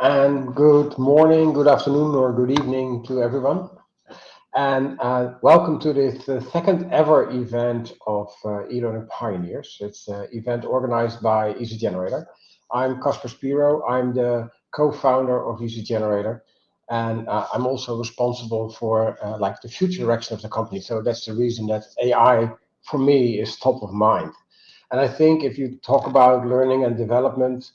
And good morning, good afternoon, or good evening to everyone. And welcome to this second ever event of e-learning pioneers. It's an event organized by Easy Generator. I'm Kasper Spiro. I'm the co-founder of Easy Generator, and I'm also responsible for like the future direction of the company. So that's the reason that AI for me is top of mind. And I think if you talk about learning and development,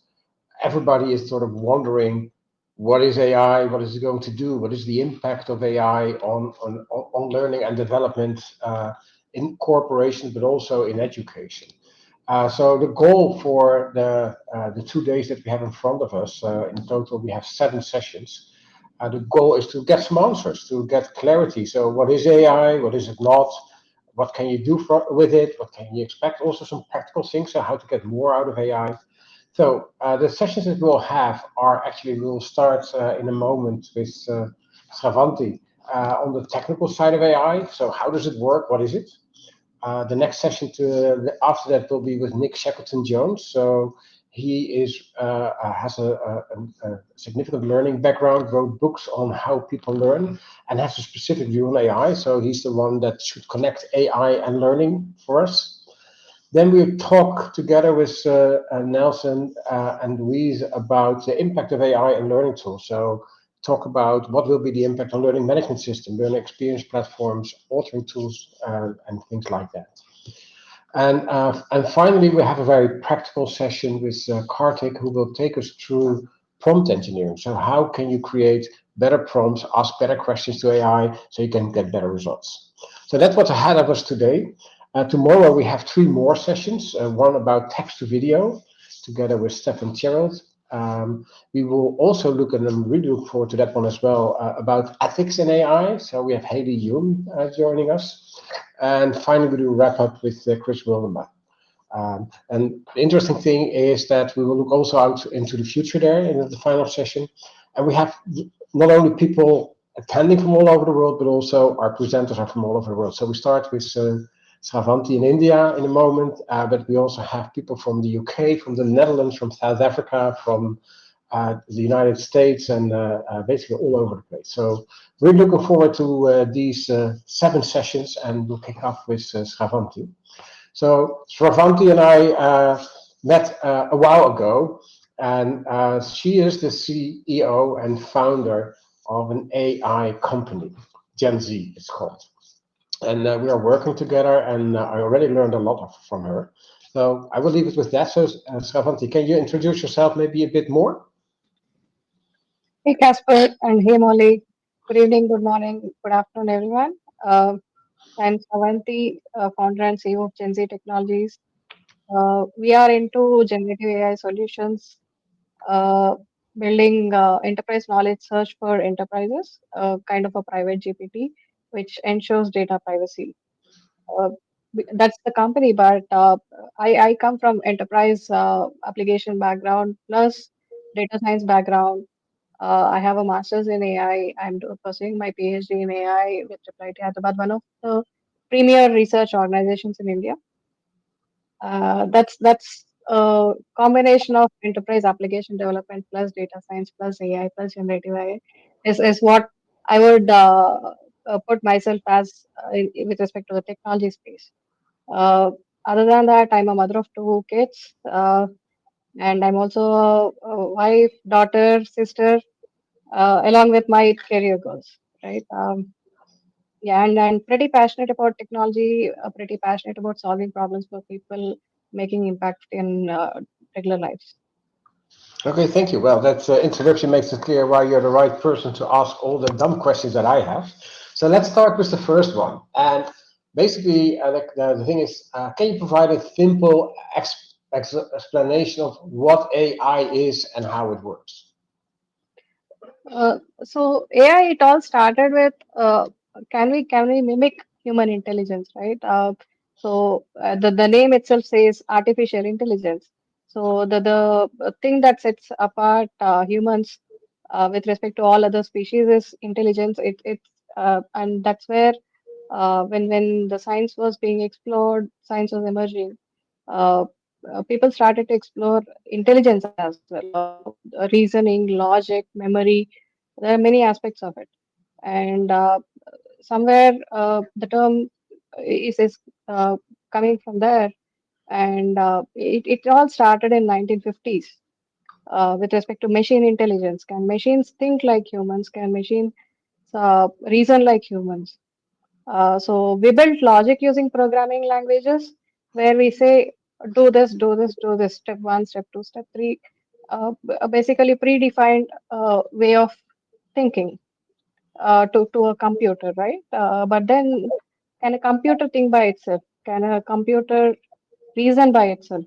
everybody is sort of wondering, what is AI? What is it going to do? What is the impact of AI on learning and development in corporations, but also in education? So the goal for the 2 days that we have in front of us, in total we have 7 sessions. The goal is to get some answers, to get clarity. So what is AI? What is it not? What can you do with it? What can you expect? Also some practical things, so how to get more out of AI. So the sessions that we'll have are actually, we'll start in a moment with Sravanthi on the technical side of AI. So how does it work? What is it? The next session after that will be with Nick Shackleton-Jones. So he has a significant learning background, wrote books on how people learn, and has a specific view on AI. So he's the one that should connect AI and learning for us. Then we talk together with Nelson and Louise about the impact of AI and learning tools. So talk about what will be the impact on learning management system, learning experience platforms, authoring tools, and things like that. And finally, we have a very practical session with Karthik, who will take us through prompt engineering. So how can you create better prompts, ask better questions to AI, so you can get better results. So that's what's ahead of us today. Tomorrow we have 3 more sessions, one about text to video, together with Stefan Gerald. We will also look, and I'm really looking forward to that one as well, about ethics in AI. So we have Haley Yoon joining us. And finally, we will wrap up with Chris Wilderman. And the interesting thing is that we will look also out into the future there in the final session. And we have not only people attending from all over the world, but also our presenters are from all over the world. So we start with Sravanthi in India in a moment, but we also have people from the UK, from the Netherlands, from South Africa, from the United States, and basically all over the place. So we're looking forward to these 7 sessions, and we'll kick off with Sravanthi. So Sravanthi and I met a while ago, and she is the CEO and founder of an AI company, Gen Z it's called. And we are working together, and I already learned a lot from her. So I will leave it with that. So Sravanthi, can you introduce yourself maybe a bit more? Hey Casper and hey Molly. Good evening, good morning, good afternoon, everyone. I'm Sravanthi, founder and CEO of Gen Z Technologies. We are into generative AI solutions, uh, building enterprise knowledge search for enterprises, kind of a private GPT, which ensures data privacy. Uh, that's the company, but I come from enterprise application background plus data science background. I have a master's in AI. I'm pursuing my PhD in AI with IIT Hyderabad, one of the premier research organizations in India. That's a combination of enterprise application development plus data science plus AI plus generative AI is what I would put myself as with respect to the technology space. Uh, Other than that, I'm a mother of 2 kids, and I'm also a wife, daughter, sister, along with my career goals, right? Yeah, and pretty passionate about technology, pretty passionate about solving problems for people, making impact in regular lives. Okay, thank you. Well, that introduction makes it clear why you're the right person to ask all the dumb questions that I have. So let's start with the first one. And basically, the thing is, can you provide a simple explanation of what AI is and how it works? So AI, it all started with can we mimic human intelligence, right? The name itself says artificial intelligence. So the thing that sets apart humans with respect to all other species is intelligence. And that's where when the science was being explored, science was emerging. Uh, people started to explore intelligence as well, reasoning, logic, memory. There are many aspects of it, and somewhere the term is coming from there, and it all started in 1950s with respect to machine intelligence. Can machines think like humans? Can machines reason like humans? So we built logic using programming languages where we say, do this, do this, do this, step one, step two, step three, basically predefined way of thinking to a computer, right? But then, can a computer think by itself? Can a computer reason by itself?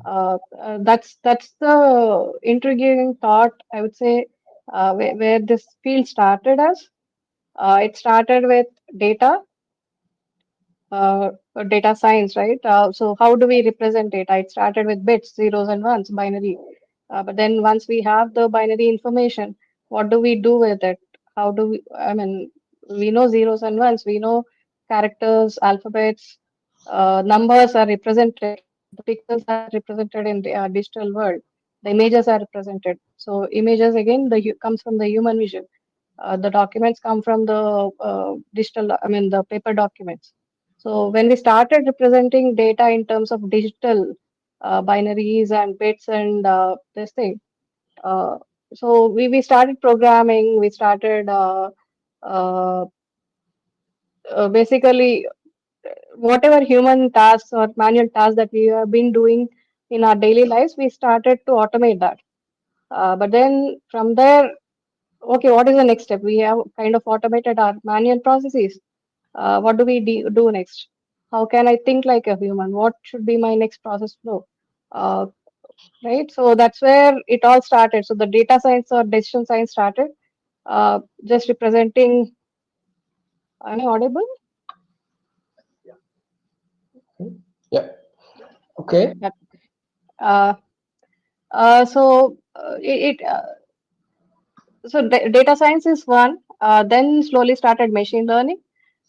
That's the intriguing thought, I would say, where this field started as. It started with data, data science, right? So how do we represent data? It started with bits, zeros and ones, binary. But then once we have the binary information, what do we do with it? How do we, I mean, we know zeros and ones, we know characters, alphabets, numbers are represented, the pixels are represented in the digital world, the images are represented. So images again, comes from the human vision. The documents come from the digital, I mean, the paper documents. So when we started representing data in terms of digital binaries and bits and this thing, uh, so we started programming, we started uh, basically whatever human tasks or manual tasks that we have been doing in our daily lives, we started to automate that. But then from there, okay, what is the next step? We have kind of automated our manual processes. What do we do next? How can I think like a human? What should be my next process flow? Uh, right. So that's where it all started. So the data science or decision science started, just representing. Am I audible? Yeah. Okay. Yeah. Uh, data science is one. Then slowly started machine learning.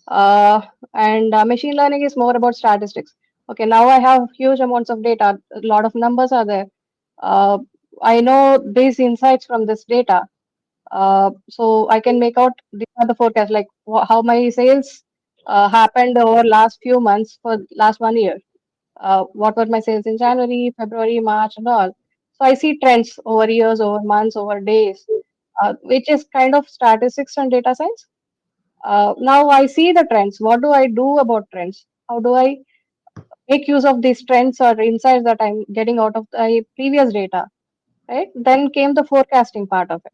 And machine learning is more about statistics. Okay, now I have huge amounts of data, a lot of numbers are there. Uh, I know these insights from this data, so I can make out these are the forecasts, like how my sales happened over last few months for last 1 year. What were my sales in January, February, March, and all. So I see trends over years, over months, over days, which is kind of statistics and data science. Now I see the trends. What do I do about trends? How do I make use of these trends or insights that I'm getting out of the previous data? Right. Then came the forecasting part of it.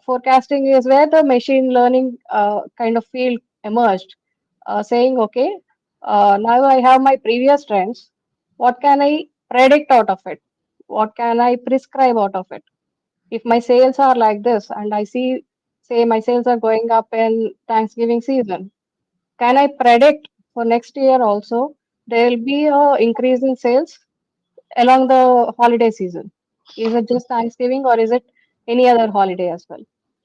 Forecasting is where the machine learning kind of field emerged, saying, okay, now I have my previous trends. What can I predict out of it? What can I prescribe out of it? If my sales are like this, and I see, say, my sales are going up in Thanksgiving season, can I predict for next year also there will be a increase in sales along the holiday season? Is it just Thanksgiving or is it any other holiday as well?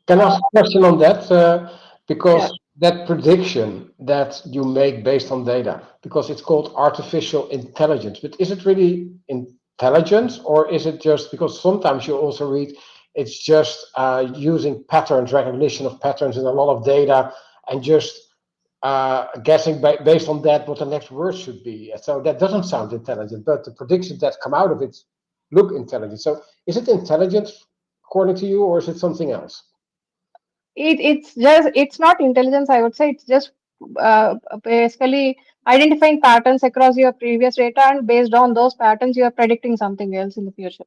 Can I Uh, ask a question on that? yeah, Because that prediction that you make based on data, because it's called artificial intelligence, but is it really intelligence or is it just because sometimes you also read it's just using patterns, recognition of patterns and a lot of data and just guessing based on that what the next word should be. So that doesn't sound intelligent, but the predictions that come out of it look intelligent. So is it intelligence according to you or is it something else? it's not intelligence, I would say. It's just basically identifying patterns across your previous data, and based on those patterns, you are predicting something else in the future.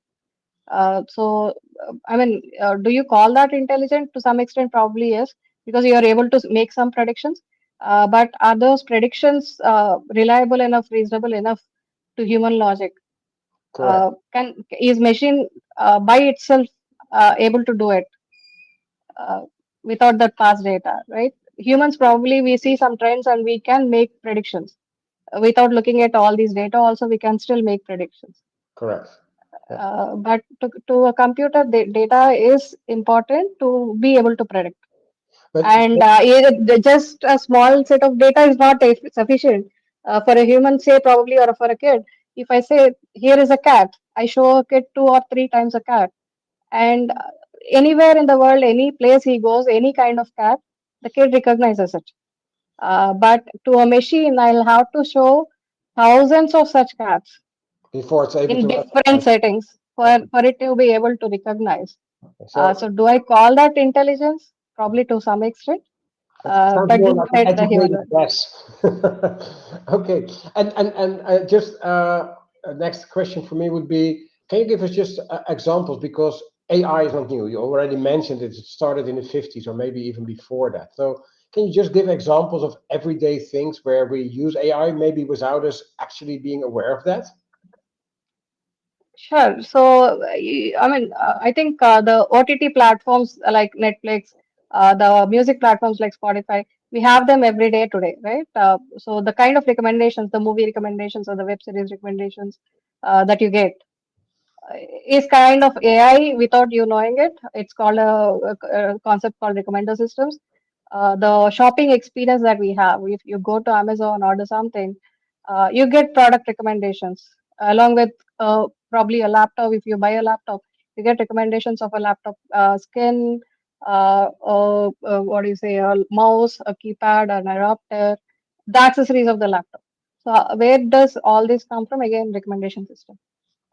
I mean, do you call that intelligent? To some extent, probably yes, because you are able to make some predictions. But are those predictions reliable enough, reasonable enough to human logic? Correct. Can is machine by itself able to do it uh, without that past data, right? Humans probably we see some trends and we can make predictions without looking at all these data. Also, we can still make predictions. Correct. Yeah. But to a computer, the data is important to be able to predict. But And just a small set of data is not sufficient for a human, say, probably, or for a kid. If I say here is a cat, I show a kid two or three times a cat, and anywhere in the world, any place he goes, any kind of cat, the kid recognizes it. But to a machine, I'll have to show thousands of such cats before it's able in to different recognize. settings for it to be able to recognize. So So, do I call that intelligence? Probably to some extent, it sounds but more just like an it's a human educated word. guess. Okay, and just next question for me would be: can you give us just examples, because AI is not new. You already mentioned it. It started in the 50s or maybe even before that. So can you just give examples of everyday things where we use AI, maybe without us actually being aware of that? Sure. So, I mean, I think the OTT platforms like Netflix, the music platforms like Spotify, we have them every day today, right? So, the kind of recommendations, the movie recommendations or the web series recommendations that you get is kind of AI without you knowing it. It's called a concept called recommender systems. The shopping experience that we have, if you go to Amazon, order something, you get product recommendations along with probably a laptop. If you buy a laptop, you get recommendations of a laptop skin, what do you say, a mouse, a keypad, an adapter, the accessories of the laptop. So, where does all this come from? Again, recommendation system.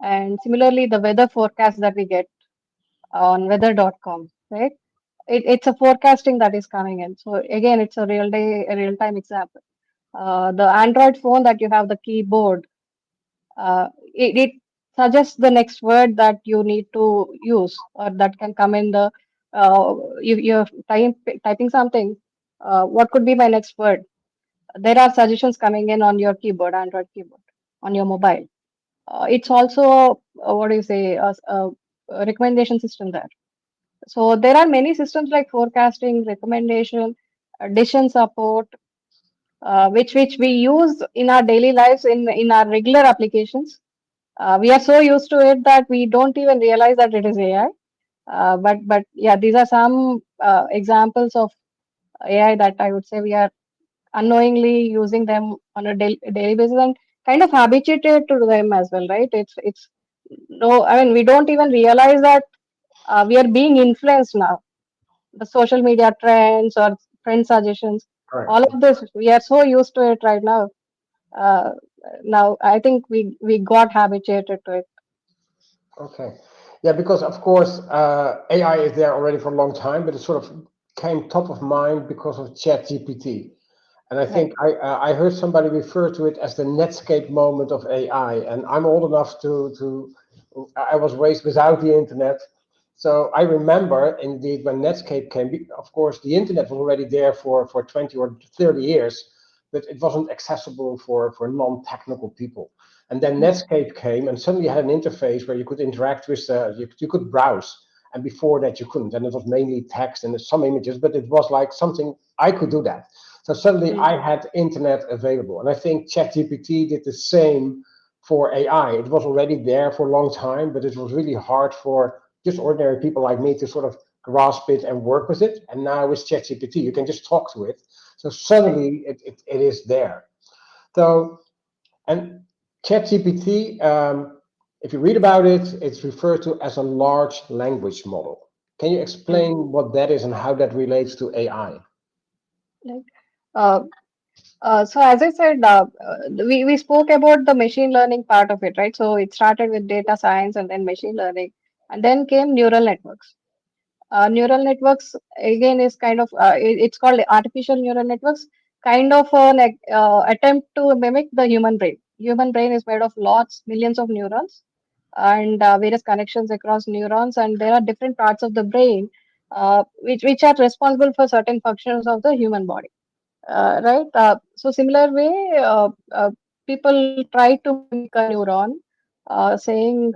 And similarly, the weather forecast that we get on weather.com, right? It's a forecasting that is coming in. So again, it's a real time example. The Android phone that you have the keyboard, it suggests the next word that you need to use or that can come in the you're typing something. What could be my next word? There are suggestions coming in on your keyboard, Android keyboard, on your mobile. It's also what do you say a recommendation system there. So there are many systems like forecasting, recommendation, decision support, which we use in our daily lives in our regular applications. We are so used to it that we don't even realize that it is AI. But yeah, these are some examples of AI that I would say we are unknowingly using them on a daily basis and kind of habituated to them as well, right? It's no, I mean we don't even realize that we are being influenced now. The social media trends or friend suggestions, all Correct. of this, we are so used to it right now. Uh, Now I think we got habituated to it. Okay. Yeah, because of course AI is there already for a long time, but it sort of came top of mind because of ChatGPT. And I Right. think I heard somebody refer to it as the Netscape moment of AI. And I'm old enough to I was raised without the internet, so I remember indeed when Netscape came. Of course, the internet was already there for 20 or 30 years, but it wasn't accessible for non-technical people. And then Mm, Netscape came, and suddenly you had an interface where you could interact with you could browse. And before that, you couldn't. And it was mainly text and some images, but it was like something I could do that. So suddenly mm, I had internet available. And I think ChatGPT did the same for AI. It was already there for a long time, but it was really hard for just ordinary people like me to sort of grasp it and work with it. And now with ChatGPT, you can just talk to it. So right. suddenly it is there. So, and ChatGPT, if you read about it, it's referred to as a large language model. Can you Mm, explain what that is and how that relates to AI? right. Uh, so as I said, we spoke about the machine learning part of it, right? So it started with data science and then machine learning, and then came neural networks. Neural networks again is kind of it's called artificial neural networks, kind of an attempt to mimic the human brain. Human brain is made of lots, millions of neurons, and various connections across neurons, and there are different parts of the brain which are responsible for certain functions of the human body. Right. So similar way, people try to mimic a neuron, saying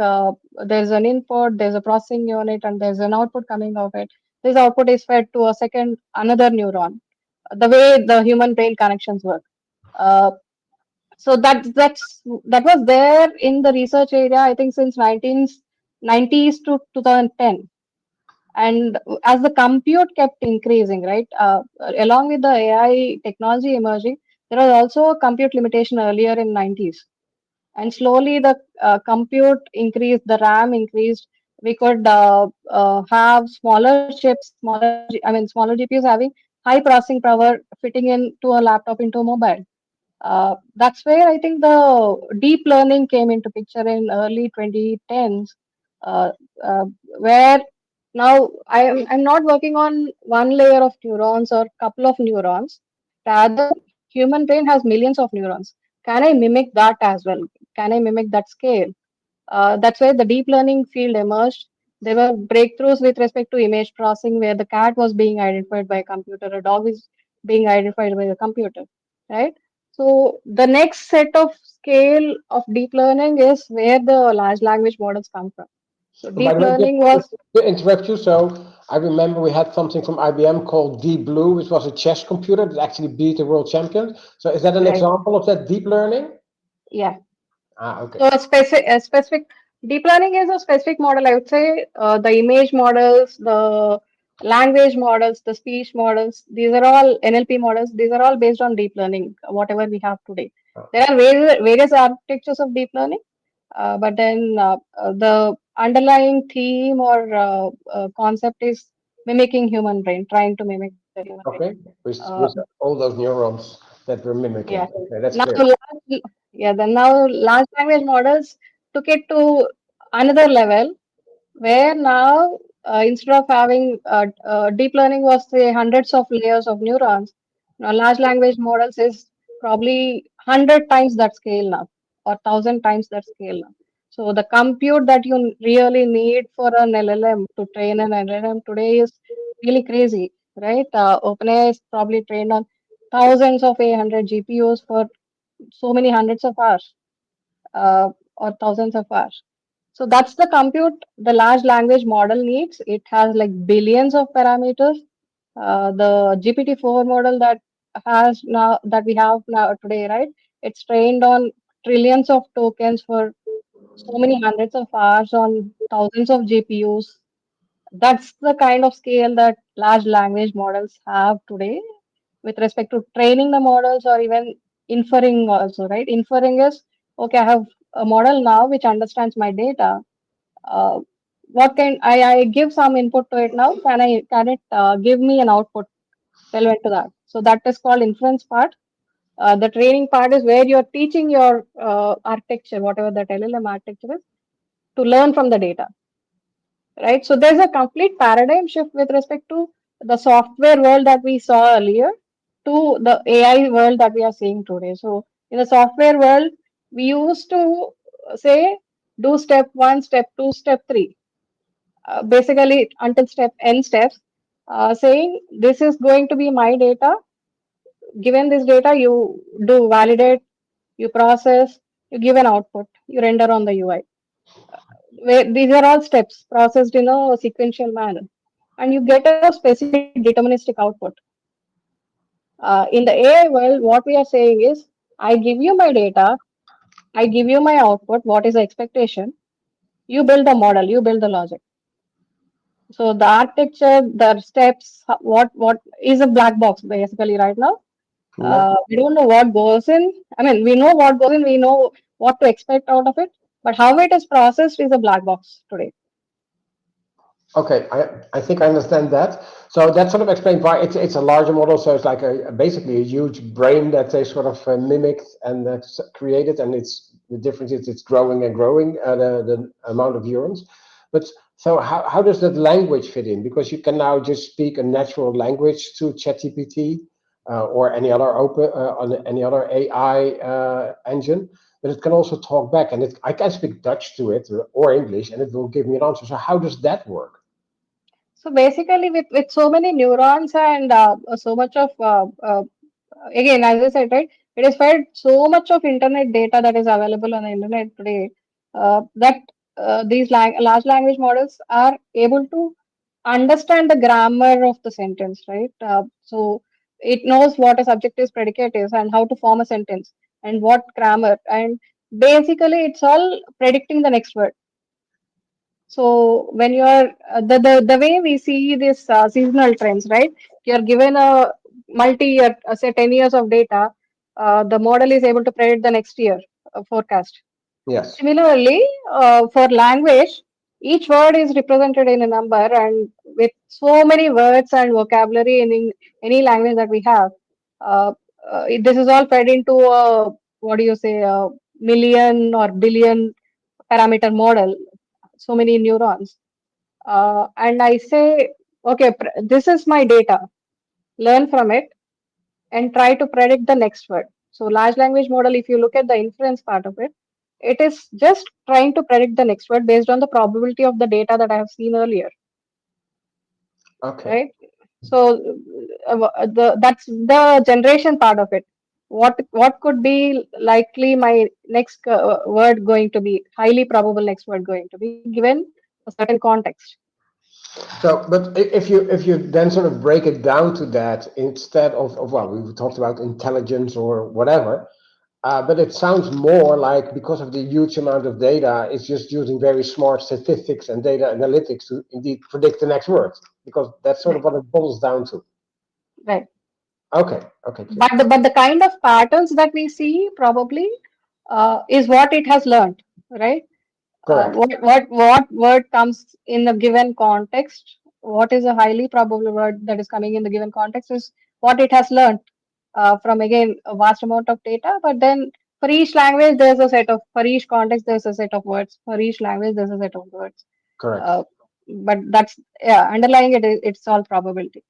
there's an input, there's a processing unit, and there's an output coming of it. This output is fed to a second another neuron. The way the human brain connections work. Uh, so that was there in the research area. I think since 1990s to 2010, and as the compute kept increasing, right, along with the AI technology emerging, there was also a compute limitation earlier in 90s. and slowly the compute increased, the RAM increased. We could have smaller chips, smaller GPUs having high processing power fitting into a laptop, into a mobile. That's where I think the deep learning came into picture in early 2010s, uh, uh, where now I'm not working on one layer of neurons or couple of neurons. Rather, human brain has millions of neurons. Can I mimic that as well? Can I mimic that scale? That's where the deep learning field emerged. There were breakthroughs with respect to image processing, where the cat was being identified by a computer, a dog is being identified by a computer, right? So the next set of scale of deep learning is where the large language models come from. So By deep the way, learning was just to interrupt you, so I remember we had something from IBM called Deep Blue, which was a chess computer that actually beat the world champion. So is that an right. example of that deep learning? Yeah. Ah, okay. So a specific deep learning is a specific model. I would say the image models, the language models, the speech models. These are all NLP models. These are all based on deep learning. Whatever we have today, there are various architectures of deep learning, but then the underlying theme or concept is mimicking human brain, trying to mimic the human brain. Okay. Uh, With all those neurons that we're yeah. mimicking. Okay, that's Now, clear. large language models took it to another level where now instead of having deep learning was say hundreds of layers of neurons, now large language models is probably 100 times that scale now, or 1,000 times that scale now. So the compute that you really need for an LLM to train an LLM today is really crazy, right? OpenAI is probably trained on thousands of A100 GPUs for so many hundreds of hours, or thousands of hours. So that's the compute the large language model needs. It has like billions of parameters. The GPT-4 model that we have now today, right? It's trained on trillions of tokens for so many hundreds of hours on thousands of GPUs. That's the kind of scale that large language models have today with respect to training the models or even inferring also, right? Inferring is, okay, I have a model now which understands my data. uh, what can I give some input to it now? Can it give me an output relevant to that? So that is called inference part. The training part is where you're teaching your architecture, whatever that LLM architecture is, to learn from the data, right? So there's a complete paradigm shift with respect to the software world that we saw earlier to the AI world that we are seeing today. So in the software world, we used to say do step one, step two, step three, basically until step n steps, saying this is going to be my data. Given this data, you do validate, you process, you give an output, you render on the UI. Where these are all steps processed in a sequential manner, and you get a specific deterministic output. In the AI world, what we are saying is, I give you my data, I give you my output, what is the expectation? You build the model, you build the logic. So the architecture, the steps, what is a black box basically right now. Yeah. We don't know what goes in. I mean, we know what goes in, we know what to expect out of it, but how it is processed is a black box today. Okay, I think I understand that. So that sort of explains why it's a larger model. So it's like basically a huge brain that they sort of mimicked and created, and it's the difference is it's growing and growing the amount of neurons. But so how does that language fit in? Because you can now just speak a natural language to ChatGPT or any other on any other AI engine, but it can also talk back, and I can speak Dutch to it or English, and it will give me an answer. So how does that work? So basically, with so many neurons and so much of again, as I said, right, it is fed so much of internet data that is available on the internet today, that these large language models are able to understand the grammar of the sentence, right? So it knows what a subject is, predicate is, and how to form a sentence, and what grammar, and basically it's all predicting the next word. So when you are the way we see this seasonal trends, right? You're given a multi-year, say 10 years of data, the model is able to predict the next year forecast. Yes. Similarly, for language, each word is represented in a number, and with so many words and vocabulary in any language that we have, uh, this is all fed into a, what do you say, a million or billion parameter model, so many neurons. And I say, okay, this is my data, learn from it and try to predict the next word. So large language model, if you look at the inference part of it, it is just trying to predict the next word based on the probability of the data that I have seen earlier, Okay. right? So that's the generation part of it. What could be likely my next word going to be, highly probable next word going to be given a certain context. So, but if you then sort of break it down to that instead of well, we talked about intelligence or whatever, but it sounds more like because of the huge amount of data, it's just using very smart statistics and data analytics to indeed predict the next word, because that's sort of Right, what it boils down to. right. Okay, okay, clear. But the kind of patterns that we see probably is what it has learned, right? Correct, What word comes in a given context? What is a highly probable word that is coming in the given context is what it has learned from again a vast amount of data. But then for each language, there's a set of for each context, there's a set of words. For each language, there's a set of words. correct. Uh, but that's yeah, underlying it, it's all probability.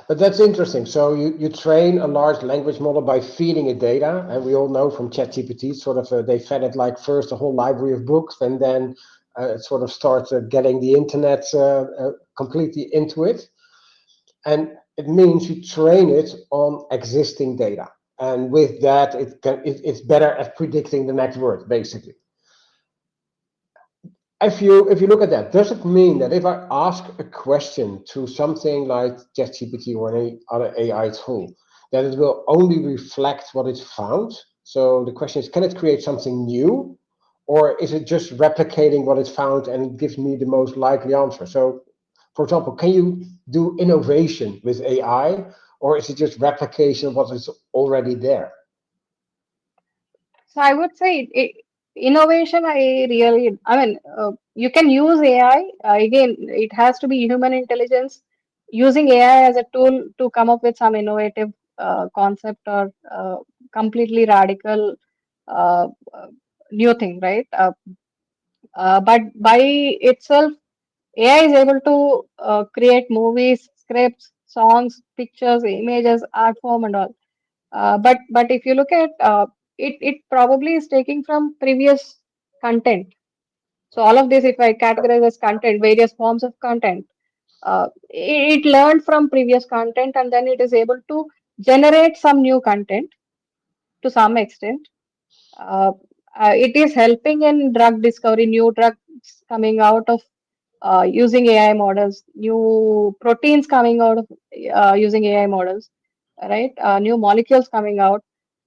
But that's interesting. So you train a large language model by feeding it data, and we all know from ChatGPT, sort of they fed it like first a whole library of books, and then it sort of starts getting the internet completely into it. And it means you train it on existing data, and with that, it's better at predicting the next word, basically. If you look at that, does it mean that if I ask a question to something like ChatGPT or any other AI tool, that it will only reflect what it found? So the question is, can it create something new, or is it just replicating what it found and it gives me the most likely answer? So, for example, can you do innovation with AI, or is it just replication of what is already there? So I would say innovation. I mean, you can use AI. Again, it has to be human intelligence using AI as a tool to come up with some innovative concept or completely radical uh, uh, new thing, right? But by itself, AI is able to create movies, scripts, songs, pictures, images, art form, and all. But if you look at it probably is taking from previous content. So all of this, if I categorize as content, various forms of content, it learned from previous content and then it is able to generate some new content to some extent. Uh, it is helping in drug discovery, new drugs coming out of using AI models, new proteins coming out of using AI models, right? New molecules coming out,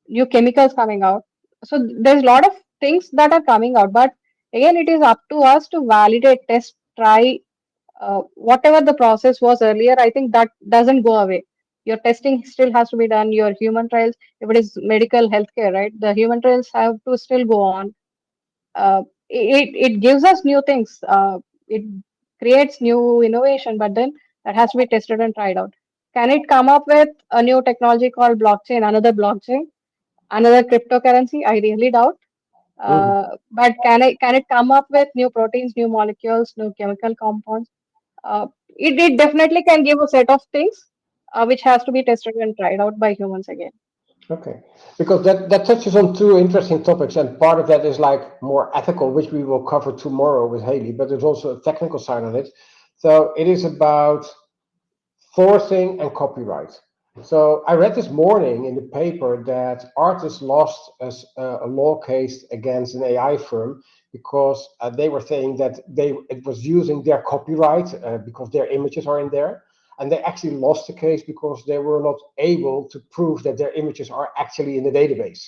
new chemicals coming out. So there's a lot of things that are coming out, but again, it is up to us to validate, test, try, whatever the process was earlier. I think that doesn't go away. Your testing still has to be done. Your human trials, if it is medical healthcare, right? The human trials have to still go on. It gives us new things. It creates new innovation, but then that has to be tested and tried out. Can it come up with a new technology called blockchain, another cryptocurrency? I really doubt. Mhm. But can it come up with new proteins, new molecules, new chemical compounds? It definitely can give a set of things which has to be tested and tried out by humans again. Okay, because that touches on two interesting topics, and part of that is like more ethical, which we will cover tomorrow with Haley, but there's also a technical side on it. So it is about forcing and copyright. So I read this morning in the paper that artists lost a law case against an AI firm because they were saying that it was using their copyright because their images are in there, and they actually lost the case because they were not able to prove that their images are actually in the database.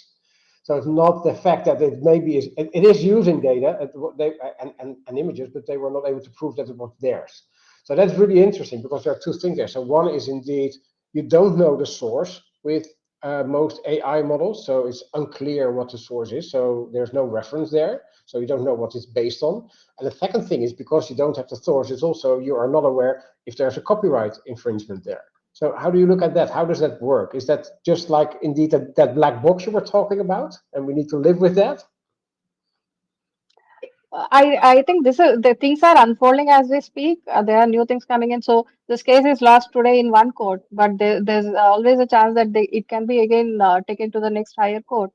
So it's not the fact that it maybe is it is using data and images, but they were not able to prove that it was theirs. So that's really interesting because there are two things there. So one is indeed you don't know the source with most AI models, so it's unclear what the source is. So there's no reference there, so you don't know what it's based on. And the second thing is because you don't have the source, it's also you are not aware if there's a copyright infringement there. So how do you look at that? How does that work? Is that just like indeed that black box you were talking about, and we need to live with that? I think this is the things are unfolding as we speak. There are new things coming in. So this case is lost today in one court, but there's always a chance that it can be again taken to the next higher court,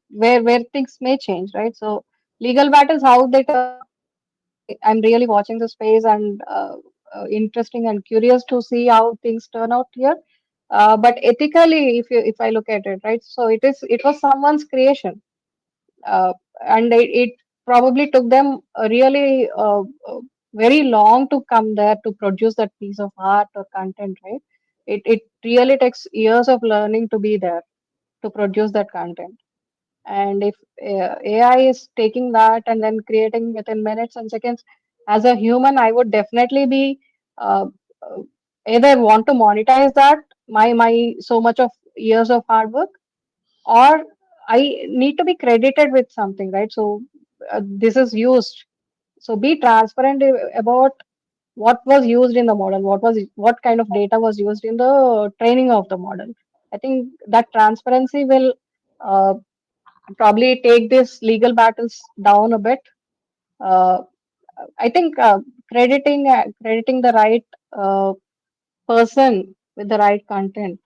where things may change, right? So legal battles, how they turn out, I'm really watching the space and interesting and curious to see how things turn out here. But ethically, if I look at it, right? So it was someone's creation, uh, and it probably took them a really very long to come there to produce that piece of art or content, right? It really takes years of learning to be there to produce that content. And if AI is taking that and then creating within minutes and seconds, as a human, I would definitely be uh, uh, either want to monetize that my so much of years of hard work, or I need to be credited with something, right? So this is used. So be transparent about what was used in the model, what kind of data was used in the training of the model. I think that transparency will uh, probably take these legal battles down a bit. Uh, I think crediting the right person with the right content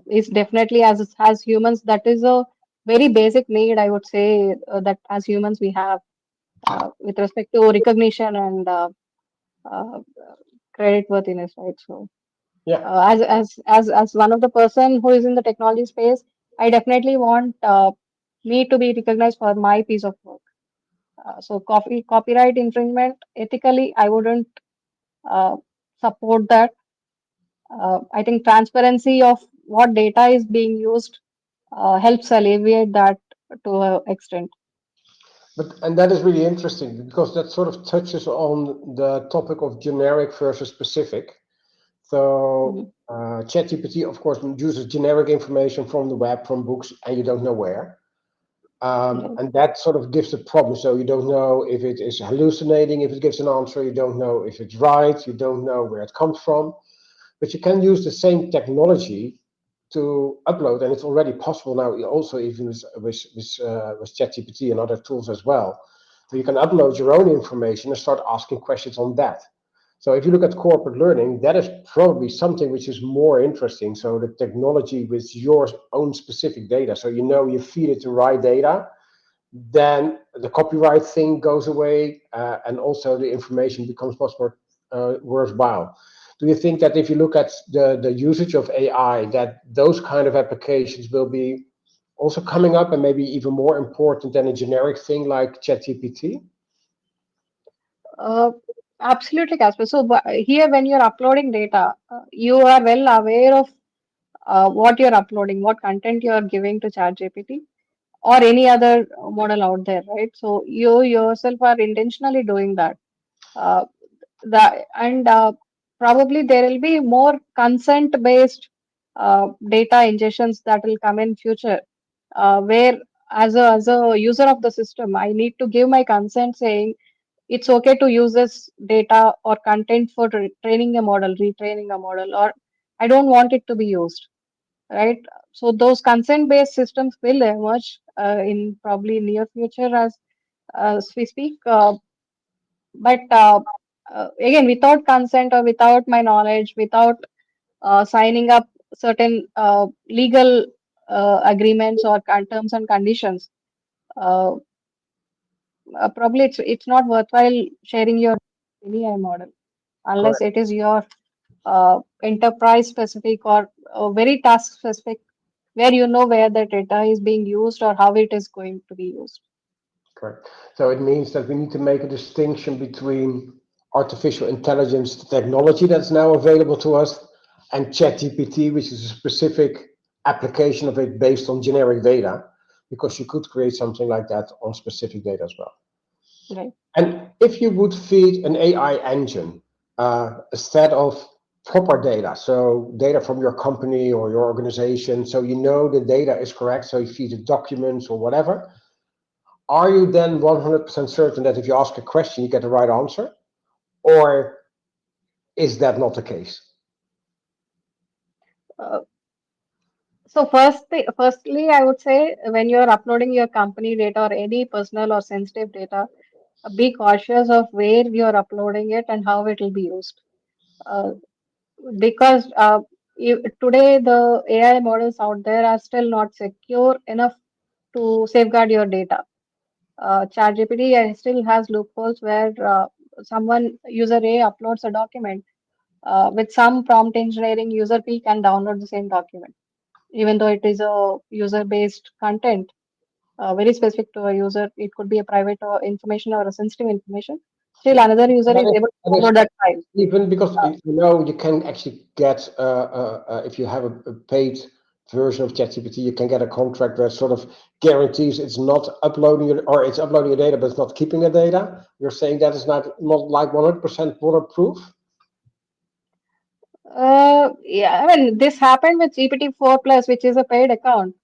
is definitely, as humans, that is a very basic need, I would say, that as humans we have with respect to recognition and uh, credit worthiness, right? So Yeah. as one of the person who is in the technology space, I definitely want me to be recognized for my piece of work. So copyright infringement, ethically, I wouldn't uh, support that. I think transparency of what data is being used helps alleviate that to an extent. But and that is really interesting because that sort of touches on the topic of generic versus specific. So Mhm. ChatGPT, of course, uses generic information from the web, from books, and you don't know where. Right. And that sort of gives a problem. So you don't know if it is hallucinating, if it gives an answer, you don't know if it's right, you don't know where it comes from. But you can use the same technology to upload, and it's already possible now, also even with ChatGPT and other tools as well. So you can upload your own information and start asking questions on that. So if you look at corporate learning, that is probably something which is more interesting. So the technology with your own specific data. So you know you feed it the right data, then the copyright thing goes away, and also the information becomes much more worthwhile. Do you think that if you look at the usage of AI, that those kind of applications will be also coming up and maybe even more important than a generic thing like ChatGPT? Uh, Absolutely, Casper. So here, when you're uploading data, you are well aware of what you're uploading, what content you're giving to ChatGPT or any other model out there, right? So you yourself are intentionally doing that. Uh, and probably there will be more consent-based data ingestions that will come in future, where as a user of the system, I need to give my consent saying it's okay to use this data or content for training a model, retraining a model, or I don't want it to be used, right? So those consent-based systems will emerge in probably near future as we speak. But again, without consent or without my knowledge, without signing up certain legal agreements or terms and conditions, uh, probably it's not worthwhile sharing your any AI model unless Correct. it is your enterprise specific or very task specific, where you know where the data is being used or how it is going to be used. Correct. So it means that we need to make a distinction between artificial intelligence, the technology that's now available to us, and ChatGPT, which is a specific application of it based on generic data, because you could create something like that on specific data as well. Right. And if you would feed an AI engine a set of proper data, so data from your company or your organization, so you know the data is correct, so you feed the documents or whatever, are you then 100% certain that if you ask a question, you get the right answer? Or is that not the case? Uh, so firstly, I would say when you're uploading your company data or any personal or sensitive data, be cautious of where you're uploading it and how it will be used. Uh, because today the AI models out there are still not secure enough to safeguard your data. ChatGPT still has loopholes where user A uploads a document. With some prompt engineering, user B can download the same document, even though it is a user-based content, very specific to a user. It could be a private or information or a sensitive information. Still, another user That is is, able to that is download that file. even because Uh, you can actually get if you have a paid version of ChatGPT, you can get a contract that sort of guarantees it's not uploading your, or it's uploading your data, but it's not keeping the data. You're saying that is not like 100% bulletproof? yeah, I mean, this happened with GPT-4 Plus, which is a paid account.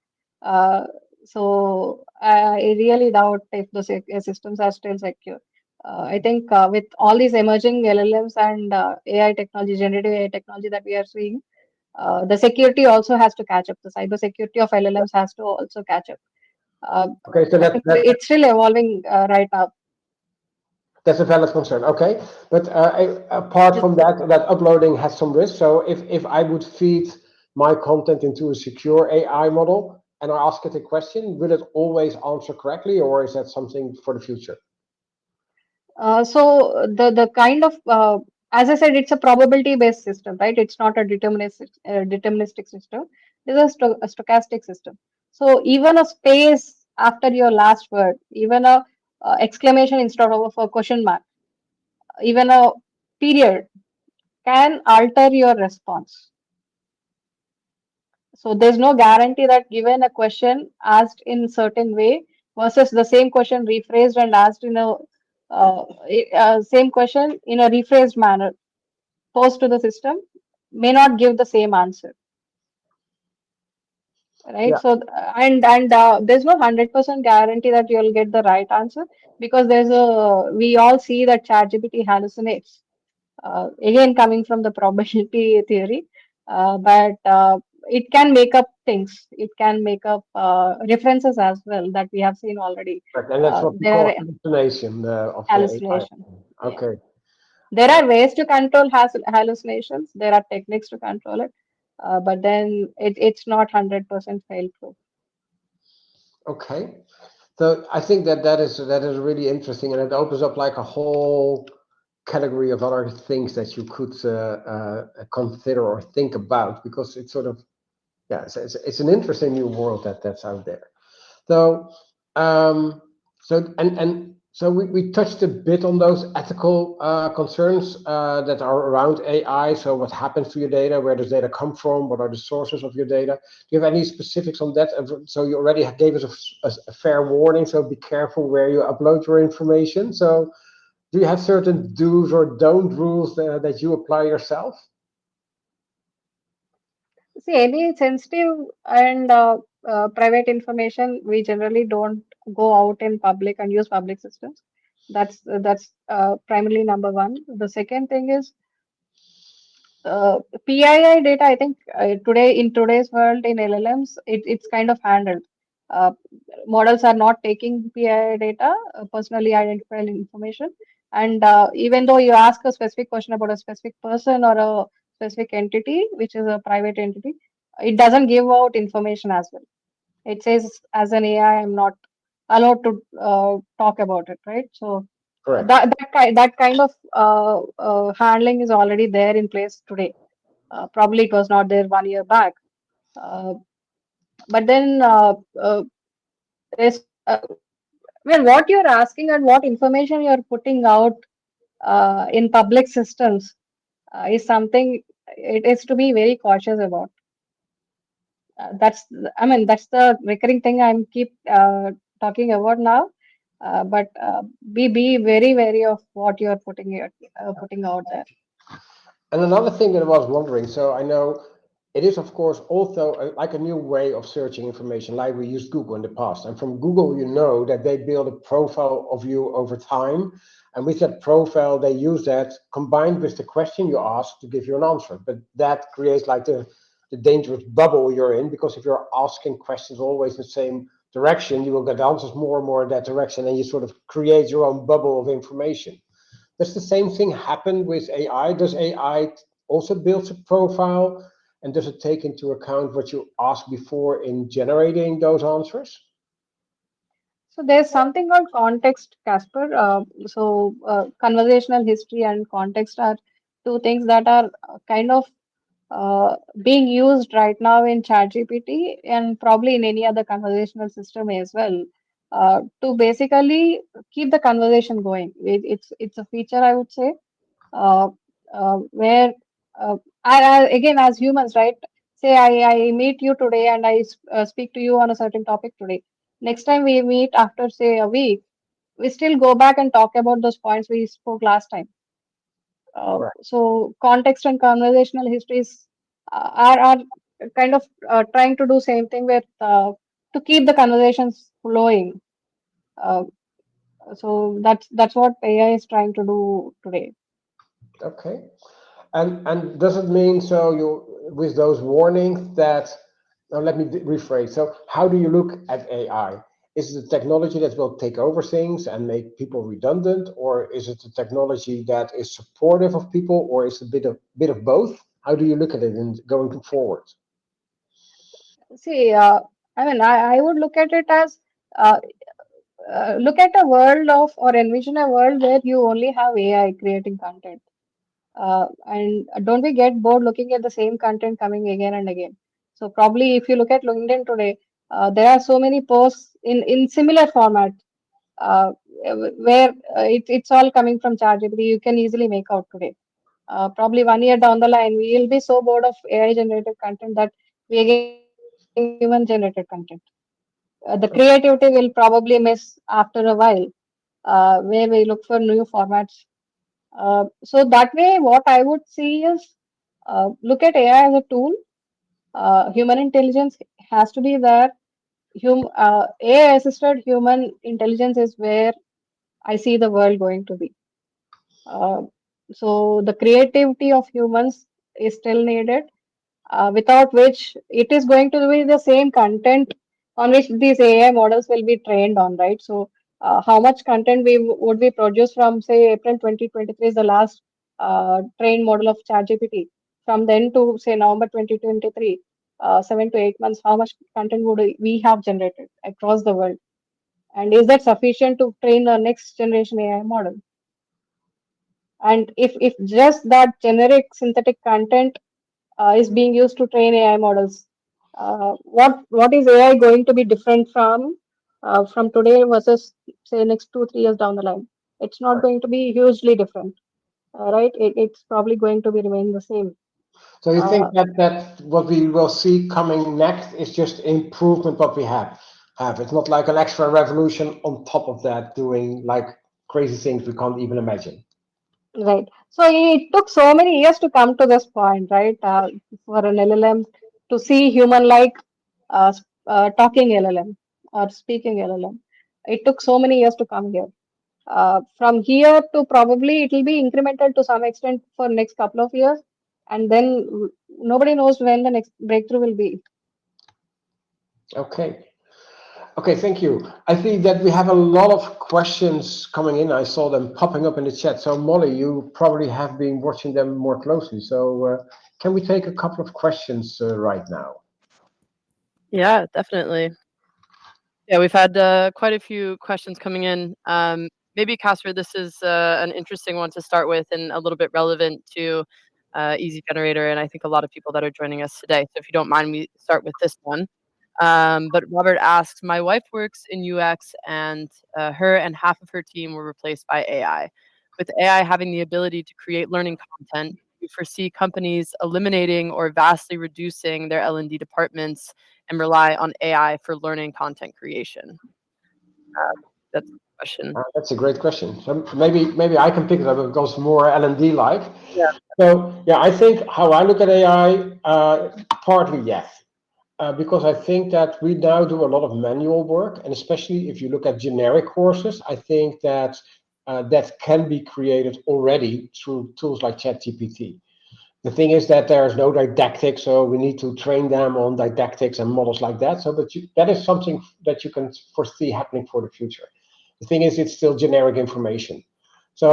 Uh, so I really doubt if the systems are still secure. I think with all these emerging LLMs and AI technology, generative AI technology that we are seeing, the security also has to catch up. The cyber security of LLMs has to also catch up. Uh, Okay, so I think it's still evolving right now. that's a valid concern. Okay, but apart Just from that, that uploading has some risk. So if I would feed my content into a secure AI model and I ask it a question, will it always answer correctly, or is that something for the future? So the kind of as I said, it's a probability based system, right? It's not a deterministic system. It's a stochastic system. So even a space after your last word, even a exclamation instead of a question mark, even a period can alter your response. So there's no guarantee that given a question asked in certain way versus the same question rephrased and asked in a same question in a rephrased manner posed to the system may not give the same answer, right? Yeah, So and there's no 100% guarantee that you'll get the right answer because we all see that ChatGPT hallucinates. Again, coming from the probability theory, but it can make up things. It can make up references as well that we have seen already. correct. And that's what we There call are hallucination of the AI. hallucination. Yeah. Okay, There are ways to control hallucinations. There are techniques to control it, but then it's not 100% fail proof. okay. So I think that is really interesting, and it opens up like a whole category of other things that you could consider or think about, because it's sort of, yeah, it's an interesting new world that's out there. So, um, so we touched a bit on those ethical concerns that are around AI. So, what happens to your data? Where does data come from? What are the sources of your data? Do you have any specifics on that? And so, you already gave us a fair warning. So, be careful where you upload your information. So, do you have certain do's or don't rules that you apply yourself? See, any sensitive and private information, we generally don't go out in public and use public systems. That's primarily number one. The second thing is PII data. I think today in today's world in LLMs, it's kind of handled. Uh, Models are not taking PII data, personally identifiable information, and even though you ask a specific question about a specific person or a specific entity, which is a private entity, it doesn't give out information as well. It says as an AI, I'm not allowed to talk about it, right? So Correct. that kind of handling is already there in place today. Probably it was not there 1 year back. Uh, but then rest, well, what you're asking and what information you're putting out in public systems is something it is to be very cautious about. I mean, that's the recurring thing I'm keep talking about now. But be very wary of what you're putting out there. And another thing that I was wondering, so I know it is, of course, also like a new way of searching information, like we used Google in the past. And from Google, you know that they build a profile of you over time. And with that profile, they use that combined with the question you ask to give you an answer. But that creates like the dangerous bubble you're in, because if you're asking questions always in the same direction, you will get answers more and more in that direction, and you sort of create your own bubble of information. Does the same thing happen with AI? Does AI also build a profile, and does it take into account what you asked before in generating those answers? So there's something called context, Casper. Conversational history and context are two things that are kind of being used right now in ChatGPT and probably in any other conversational system as well, to basically keep the conversation going. It's a feature, I would say, uh, where again, as humans, right? Say I meet you today and speak to you on a certain topic today. Next time we meet after say a week, we still go back and talk about those points we spoke last time. Right. So context and conversational histories are kind of trying to do same thing with to keep the conversations flowing. Uh, so that's what AI is trying to do today. Okay. And does it mean, so you, with those warnings that, now let me rephrase. So how do you look at AI? Is it a technology that will take over things and make people redundant, or is it a technology that is supportive of people, or is it a bit of both? How do you look at it in going forward? See, I mean, I would look at it as uh, look at a world of or envision a world where you only have AI creating content. And don't we get bored looking at the same content coming again and again? So probably if you look at LinkedIn today, there are so many posts in similar format uh, where it's all coming from ChatGPT. You can easily make out today. Probably 1 year down the line, we will be so bored of AI generated content that we again want human generated content. The creativity will probably miss after a while, where we look for new formats. So that way, what I would see is look at AI as a tool. Human intelligence has to be there. AI assisted human intelligence is where I see the world going to be. Uh, so the creativity of humans is still needed, without which it is going to be the same content on which these AI models will be trained on, right? So, how much content would we produce from, say, April 2023 is the last trained model of ChatGPT. From then to, say, November 2023, 7 to 8 months, how much content would we have generated across the world? And is that sufficient to train the next generation AI model? And if just that generic synthetic content is being used to train AI models. What is AI going to be different from today versus say next 2 3 years down the line? It's not Right. going to be hugely different, right? It's probably going to be remain the same. So you think Uh, that what we will see coming next is just improvement what we have. It's not like an extra revolution on top of that, doing like crazy things we can't even imagine. right. So it took so many years to come to this point, right? For an LLM to see human-like talking LLM or speaking LLM. It took so many years to come here. From here to probably it will be incremental to some extent for next couple of years, and then nobody knows when the next breakthrough will be. Okay. Okay, thank you. I think that we have a lot of questions coming in. I saw them popping up in the chat. So Molly, you probably have been watching them more closely. So can we take a couple of questions right now? Yeah, definitely. Yeah, we've had quite a few questions coming in. Maybe Casper, this is an interesting one to start with and a little bit relevant to Easy Generator, and I think a lot of people that are joining us today. So if you don't mind, we start with this one. But Robert asks, my wife works in UX, and her and half of her team were replaced by AI. With AI having the ability to create learning content, we foresee companies eliminating or vastly reducing their L&D departments and rely on AI for learning content creation. That's the question. That's a great question. So maybe I can pick it up because more L&D like. Yeah. So yeah, I think how I look at AI, partly yes. Because I think that we now do a lot of manual work, and especially if you look at generic courses, I think that that can be created already through tools like ChatGPT. The thing is that there is no didactic, so we need to train them on didactics and models like that. So, that is something that you can foresee happening for the future. The thing is, it's still generic information. So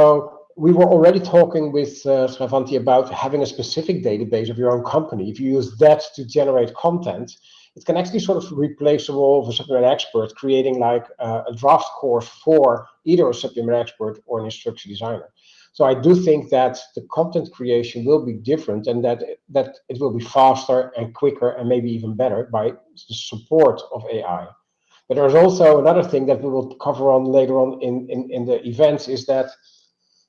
we were already talking with Sravanthi about having a specific database of your own company. If you use that to generate content, it can actually sort of replace the role of a subject matter expert, creating like a draft course for either a subject matter expert or an instructor designer. So I do think that the content creation will be different, and that it will be faster and quicker and maybe even better by the support of AI. But there's also another thing that we will cover on later on in the events, is that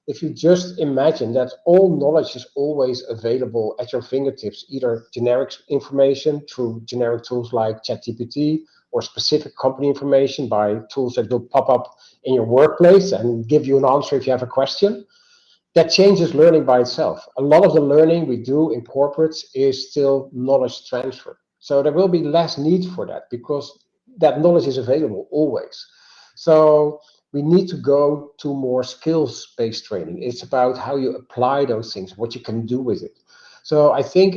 if you just imagine that all knowledge is always available at your fingertips, either generic information through generic tools like ChatGPT, or specific company information by tools that will pop up in your workplace and give you an answer if you have a question, that changes learning by itself. A lot of the learning we do in corporates is still knowledge transfer. So there will be less need for that because that knowledge is available always. So we need to go to more skills-based training. It's about how you apply those things, what you can do with it. So I think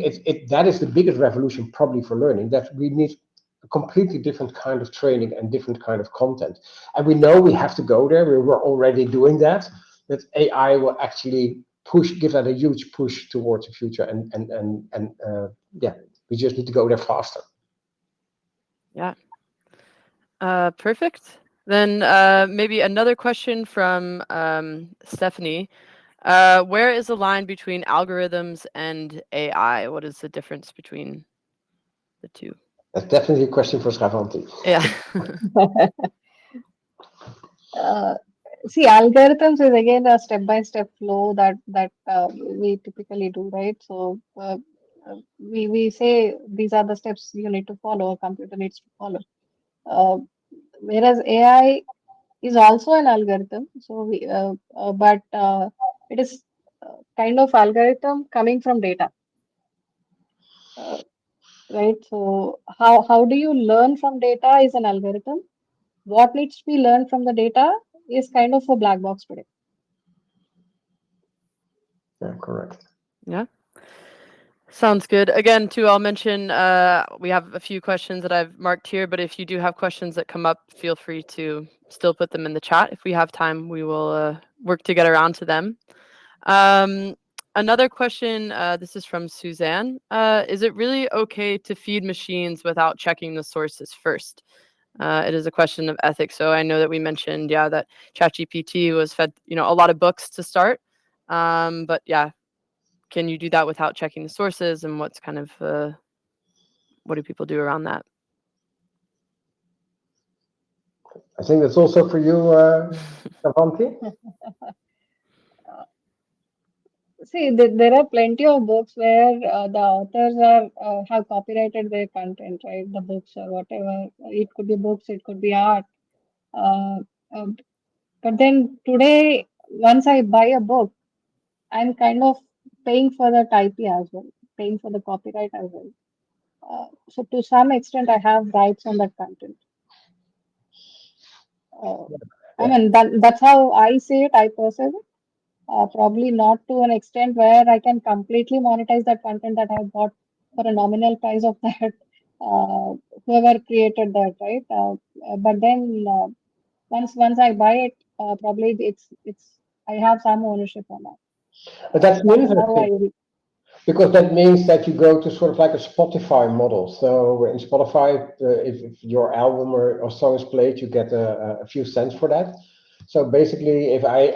that is the biggest revolution probably for learning, that we need a completely different kind of training and different kind of content. And we know we have to go there. We were already doing that. That AI will actually give that a huge push towards the future, and yeah, we just need to go there faster. Yeah. Perfect. Then maybe another question from Stephanie. Where is the line between algorithms and AI? What is the difference between the two? That's definitely a question for Sravanthi. Yeah. See, algorithms is again a step-by-step flow that we typically do, right? So we say these are the steps you need to follow, a computer needs to follow. Uh, Whereas AI is also an algorithm, so but it is kind of algorithm coming from data, uh, right? So how do you learn from data is an algorithm. What needs to be learned from the data is kind of a black box today. Yeah, correct. Yeah. Sounds good. Again, too, I'll mention we have a few questions that I've marked here, but if you do have questions that come up, feel free to still put them in the chat. If we have time, we will work to get around to them. Another question, this is from Suzanne. Is it really okay to feed machines without checking the sources first? It is a question of ethics. So I know that we mentioned, yeah, that ChatGPT was fed, a lot of books to start. But yeah, can you do that without checking the sources, and what's kind of what do people do around that? I think that's also for you, Sravanthi. See, there are plenty of books where the authors have copyrighted their content, right? The books or whatever. It could be books, it could be art. Uh, uh, but then today, once I buy a book, I'm kind of paying for the IP as well, paying for the copyright as well. So to some extent, I have rights on that content. Uh, I mean, that's how I see it. I perceive it. Probably not to an extent where I can completely monetize that content that I bought for a nominal price of that, uh, whoever created that, right? But then once I buy it, probably it's I have some ownership on that. But that's That's how interesting, I will. because that means that you go to sort of like a Spotify model. So in Spotify, if your album or song is played, you get a few cents for that. So basically, if I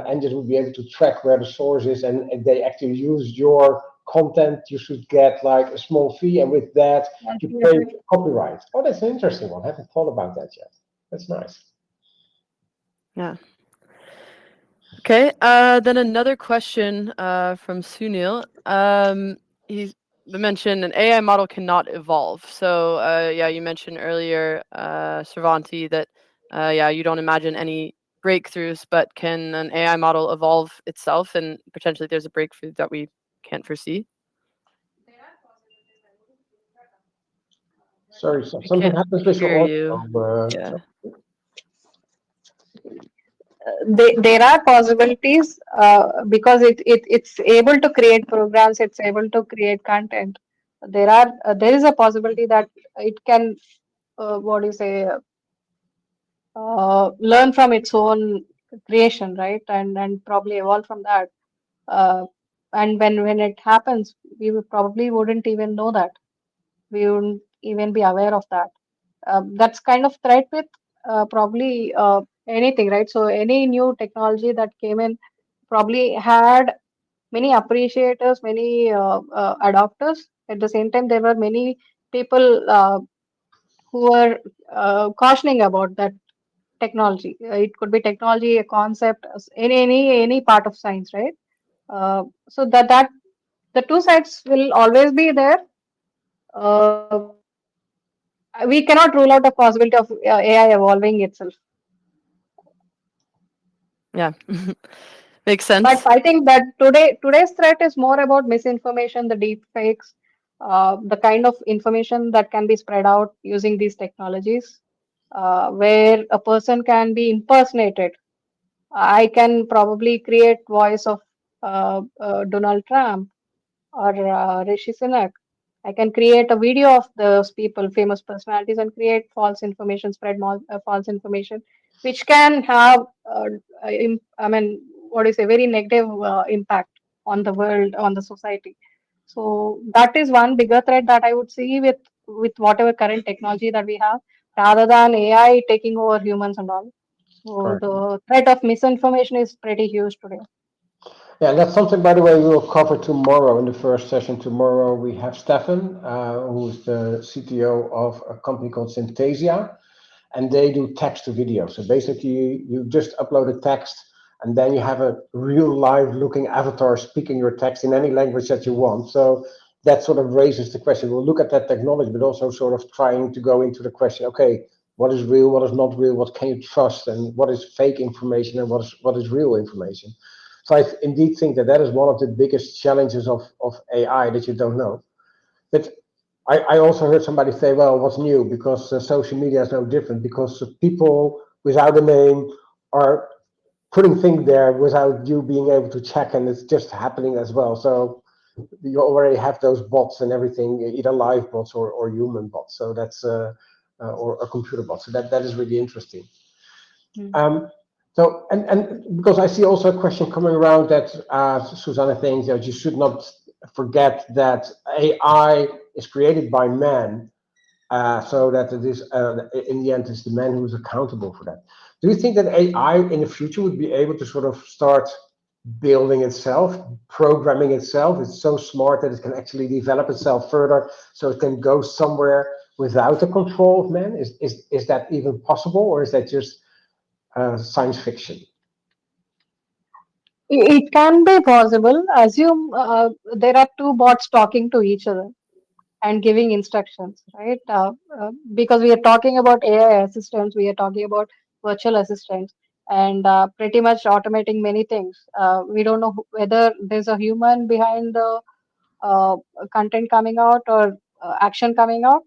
engines would be able to track where the source is, and if they actually use your content, you should get like a small fee, and with that, you pay for copyright. Oh, that's an interesting one. I haven't thought about that yet. That's nice. Yeah. Okay. Then another question from Sunil. He mentioned an AI model cannot evolve. So yeah, you mentioned earlier, Sravanthi, that yeah, you don't imagine any breakthroughs, but can an AI model evolve itself, and potentially there's a breakthrough that we can't foresee? Sorry, We something can't happens with hear your you. audio. Yeah. There are possibilities because it's able to create programs, it's able to create content. There is a possibility that it can what do you say learn from its own creation, right? And probably evolve from that. Uh, and when it happens, we probably wouldn't even know that. We wouldn't even be aware of that. That's kind of threat with probably anything, right? So any new technology that came in probably had many appreciators, many adopters. At the same time, there were many people who were cautioning about that technology. It could be technology, a concept, any part of science, right? So that the two sides will always be there. Uh, we cannot rule out the possibility of AI evolving itself. Yeah. Makes But sense. I think that today's threat is more about misinformation, the deep fakes, the kind of information that can be spread out using these technologies, where a person can be impersonated. I can probably create voice of Donald Trump or Rishi Sunak. I can create a video of those people, famous personalities, and create false information, spread more, false information, which can have, I mean, what is a very negative impact on the world, on the society. So that is one bigger threat that I would see with whatever current technology that we have, rather than AI taking over humans and all. So Correct. the threat of misinformation is pretty huge today. Yeah, and that's something, by the way, we will cover tomorrow in the first session. Tomorrow we have Stefan, who's the CTO of a company called Synthesia, and they do text to video. So basically, you just upload a text, and then you have a real live looking avatar speaking your text in any language that you want. So that sort of raises the question. We'll look at that technology, but also sort of trying to go into the question, okay, what is real, what is not real, what can you trust, and what is fake information, and what is real information. So I indeed think that that is one of the biggest challenges of AI, that you don't know. But I also heard somebody say, well, what's new? Because social media is no different, because people without a name are putting things there without you being able to check, and it's just happening as well. So you already have those bots and everything, either live bots or human bots. So that's or a computer bot. So that is really interesting. Mm. Um, so, and because I see also a question coming around that Susanna thinks that you should not forget that AI is created by man, so that it is in the end it's the man who is accountable for that. Do you think that AI in the future would be able to sort of start building itself, programming itself? It's so smart that it can actually develop itself further, so it can go somewhere without the control of man. Is that even possible, or is that just science fiction? It can be possible. Assume there are two bots talking to each other and giving instructions, right? Because we are talking about AI assistants, we are talking about virtual assistants, and pretty much automating many things. We don't know whether there's a human behind the uh, content coming out or action coming out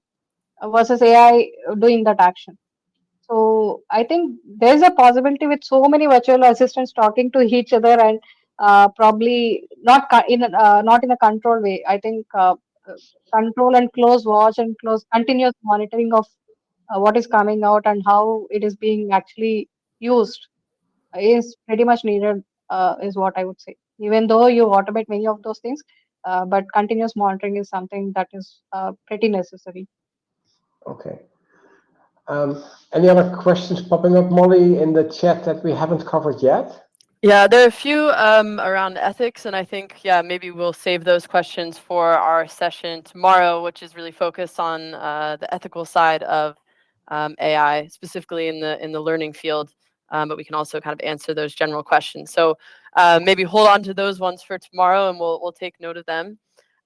versus AI doing that action. So I think there's a possibility with so many virtual assistants talking to each other and probably not in a controlled way. I think control and close watch and close continuous monitoring of what is coming out and how it is being actually used is pretty much needed. Is what I would say. Even though you automate many of those things, but continuous monitoring is something that is pretty necessary. Okay. Um, any other questions popping up, Molly, in the chat that we haven't covered yet? Yeah, there are a few around ethics, and I think, yeah, maybe we'll save those questions for our session tomorrow, which is really focused on the ethical side of AI, specifically in the learning field. But we can also kind of answer those general questions. So maybe hold on to those ones for tomorrow, and we'll take note of them.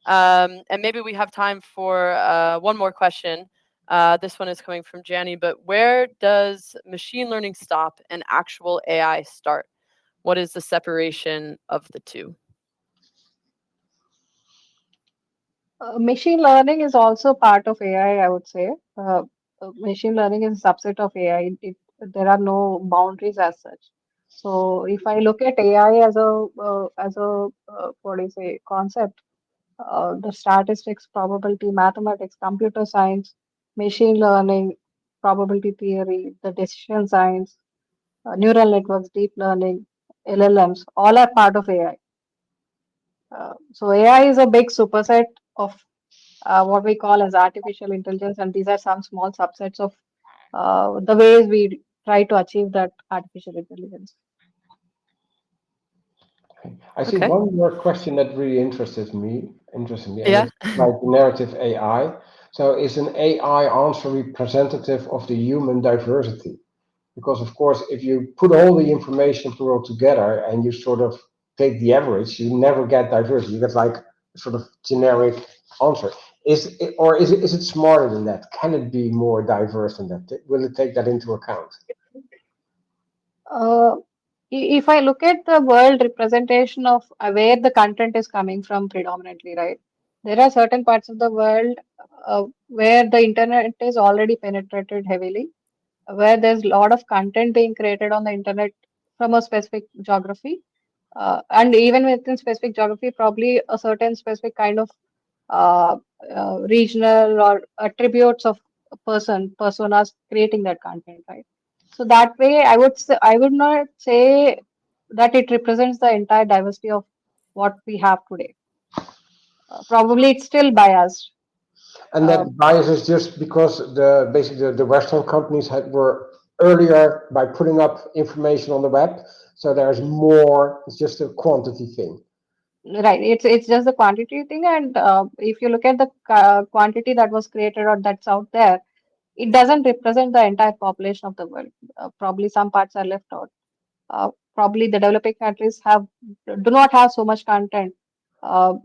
And maybe we have time for one more question. This one is coming from Janny, but where does machine learning stop and actual AI start? What is the separation of the two? Machine learning is also part of AI, I would say. Machine learning is a subset of AI. There are no boundaries as such. So if I look at AI as a what do you say concept, the statistics, probability, mathematics, computer science, machine learning, probability theory, the decision science, neural networks, deep learning, LLMs, all are part of AI. So AI is a big superset of what we call as artificial intelligence, and these are some small subsets of the ways we try to achieve that artificial intelligence. I see Okay. one more question that really interested me, and Yeah. it's like narrative AI. So, is an AI answer representative of the human diversity? Because, of course, if you put all the information through together and you sort of take the average, you never get diversity. You get like sort of generic answer. Is it smarter than that? Can it be more diverse than that? Will it take that into account? Uh, if I look at the world representation of where the content is coming from predominantly, right? There are certain parts of the world where the internet is already penetrated heavily, where there's a lot of content being created on the internet from a specific geography. And even within specific geography, probably a certain specific kind of uh, regional or attributes of a personas creating that content, right? So that way, I would not say that it represents the entire diversity of what we have today. Probably it's still biased. And Uh, that bias is just because the Western companies were earlier by putting up information on the web, so there's more. It's just a quantity thing. Right. It's just the quantity thing, and if you look at the quantity that was created or that's out there, it doesn't represent the entire population of the world. Probably some parts are left out. Probably the developing countries do not have so much content. Uh,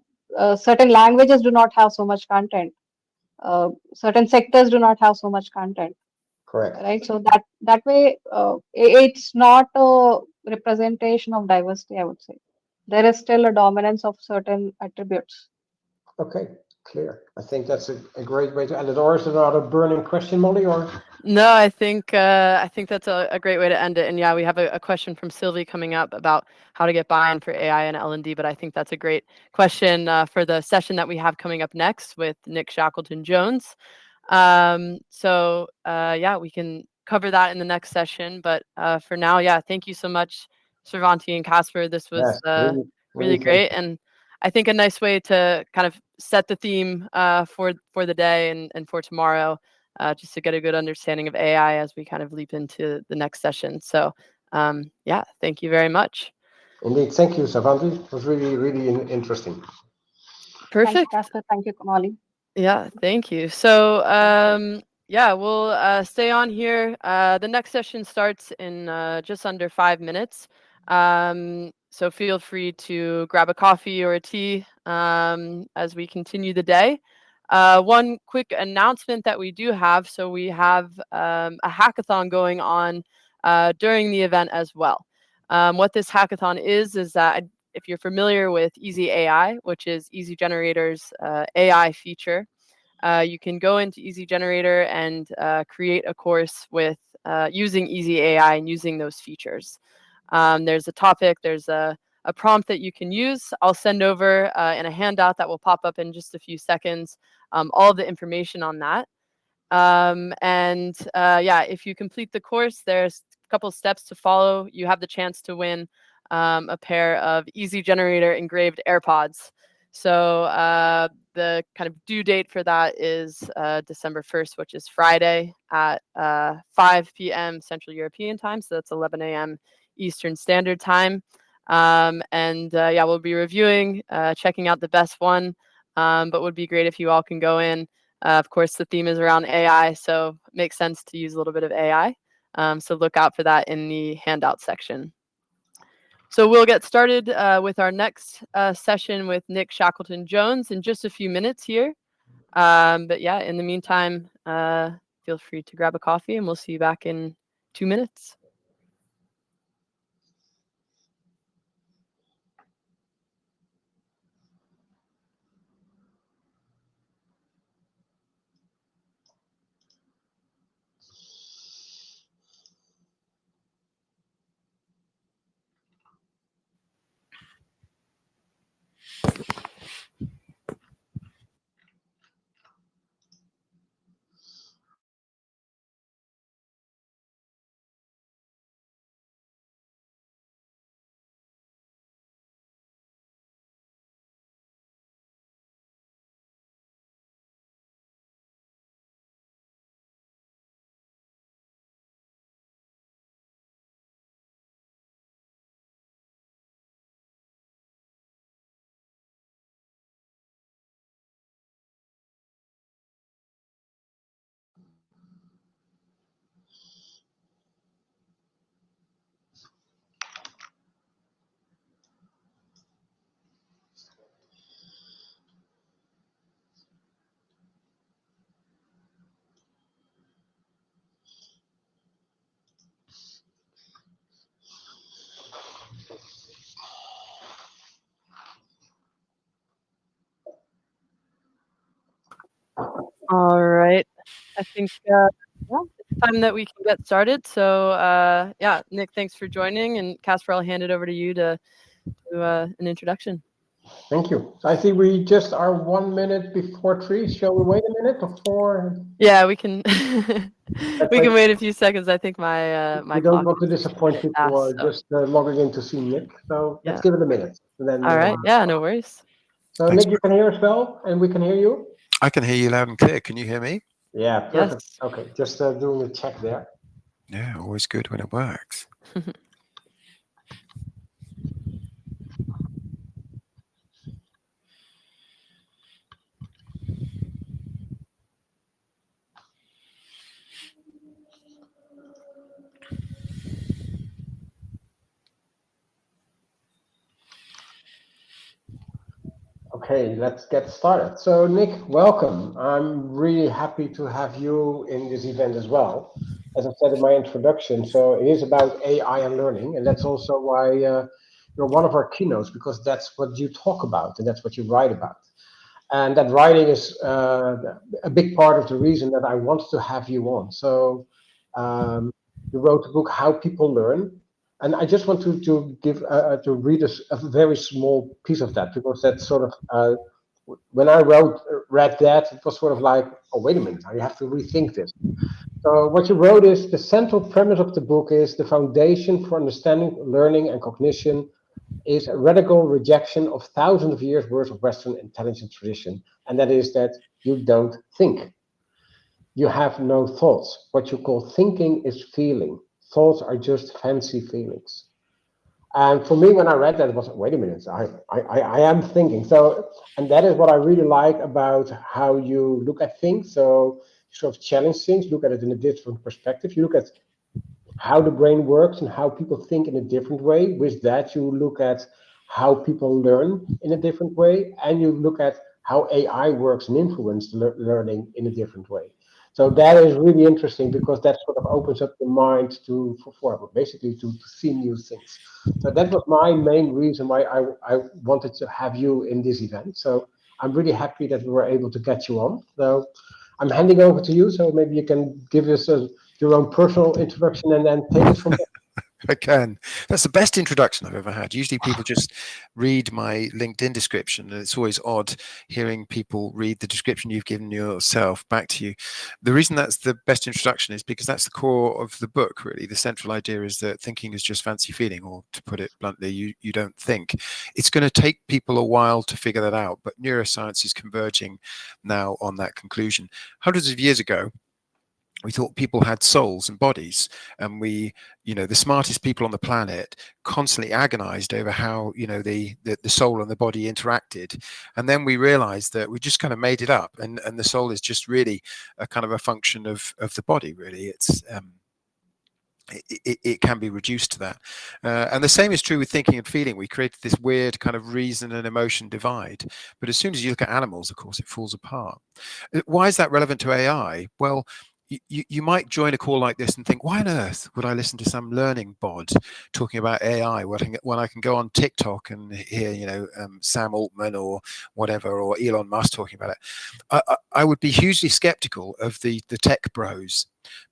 Certain languages do not have so much content. Certain sectors do not have so much content. Correct. Right. So that way, it's not a representation of diversity, I would say. There is still a dominance of certain attributes. Okay, clear. I think that's a great way to end it. Or is there another burning question, Molly? Or No, I think that's a great way to end it. And yeah, we have a question from Sylvie coming up about how to get buy-in for AI and L&D, but I think that's a great question for the session that we have coming up next with Nick Shackleton-Jones. Yeah, we can cover that in the next session. But for now, yeah, thank you so much, Sravanthi and Kasper. This was yes, really, really really thank great, and I think a nice way to kind of set the theme for the day and for tomorrow, just to get a good understanding of AI as we kind of leap into the next session. So yeah, thank you very much. indeed. Thank you, Savanthi. It was really, really interesting. Thank you, Perfect. Casper. Thank you, Kamali. Yeah, thank you. So, yeah, we'll stay on here. The next session starts in just under 5 minutes. So feel free to grab a coffee or a tea as we continue the day. One quick announcement that we do have. So we have a hackathon going on during the event as well. What this hackathon is that if you're familiar with Easy AI, which is Easy Generator's AI feature, you can go into Easy Generator and create a course with using Easy AI and using those features. There's a topic, there's a prompt that you can use. I'll send over in a handout that will pop up in just a few seconds, all of the information on that. Yeah, if you complete the course, there's a couple steps to follow. You have the chance to win a pair of Easy Generator engraved AirPods. So the kind of due date for that is December 1st, which is Friday at 5 p.m. Central European time. So that's 11 a.m. Eastern Standard Time. Yeah, we'll be reviewing, checking out the best one, but would be great if you all can go in. Of course, the theme is around AI, so it makes sense to use a little bit of AI. So look out for that in the handout section. So we'll get started with our next session with Nick Shackleton-Jones in just a few minutes here. But yeah, in the meantime, feel free to grab a coffee, and we'll see you back in 2 minutes. All right. I think yeah, it's time that we can get started. So yeah, Nick, thanks for joining, and Kasper, I'll hand it over to you to do an introduction. Thank you. So I see we just are 1 minute before 3. Shall we wait a minute before? Yeah, we can we can Like, wait a few seconds. I think my we my don't clock want to is disappoint people who fast. are So just logging in to see Nick. So let's yeah. give it a minute. And then, All right. Yeah, no worries. so Thanks. Nick, you can hear us well, and we can hear you. I can hear you loud and clear. Can you hear me? Yeah, perfect. Yes. Okay, just doing a check there. Yeah, always good when it works. Okay, let's get started. So Nick, welcome. I'm really happy to have you in this event as well. As I said in my introduction, so it is about AI and learning, and that's also why you're one of our keynotes, because that's what you talk about and that's what you write about. And that writing is a big part of the reason that I wanted to have you on. So you wrote a book, How People Learn, and I just want to give to read a very small piece of that, because that's sort of when I read that, it was sort of like, oh, wait a minute, I have to rethink this. So what you wrote is, the central premise of the book is the foundation for understanding, learning, and cognition is a radical rejection of thousands of years worth of Western intelligence tradition, and that is that you don't think. You have no thoughts. What you call thinking is feeling. Thoughts are just fancy feelings. And for me, when I read that, it was, wait a minute, I am thinking. So, and that is what I really like about how you look at things. So you sort of challenge things, look at it in a different perspective. You look at how the brain works and how people think in a different way. With that, you look at how people learn in a different way, and you look at how AI works and influences learning in a different way. So that is really interesting, because that sort of opens up the mind to for basically to see new things. So that was my main reason why I wanted to have you in this event. So I'm really happy that we were able to get you on. So I'm handing over to you. So maybe you can give us your own personal introduction and then take it from there. I can. That's the best introduction I've ever had. Usually people just read my LinkedIn description, and it's always odd hearing people read the description you've given yourself back to you. The reason that's the best introduction is because that's the core of the book, really. The central idea is that thinking is just fancy feeling, or to put it bluntly, you don't think. It's going to take people a while to figure that out, but neuroscience is converging now on that conclusion. Hundreds of years ago, we thought people had souls and bodies, and the smartest people on the planet constantly agonized over how the soul and the body interacted. And then we realized that we just kind of made it up, and the soul is just really a kind of a function of the body, really. it can be reduced to that. And the same is true with thinking and feeling. We created this weird kind of reason and emotion divide. But as soon as you look at animals, of course, it falls apart. Why is that relevant to AI? Well, you might join a call like this and think, why on earth would I listen to some learning bod talking about AI when I can go on TikTok and hear, Sam Altman or whatever, or Elon Musk talking about it? I would be hugely skeptical of the tech bros,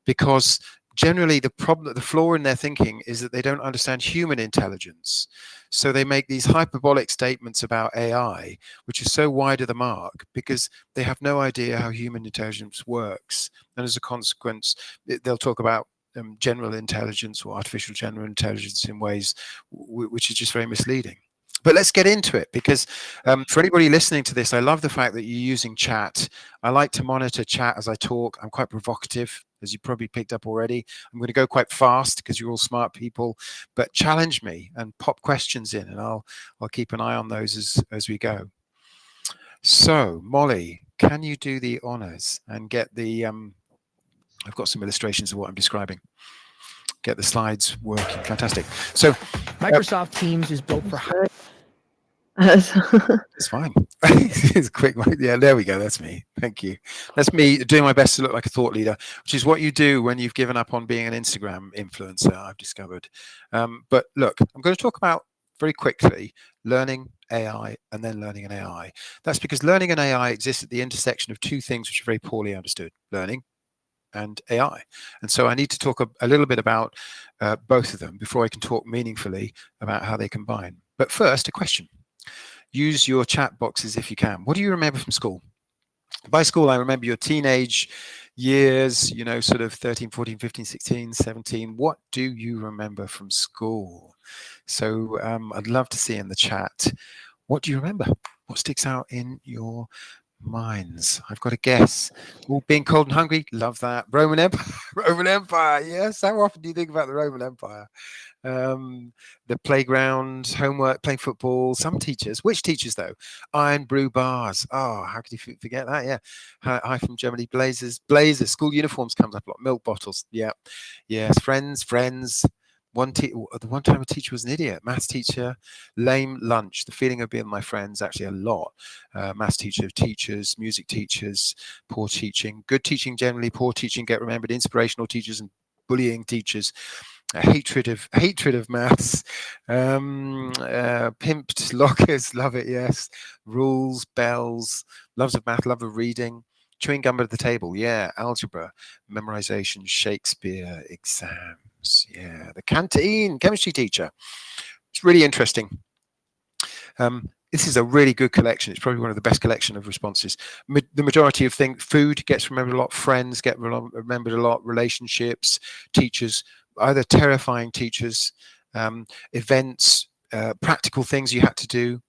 because generally the flaw in their thinking is that they don't understand human intelligence. So they make these hyperbolic statements about AI, which is so wide of the mark because they have no idea how human intelligence works. And as a consequence, they'll talk about general intelligence or artificial general intelligence in ways which is just very misleading. But let's get into it, because for anybody listening to this, I love the fact that you're using chat. I like to monitor chat as I talk. I'm quite provocative, as you probably picked up already. I'm going to go quite fast because you're all smart people, but challenge me and pop questions in, and I'll keep an eye on those as we go. So, Molly, can you do the honors and get the I've got some illustrations of what I'm describing. Get the slides working. Fantastic. So Microsoft Teams is built for it's fine. It's quick. Yeah, there we go. That's me. Thank you. That's me doing my best to look like a thought leader, which is what you do when you've given up on being an Instagram influencer, I've discovered. But look, I'm going to talk about very quickly learning AI and then learning an AI. That's because learning and AI exists at the intersection of two things which are very poorly understood: learning and AI. And so I need to talk a little bit about both of them before I can talk meaningfully about how they combine. But first, a question. Use your chat boxes if you can. What do you remember from school? By school, I remember your teenage years, sort of 13, 14, 15, 16, 17. What do you remember from school? So I'd love to see in the chat, what do you remember? What sticks out in your minds? I've got a guess. Ooh, being cold and hungry, love that. Roman Empire, Roman Empire, yes. How often do you think about the Roman Empire? The playground, homework, playing football. Some teachers, which teachers though? Iron brew bars. Oh, how could you forget that? Yeah. Hi from Germany. Blazers. School uniforms comes up a lot. Milk bottles. Yeah. Yes. Friends. The one time a teacher was an idiot. Maths teacher. Lame lunch. The feeling of being with my friends, actually a lot. Maths teachers, music teachers, poor teaching. Good teaching generally, poor teaching get remembered. Inspirational teachers and bullying teachers. Hatred of maths. Pimped lockers, love it. Yes. Rules, bells, loves of math, love of reading. Chewing gum at the table, yeah. Algebra, memorization, Shakespeare, exams, yeah. The canteen, chemistry teacher. It's really interesting. This is a really good collection. It's probably one of the best collection of responses. The majority of things, food gets remembered a lot, friends get remembered a lot, relationships, teachers, either terrifying teachers, events, practical things you had to do,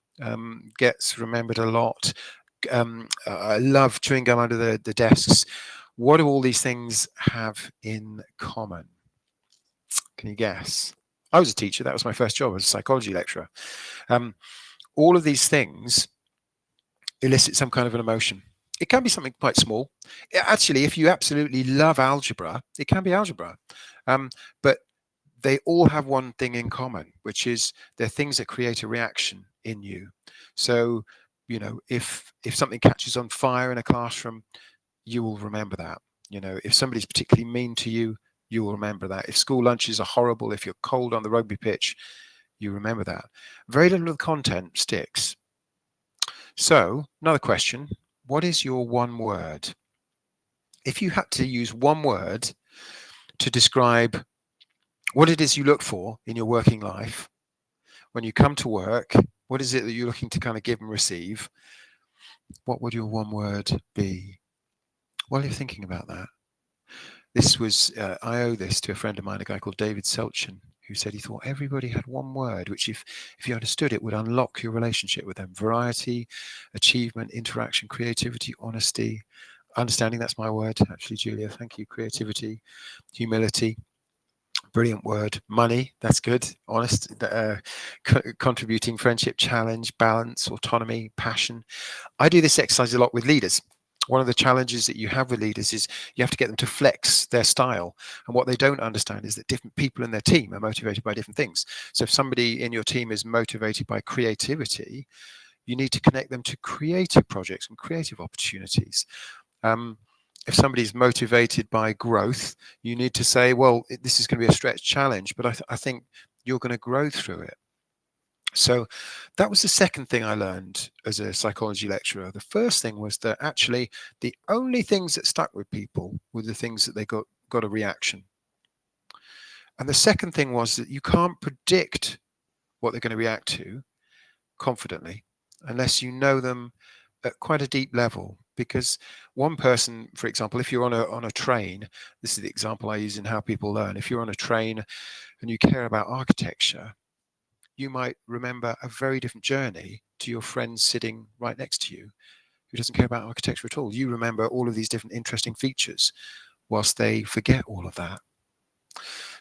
gets remembered a lot. I love chewing gum under the desks. What do all these things have in common? Can you guess? I was a teacher. That was my first job as a psychology lecturer. All of these things elicit some kind of an emotion. It can be something quite small. Actually, if you absolutely love algebra, it can be algebra. But they all have one thing in common, which is they're things that create a reaction in you. So, if something catches on fire in a classroom, you will remember that. If somebody's particularly mean to you, you will remember that. If school lunches are horrible, if you're cold on the rugby pitch, you remember that. Very little of the content sticks. So, another question. What is your one word? If you had to use one word to describe what it is you look for in your working life, when you come to work, what is it that you're looking to kind of give and receive? What would your one word be? While you're thinking about that, this was, I owe this to a friend of mine, a guy called David Selchin, who said he thought everybody had one word, which if you understood it would unlock your relationship with them. Variety, achievement, interaction, creativity, honesty, understanding. That's my word, actually, Julia. Thank you. Creativity, humility. Brilliant word. Money, that's good. Honest, contributing, friendship, challenge, balance, autonomy, passion. I do this exercise a lot with leaders. One of the challenges that you have with leaders is you have to get them to flex their style. And what they don't understand is that different people in their team are motivated by different things. So if somebody in your team is motivated by creativity, you need to connect them to creative projects and creative opportunities. If somebody's motivated by growth, you need to say, well, this is going to be a stretch challenge, but I think you're going to grow through it. So that was the second thing I learned as a psychology lecturer. The first thing was that actually the only things that stuck with people were the things that they got a reaction. And the second thing was that you can't predict what they're going to react to confidently unless you know them at quite a deep level. Because one person, for example, if you're on a train, this is the example I use in How People Learn. If you're on a train and you care about architecture, you might remember a very different journey to your friend sitting right next to you who doesn't care about architecture at all. You remember all of these different interesting features whilst they forget all of that.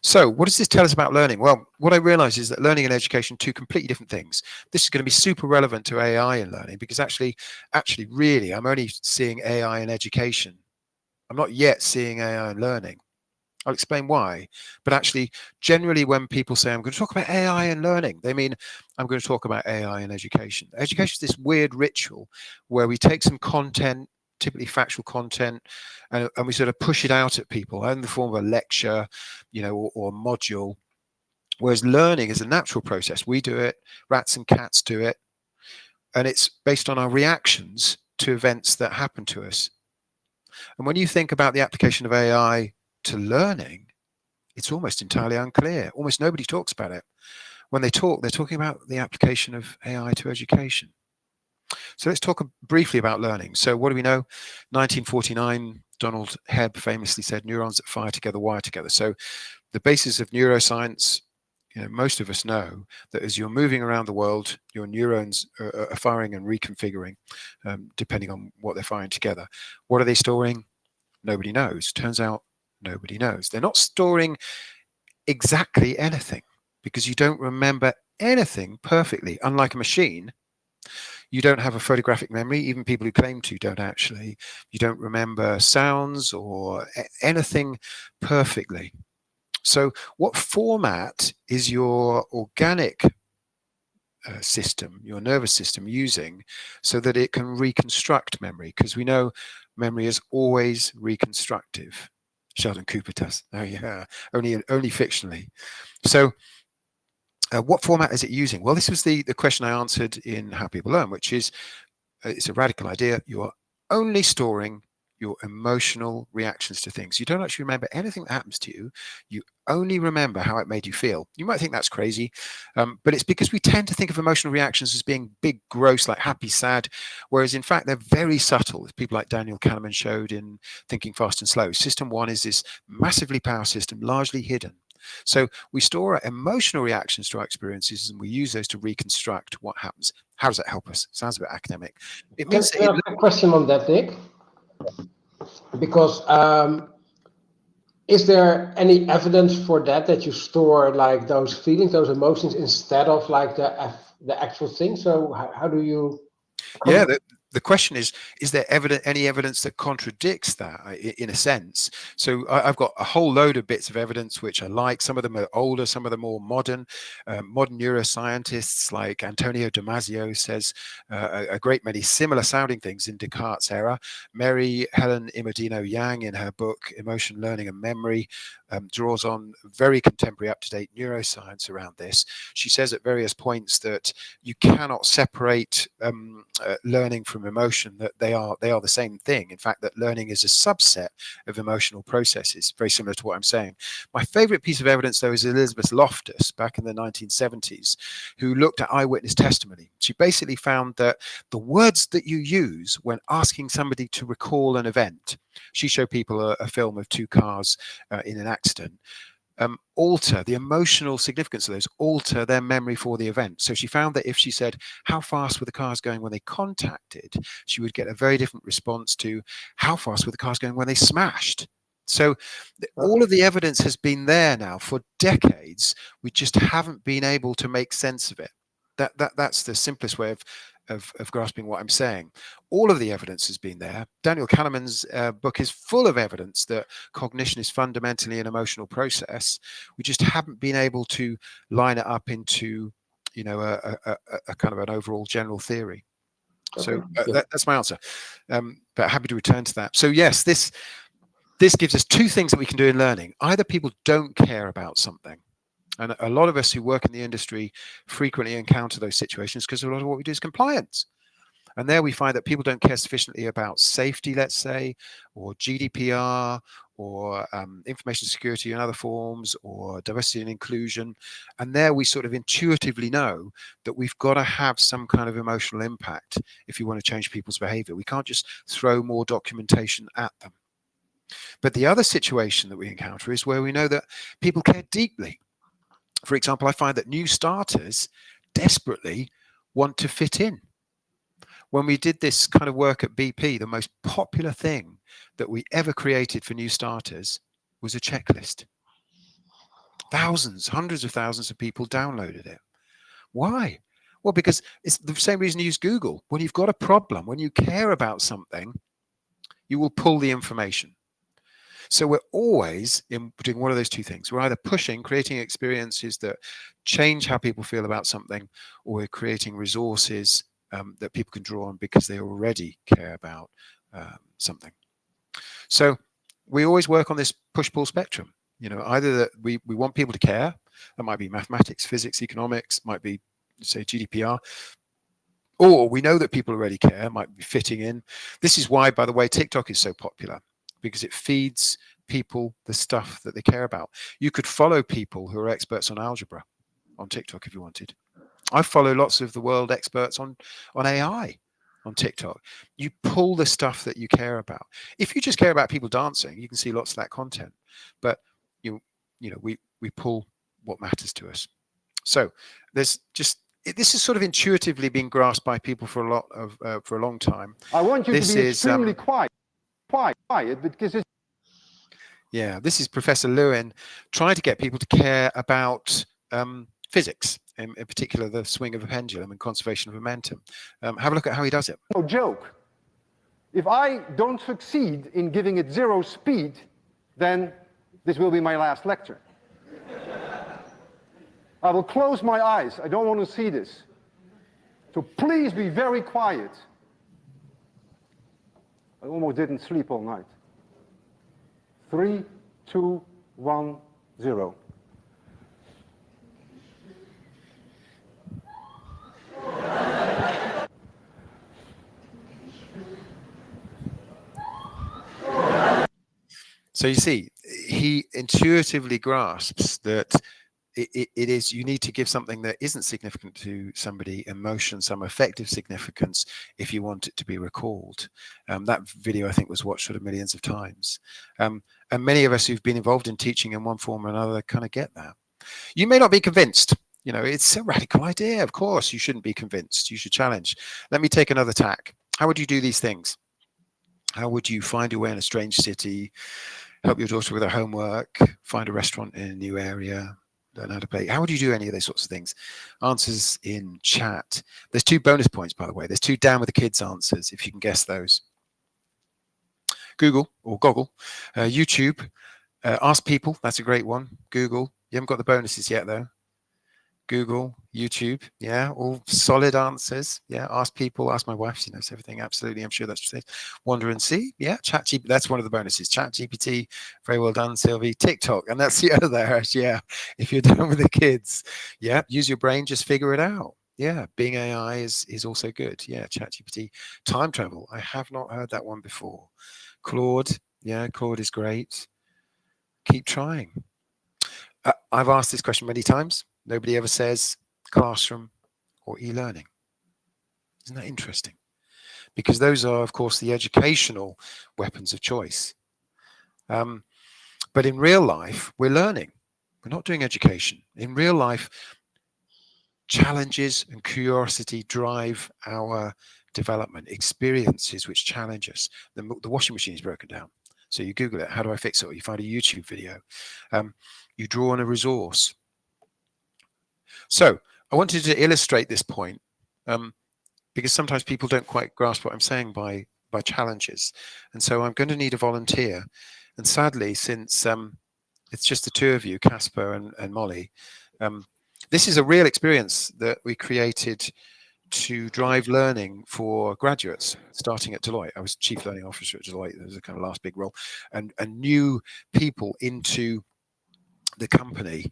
So what does this tell us about learning? Well, what I realize is that learning and education are two completely different things. This is going to be super relevant to AI in learning because actually, really, I'm only seeing AI in education. I'm not yet seeing AI in learning. I'll explain why. But actually, generally, when people say, I'm going to talk about AI and learning, they mean I'm going to talk about AI and education. Education is this weird ritual where we take some content, typically factual content, and we sort of push it out at people in the form of a lecture, or a module. Whereas learning is a natural process. We do it, rats and cats do it, and it's based on our reactions to events that happen to us. And when you think about the application of AI to learning, it's almost entirely unclear. Almost nobody talks about it. When they talk, they're talking about the application of AI to education. So let's talk briefly about learning. So what do we know? 1949, Donald Hebb famously said, neurons that fire together wire together. So the basis of neuroscience, most of us know that as you're moving around the world, your neurons are firing and reconfiguring, depending on what they're firing together. What are they storing? Nobody knows. Turns out nobody knows. They're not storing exactly anything because you don't remember anything perfectly. Unlike a machine, you don't have a photographic memory. Even people who claim to don't actually. You don't remember sounds or anything perfectly. So what format is your organic system, your nervous system, using so that it can reconstruct memory? Because we know memory is always reconstructive. Sheldon Cooper does. Oh yeah, only fictionally. So what format is it using? Well, this was the question I answered in How People Learn, which is it's a radical idea. You are only storing your emotional reactions to things. You don't actually remember anything that happens to you. You only remember how it made you feel. You might think that's crazy, but it's because we tend to think of emotional reactions as being big, gross, like happy, sad, whereas in fact, they're very subtle, as people like Daniel Kahneman showed in Thinking Fast and Slow. System one is this massively powerful system, largely hidden. So we store our emotional reactions to our experiences and we use those to reconstruct what happens. How does that help us? Sounds a bit academic. It means Can I ask a question on that, Nick? Because is there any evidence for that you store like those feelings, those emotions, instead of like the actual thing? So how do you? Yeah, the question is there any evidence that contradicts that in a sense? So I've got a whole load of bits of evidence which I like. Some of them are older, some of them more modern. Modern neuroscientists like Antonio Damasio says a great many similar sounding things in Descartes' era. Mary Helen Imodino Yang in her book Emotion, Learning and Memory draws on very contemporary up-to-date neuroscience around this. She says at various points that you cannot separate learning from emotion, that they are the same thing. In fact, that learning is a subset of emotional processes, very similar to what I'm saying. My favorite piece of evidence, though, is Elizabeth Loftus back in the 1970s, who looked at eyewitness testimony. She basically found that the words that you use when asking somebody to recall an event, she showed people a film of two cars in an accident, alter the emotional significance of those, alter their memory for the event. So she found that if she said, how fast were the cars going when they contacted, she would get a very different response to how fast were the cars going when they smashed. So all of the evidence has been there now for decades. We just haven't been able to make sense of it. That's the simplest way of grasping what I'm saying. All of the evidence has been there. Daniel Kahneman's book is full of evidence that cognition is fundamentally an emotional process. We just haven't been able to line it up into, you know, a kind of an overall general theory. So that's my answer. But happy to return to that. So yes, this gives us two things that we can do in learning. Either people don't care about something, and a lot of us who work in the industry frequently encounter those situations because a lot of what we do is compliance. And there we find that people don't care sufficiently about safety, let's say, or GDPR, or information security in other forms, or diversity and inclusion. And there we sort of intuitively know that we've got to have some kind of emotional impact if you want to change people's behavior. We can't just throw more documentation at them. But the other situation that we encounter is where we know that people care deeply. For example, I find that new starters desperately want to fit in. When we did this kind of work at BP, the most popular thing that we ever created for new starters was a checklist. Thousands, hundreds of thousands of people downloaded it. Why? Well, because it's the same reason you use Google. When you've got a problem, when you care about something, you will pull the information. So we're always doing one of those two things. We're either pushing, creating experiences that change how people feel about something, or we're creating resources that people can draw on because they already care about something. So we always work on this push-pull spectrum. You know, either that we want people to care. That might be mathematics, physics, economics, might be, say, GDPR. Or we know that people already care, might be fitting in. This is why, by the way, TikTok is so popular, because it feeds people the stuff that they care about. You could follow people who are experts on algebra on TikTok if you wanted. I follow lots of the world experts on AI on TikTok. You pull the stuff that you care about. If you just care about people dancing, you can see lots of that content. But you know, we pull what matters to us. So there's just this is sort of intuitively being grasped by people for a long time. I want you to be extremely quiet, because it's... Yeah, this is Professor Lewin trying to get people to care about physics, in particular the swing of a pendulum and conservation of momentum. Have a look at how he does it. No joke. If I don't succeed in giving it zero speed, then this will be my last lecture. I will close my eyes. I don't want to see this. So please be very quiet. I almost didn't sleep all night. 3, 2, 1, 0. So you see, he intuitively grasps that it is, you need to give something that isn't significant to somebody emotion, some effective significance, if you want it to be recalled. That video, I think, was watched sort of millions of times. And many of us who've been involved in teaching in one form or another kind of get that. You may not be convinced. You know, it's a radical idea. Of course, you shouldn't be convinced. You should challenge. Let me take another tack. How would you do these things? How would you find your way in a strange city, help your daughter with her homework, find a restaurant in a new area, learn how to play? How would you do any of those sorts of things? Answers in chat. There's 2 bonus points, by the way. There's 2 down with the kids answers, if you can guess those. Google or Goggle, YouTube, ask people. That's a great one. Google. You haven't got the bonuses yet, though. Google, YouTube, yeah, all solid answers. Yeah, ask people, ask my wife, she knows everything. Absolutely, I'm sure that's what she says. Wonder and see, yeah, ChatGPT, that's one of the bonuses. ChatGPT, very well done, Sylvie. TikTok, and that's the other, yeah, if you're done with the kids, yeah, use your brain, just figure it out. Yeah, Bing AI is also good. Yeah, ChatGPT. Time travel, I have not heard that one before. Claude, yeah, Claude is great. Keep trying. I've asked this question many times. Nobody ever says classroom or e-learning. Isn't that interesting? Because those are, of course, the educational weapons of choice. But in real life, we're learning. We're not doing education. In real life, challenges and curiosity drive our development. Experiences which challenge us. The washing machine is broken down. So you Google it. How do I fix it? Or you find a YouTube video. You draw on a resource. So I wanted to illustrate this point because sometimes people don't quite grasp what I'm saying by challenges. And so I'm going to need a volunteer. And sadly, since it's just the two of you, Kasper and Molly, this is a real experience that we created to drive learning for graduates starting at Deloitte. I was chief learning officer at Deloitte. That was a kind of last big role, and new people into the company,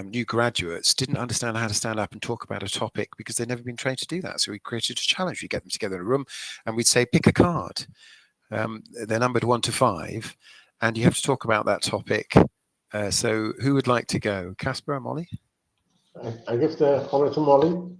new graduates, didn't understand how to stand up and talk about a topic because they'd never been trained to do that. So we created a challenge. We get them together in a room and we'd say, pick a card. They're numbered 1 to 5, and you have to talk about that topic. So who would like to go? Kasper or Molly? I give the honor to Molly.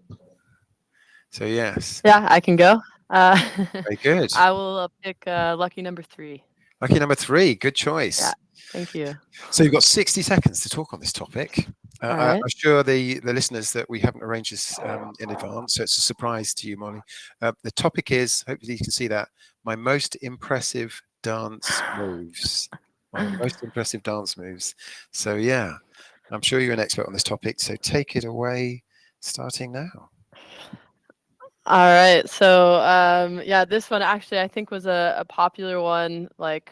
So yes. Yeah, I can go. Very good. I will pick lucky number 3. Lucky number 3. Good choice. Yeah, thank you. So you've got 60 seconds to talk on this topic. Right. I'm sure the listeners that we haven't arranged this in advance, so it's a surprise to you, Molly. The topic is, hopefully you can see that, my most impressive dance moves. My most impressive dance moves. So yeah, I'm sure you're an expert on this topic. So take it away, starting now. All right. So yeah, this one actually I think was a popular one like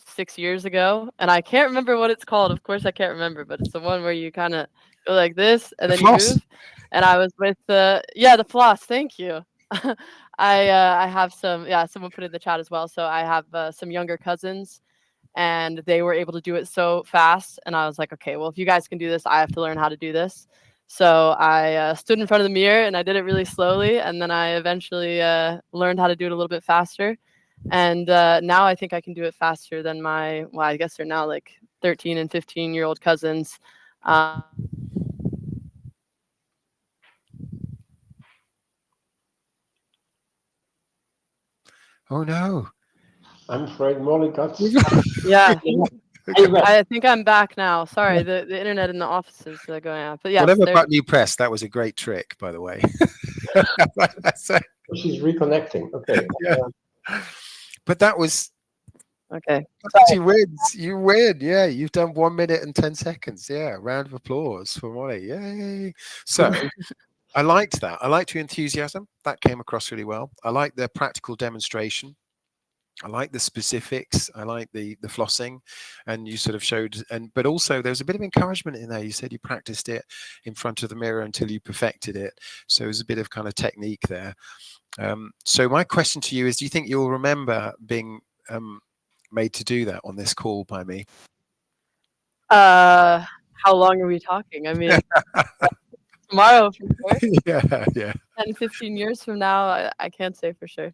6 years ago, and I can't remember what it's called. Of course I can't remember, but it's the one where you kind of go like this and then you move. And I was with the floss. Thank you. I have some, someone put it in the chat as well. So I have some younger cousins, and they were able to do it so fast, and I was like, okay, well, if you guys can do this, I have to learn how to do this. So I stood in front of the mirror and I did it really slowly, and then I eventually learned how to do it a little bit faster. And now I think I can do it faster than my, well, I guess they're now like 13 and 15-year-old cousins. Oh no. I'm afraid Molly got. Yeah. I think I'm back now. Sorry, the internet in the office is going out. But yeah, whatever button you pressed, that was a great trick, by the way. So, she's reconnecting. Okay. yeah. But that was okay. She wins. You win. Yeah, you've done 1 minute and 10 seconds. Yeah, round of applause for Molly. Yay! So I liked that. I liked your enthusiasm. That came across really well. I liked the practical demonstration. I like the specifics. I like the flossing, and you sort of showed, but also there was a bit of encouragement in there. You said you practiced it in front of the mirror until you perfected it. So there's a bit of kind of technique there. So my question to you is, do you think you'll remember being made to do that on this call by me? How long are we talking? I mean, tomorrow for sure. Yeah. 10, 15 years from now, I can't say for sure.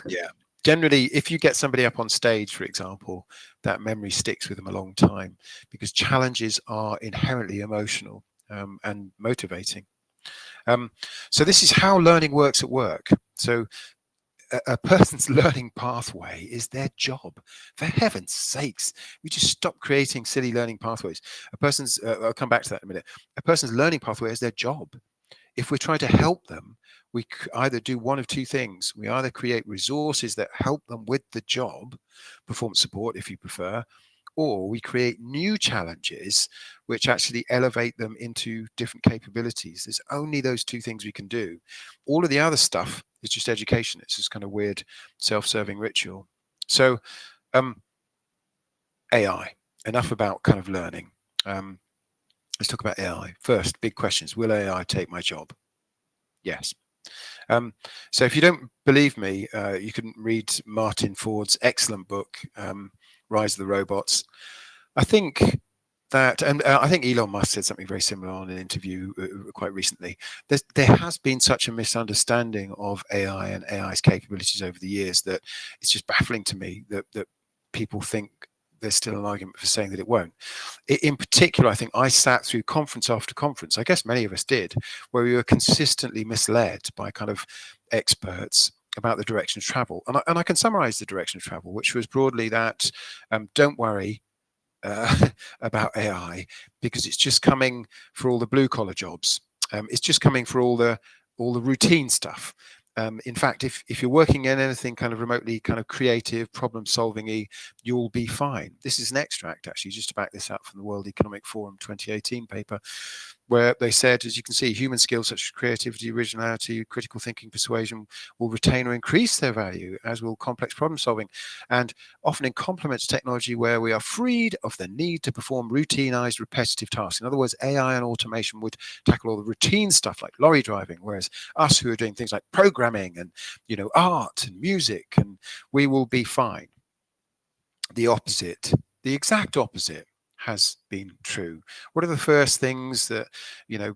Yeah. Generally, if you get somebody up on stage, for example, that memory sticks with them a long time because challenges are inherently emotional and motivating. So this is how learning works at work. So a person's learning pathway is their job. For heaven's sakes, we just stop creating silly learning pathways. A person's, I'll come back to that in a minute. A person's learning pathway is their job. If we're trying to help them, we either do one of two things. We either create resources that help them with the job, performance support if you prefer, or we create new challenges which actually elevate them into different capabilities. There's only those two things we can do. All of the other stuff is just education. It's just kind of weird self-serving ritual. So AI, enough about kind of learning. Let's talk about AI. First, big questions. Will AI take my job? Yes. So if you don't believe me, you can read Martin Ford's excellent book, Rise of the Robots. I think that, and I think Elon Musk said something very similar on an interview quite recently. There has been such a misunderstanding of AI and AI's capabilities over the years that it's just baffling to me that people think there's still an argument for saying that it won't. In particular, I think I sat through conference after conference, I guess many of us did, where we were consistently misled by kind of experts about the direction of travel. And I can summarize the direction of travel, which was broadly that don't worry about AI because it's just coming for all the blue collar jobs. It's just coming for all the routine stuff. In fact, if you're working in anything kind of remotely kind of creative, problem-solving-y, you'll be fine. This is an extract, actually, just to back this up from the World Economic Forum 2018 paper. where they said, as you can see, human skills such as creativity, originality, critical thinking, persuasion will retain or increase their value, as will complex problem solving, and often in complement to technology where we are freed of the need to perform routinized, repetitive tasks. In other words, AI and automation would tackle all the routine stuff like lorry driving, whereas us who are doing things like programming and, you know, art and music, and we will be fine. The opposite, the exact opposite, has been true. What are the first things that, you know,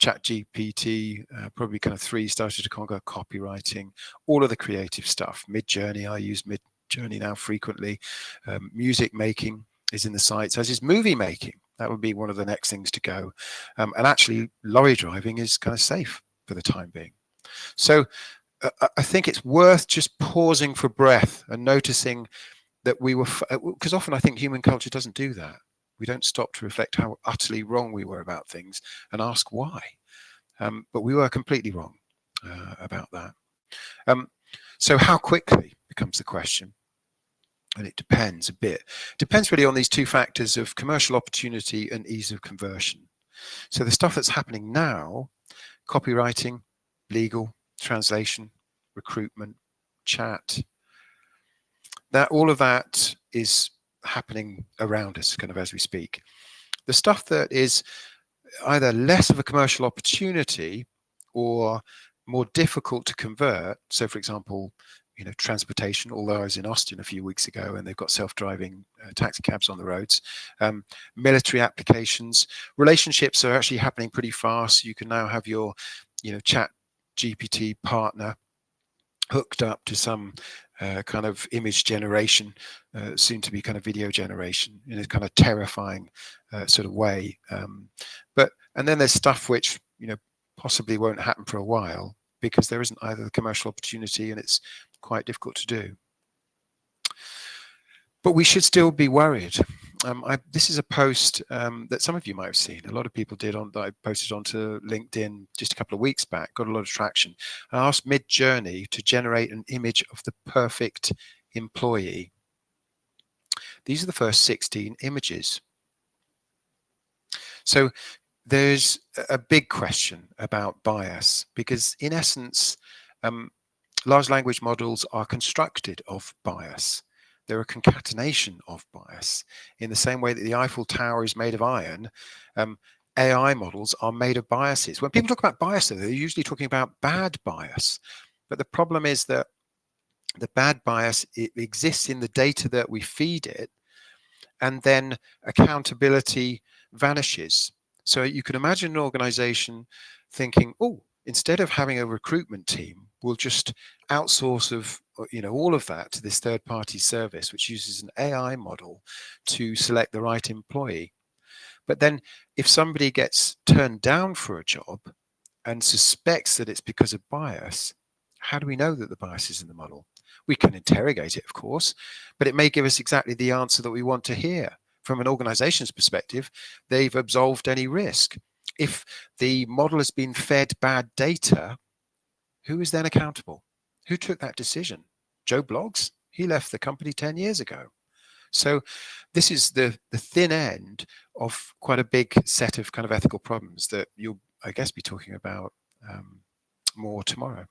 ChatGPT, probably kind of 3, started to conquer? Copywriting, all of the creative stuff. Midjourney, I use Midjourney now frequently. Music making is in the sights, as is movie making. That would be one of the next things to go. And actually, lorry driving is kind of safe for the time being. So I think it's worth just pausing for breath and noticing that we were, because often I think human culture doesn't do that. We don't stop to reflect how utterly wrong we were about things and ask why. But we were completely wrong about that. So how quickly becomes the question? And it depends a bit. Depends really on these 2 factors of commercial opportunity and ease of conversion. So the stuff that's happening now, copywriting, legal, translation, recruitment, chat, that all of that is happening around us kind of as we speak. The stuff that is either less of a commercial opportunity or more difficult to convert. So for example, you know, transportation, although I was in Austin a few weeks ago and they've got self-driving taxi cabs on the roads, military applications, relationships are actually happening pretty fast. You can now have your, you know, ChatGPT partner hooked up to some kind of image generation, soon to be kind of video generation, in a kind of terrifying sort of way. And then there's stuff which, you know, possibly won't happen for a while because there isn't either the commercial opportunity and it's quite difficult to do. But we should still be worried. This is a post that some of you might have seen. A lot of people did that I posted onto LinkedIn just a couple of weeks back, got a lot of traction. I asked Midjourney to generate an image of the perfect employee. These are the first 16 images. So there's a big question about bias because in essence, large language models are constructed of bias. They're a concatenation of bias. In the same way that the Eiffel Tower is made of iron, AI models are made of biases. When people talk about bias, they're usually talking about bad bias. But the problem is that the bad bias, it exists in the data that we feed it, and then accountability vanishes. So you can imagine an organization thinking, oh, instead of having a recruitment team, we'll just outsource all of that to this third-party service, which uses an AI model to select the right employee. But then if somebody gets turned down for a job and suspects that it's because of bias, how do we know that the bias is in the model? We can interrogate it, of course, but it may give us exactly the answer that we want to hear. From an organization's perspective, they've absolved any risk. If the model has been fed bad data, who is then accountable? Who took that decision? Joe Bloggs? He left the company 10 years ago. So this is the thin end of quite a big set of kind of ethical problems that you'll, I guess, be talking about more tomorrow.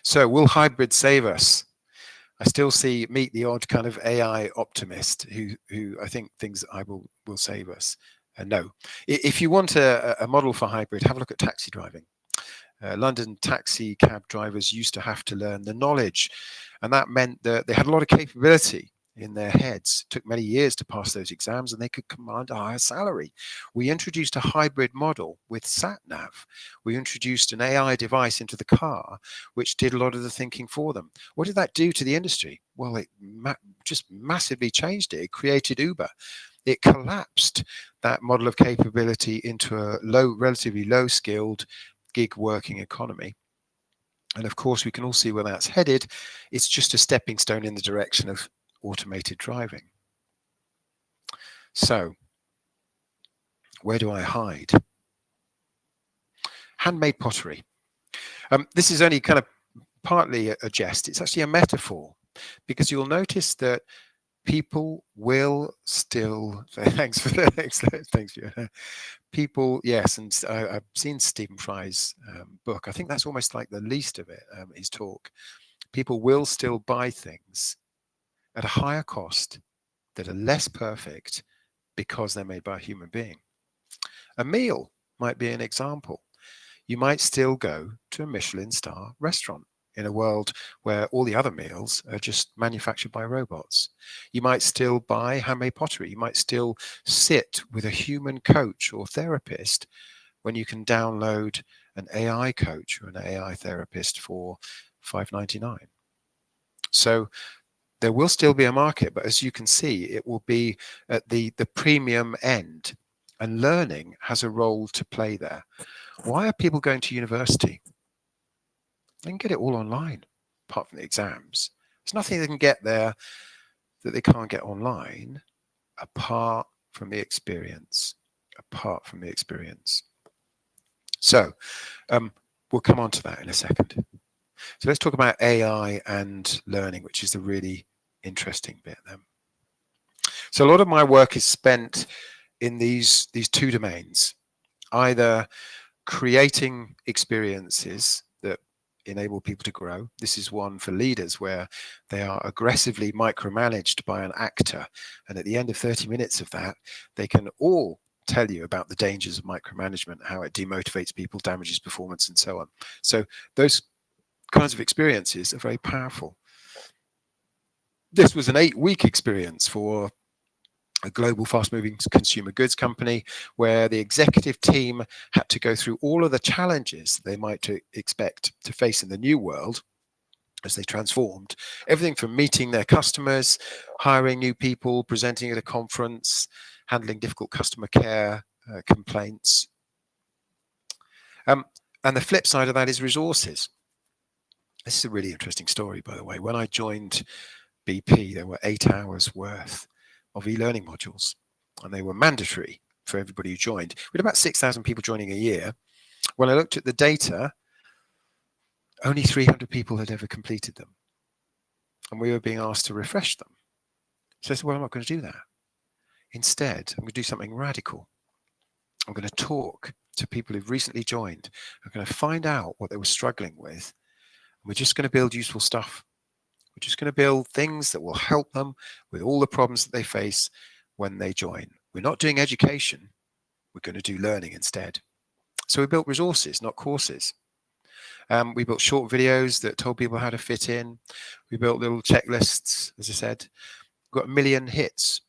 So will hybrid save us? I still meet the odd kind of AI optimist who I think thinks I will save us. No. If you want a model for hybrid, have a look at taxi driving. London taxi cab drivers used to have to learn the knowledge, and that meant that they had a lot of capability in their heads. It took many years to pass those exams, and they could command a higher salary. We introduced a hybrid model with sat-nav. We introduced an AI device into the car, which did a lot of the thinking for them. What did that do to the industry? Well, it just massively changed it. It created Uber. It collapsed that model of capability into a relatively low-skilled gig working economy. And of course, we can all see where that's headed. It's just a stepping stone in the direction of automated driving. So, where do I hide? Handmade pottery. This is only kind of partly a jest. It's actually a metaphor, because you'll notice that people will still, thanks for you. People, yes, and I've seen Stephen Fry's book. I think that's almost like the least of it, his talk. People will still buy things at a higher cost that are less perfect because they're made by a human being. A meal might be an example. You might still go to a Michelin star restaurant in a world where all the other meals are just manufactured by robots. You might still buy handmade pottery. You might still sit with a human coach or therapist when you can download an AI coach or an AI therapist for $5.99. So there will still be a market, but as you can see, it will be at the premium end, and learning has a role to play there. Why are people going to university? They can get it all online, apart from the exams. There's nothing they can get there that they can't get online, apart from the experience. So we'll come on to that in a second. So let's talk about AI and learning, which is the really interesting bit then. So a lot of my work is spent in these two domains, either creating experiences that enable people to grow. This is one for leaders where they are aggressively micromanaged by an actor, and at the end of 30 minutes of that, they can all tell you about the dangers of micromanagement, how it demotivates people, damages performance, and so on. So those kinds of experiences are very powerful. This was an 8-week experience for a global fast-moving consumer goods company where the executive team had to go through all of the challenges they might expect to face in the new world as they transformed. Everything from meeting their customers, hiring new people, presenting at a conference, handling difficult customer care complaints. And the flip side of that is resources. This is a really interesting story, by the way. When I joined BP, there were 8 hours worth of e-learning modules, and they were mandatory for everybody who joined. We had about 6,000 people joining a year. When I looked at the data, only 300 people had ever completed them, and we were being asked to refresh them. So I said, well, I'm not going to do that. Instead, I'm going to do something radical. I'm going to talk to people who've recently joined. I'm going to find out what they were struggling with. And we're just going to build useful stuff. We're just going to build things that will help them with all the problems that they face when they join. We're not doing education. We're going to do learning instead. So we built resources, not courses. We built short videos that told people how to fit in. We built little checklists, as I said. We've got 1 million hits.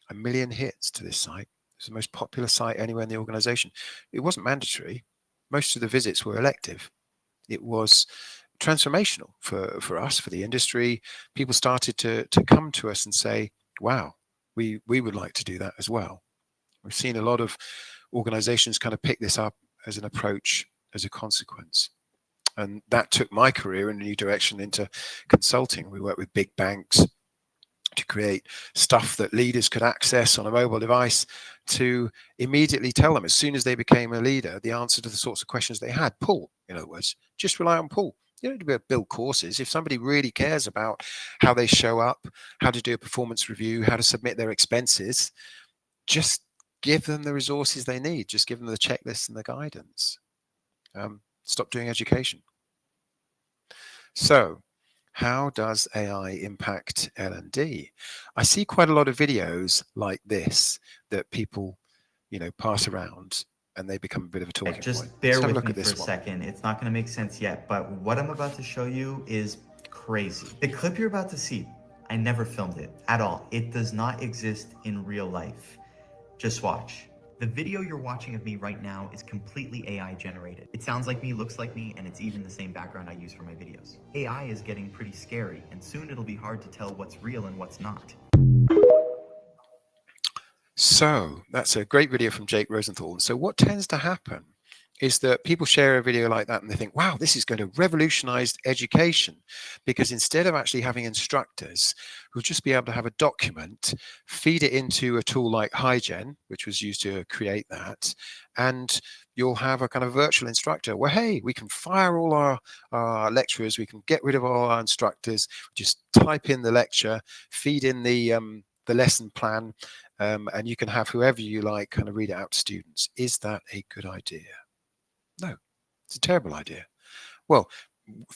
1 million hits to this site. It's the most popular site anywhere in the organization. It wasn't mandatory. Most of the visits were elective. It was transformational for us, for the industry. People started to come to us and say, wow, we would like to do that as well. We've seen a lot of organizations kind of pick this up as an approach as a consequence. And that took my career in a new direction into consulting. We work with big banks to create stuff that leaders could access on a mobile device to immediately tell them, as soon as they became a leader, the answer to the sorts of questions they had. Pull, in other words, just rely on pull. You don't need to build courses. If somebody really cares about how they show up, how to do a performance review, how to submit their expenses, just give them the resources they need. Just give them the checklists and the guidance. Stop doing education. So how does AI impact L&D? I see quite a lot of videos like this that people, pass around, and they become a bit of a talking point. Just bear with me for a second. It's not going to make sense yet, but what I'm about to show you is crazy. The clip you're about to see, I never filmed it at all. It does not exist in real life. Just watch. The video you're watching of me right now is completely AI generated. It sounds like me, looks like me, and it's even the same background I use for my videos. AI is getting pretty scary, and soon it'll be hard to tell what's real and what's not. So that's a great video from Jake Rosenthal. So what tends to happen is that people share a video like that and they think, wow, this is going to revolutionize education, because instead of actually having instructors who'll just be able to have a document, feed it into a tool like HiGen, which was used to create that, and you'll have a kind of virtual instructor where, hey, we can fire all our lecturers, we can get rid of all our instructors, just type in the lecture, feed in the lesson plan, and you can have whoever you like kind of read it out to students. Is that a good idea? No, it's a terrible idea. Well,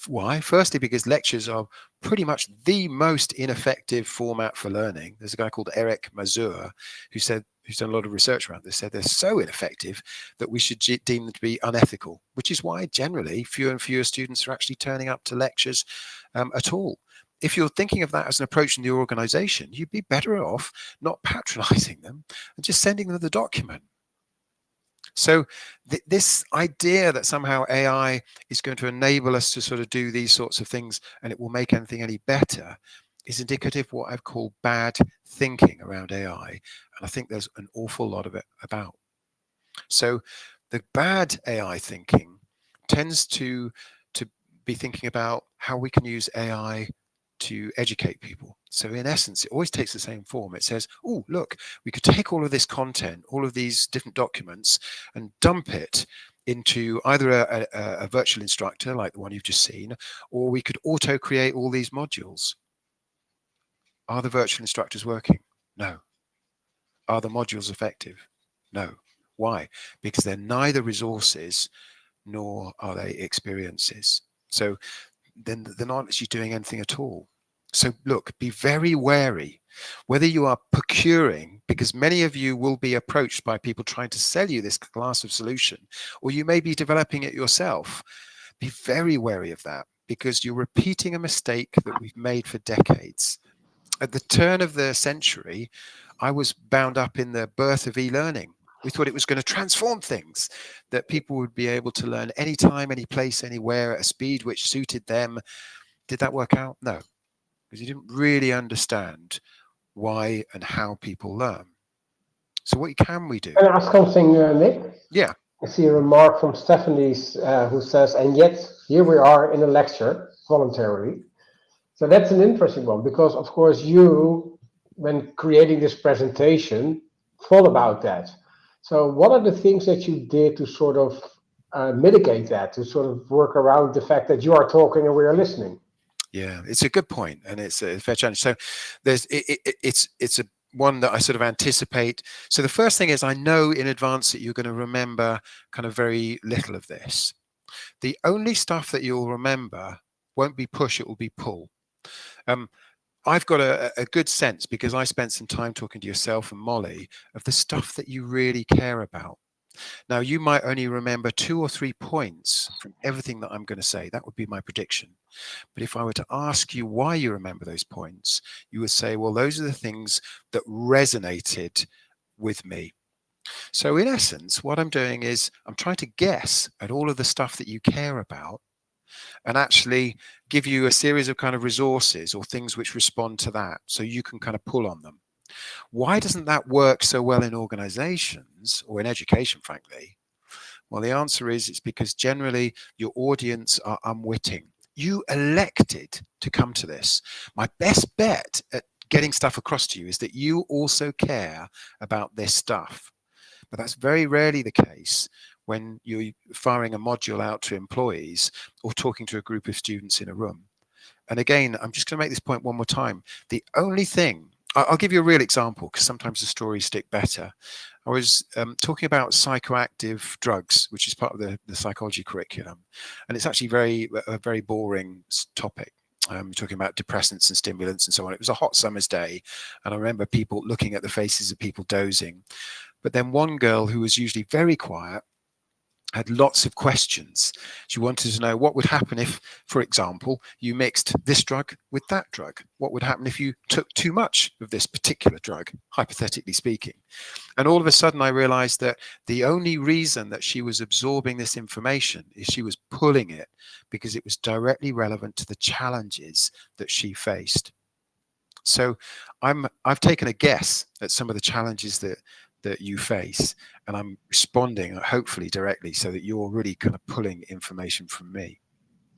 why? Firstly, because lectures are pretty much the most ineffective format for learning. There's a guy called Eric Mazur who's done a lot of research around this, said they're so ineffective that we should deem them to be unethical, which is why generally fewer and fewer students are actually turning up to lectures at all. If you're thinking of that as an approach in the organization, you'd be better off not patronizing them and just sending them the document. So this idea that somehow AI is going to enable us to sort of do these sorts of things and it will make anything any better is indicative of what I've called bad thinking around AI. And I think there's an awful lot of it about. So the bad AI thinking tends to be thinking about how we can use AI to educate people. So in essence, it always takes the same form. It says, oh, look, we could take all of this content, all of these different documents, and dump it into either a virtual instructor like the one you've just seen, or we could auto create all these modules. Are the virtual instructors working? No. Are the modules effective? No. Why? Because they're neither resources nor are they experiences. So then they're not actually doing anything at all. So look, be very wary whether you are procuring, because many of you will be approached by people trying to sell you this class of solution, or you may be developing it yourself. Be very wary of that, because you're repeating a mistake that we've made for decades. At the turn of the century, I was bound up in the birth of e-learning. We thought it was going to transform things, that people would be able to learn anytime, any place, anywhere, at a speed which suited them. Did that work out? No, because you didn't really understand why and how people learn. So what can we do? Can I ask something, Nick? Yeah. I see a remark from Stephanie who says, and yet here we are in a lecture voluntarily. So that's an interesting one, because of course you, when creating this presentation, thought about that. So what are the things that you did to sort of mitigate that, to sort of work around the fact that you are talking and we are listening? Yeah, it's a good point, and it's a fair challenge. So there's it's a one that I sort of anticipate. So the first thing is, I know in advance that you're going to remember kind of very little of this. The only stuff that you'll remember won't be push, it will be pull. I've got a good sense, because I spent some time talking to yourself and Molly, of the stuff that you really care about. Now, you might only remember 2 or 3 points from everything that I'm going to say. That would be my prediction. But if I were to ask you why you remember those points, you would say, well, those are the things that resonated with me. So in essence, what I'm doing is I'm trying to guess at all of the stuff that you care about, and actually give you a series of kind of resources or things which respond to that, so you can kind of pull on them. Why doesn't that work so well in organizations or in education, frankly? Well, the answer is it's because generally your audience are unwitting. You elected to come to this. My best bet at getting stuff across to you is that you also care about this stuff. But that's very rarely the case when you're firing a module out to employees or talking to a group of students in a room. And again, I'm just going to make this point one more time. The only thing, I'll give you a real example, because sometimes the stories stick better. I was talking about psychoactive drugs, which is part of the psychology curriculum. And it's actually a very boring topic. Talking about depressants and stimulants and so on. It was a hot summer's day, and I remember people looking at the faces of people dozing. But then one girl, who was usually very quiet, had lots of questions. She wanted to know what would happen if, for example, you mixed this drug with that drug. What would happen if you took too much of this particular drug, hypothetically speaking? And all of a sudden I realized that the only reason that she was absorbing this information is she was pulling it because it was directly relevant to the challenges that she faced. So I've taken a guess at some of the challenges that that you face, and I'm responding hopefully directly so that you're really kind of pulling information from me.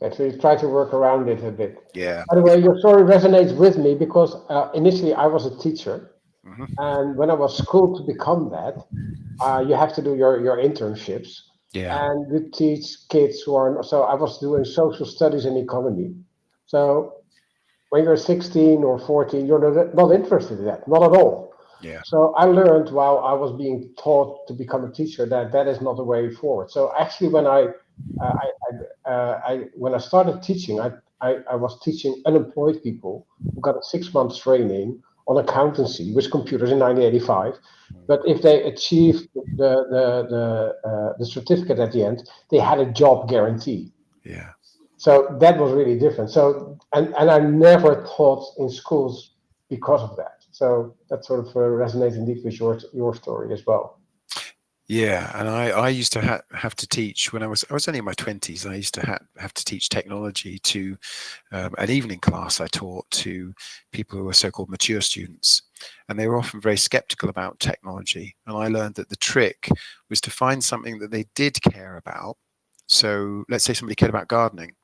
Actually, try to work around it a bit. Yeah. By the way, your story resonates with me because initially I was a teacher, Hmm. and when I was schooled to become that, you have to do your internships, Yeah. and you teach kids who are. So I was doing social studies and economy. So when you're 16 or 14, you're not interested in that, not at all. Yeah. So I learned while I was being taught to become a teacher that that is not the way forward. So actually, when I started teaching, I was teaching unemployed people who got a 6 months training on accountancy with computers in 1985. But if they achieved the certificate at the end, they had a job guarantee. Yeah. So that was really different. So and I never taught in schools because of that. So that sort of resonates indeed with your story as well. Yeah, and I used to have to teach when I was only in my 20s. I used to have to teach technology to an evening class I taught to people who were so-called mature students, and they were often very skeptical about technology. And I learned that the trick was to find something that they did care about. So let's say somebody cared about gardening,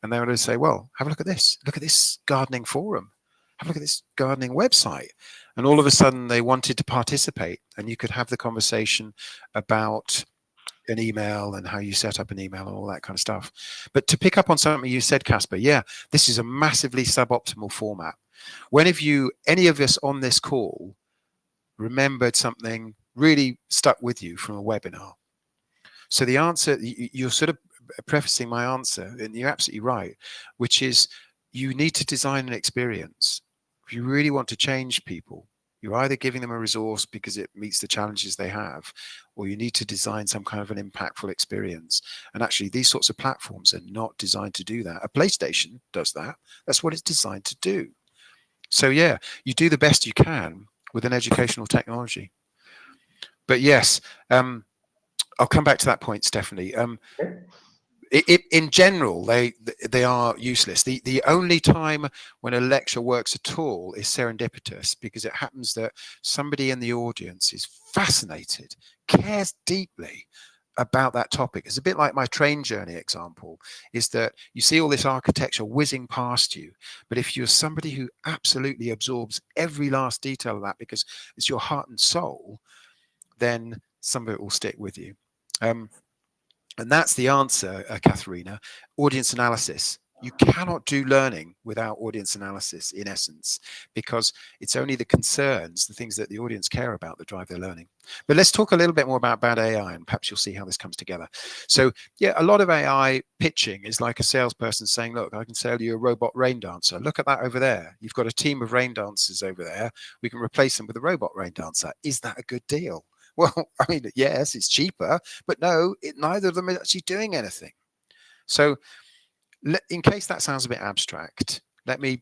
and they would say, well, have a look at this. Look at this gardening forum. Have a look at this gardening website. And all of a sudden they wanted to participate, and you could have the conversation about an email and how you set up an email and all that kind of stuff. But to pick up on something you said, Kasper, yeah, this is a massively suboptimal format. When have you, any of us on this call, remembered something really stuck with you from a webinar? So the answer, you're sort of prefacing my answer, and you're absolutely right, which is you need to design an experience. If you really want to change people, you're either giving them a resource because it meets the challenges they have, or you need to design some kind of an impactful experience. And actually, these sorts of platforms are not designed to do that. A PlayStation does that. That's what it's designed to do. So yeah, you do the best you can with an educational technology. But yes, I'll come back to that point, Stephanie. In general, they are useless. The only time when a lecture works at all is serendipitous, because it happens that somebody in the audience is fascinated, cares deeply about that topic. It's a bit like my train journey example, is that you see all this architecture whizzing past you, but if you're somebody who absolutely absorbs every last detail of that because it's your heart and soul, then some of it will stick with you. And that's the answer, Katharina. Audience analysis. You cannot do learning without audience analysis, in essence, because it's only the concerns, the things that the audience care about, that drive their learning. But let's talk a little bit more about AI, and perhaps you'll see how this comes together. So yeah, a lot of AI pitching is like a salesperson saying, look, I can sell you a robot rain dancer. Look at that over there. You've got a team of rain dancers over there. We can replace them with a robot rain dancer. Is that a good deal? Well, I mean, yes, it's cheaper, but no, neither of them is actually doing anything. So in case that sounds a bit abstract, let me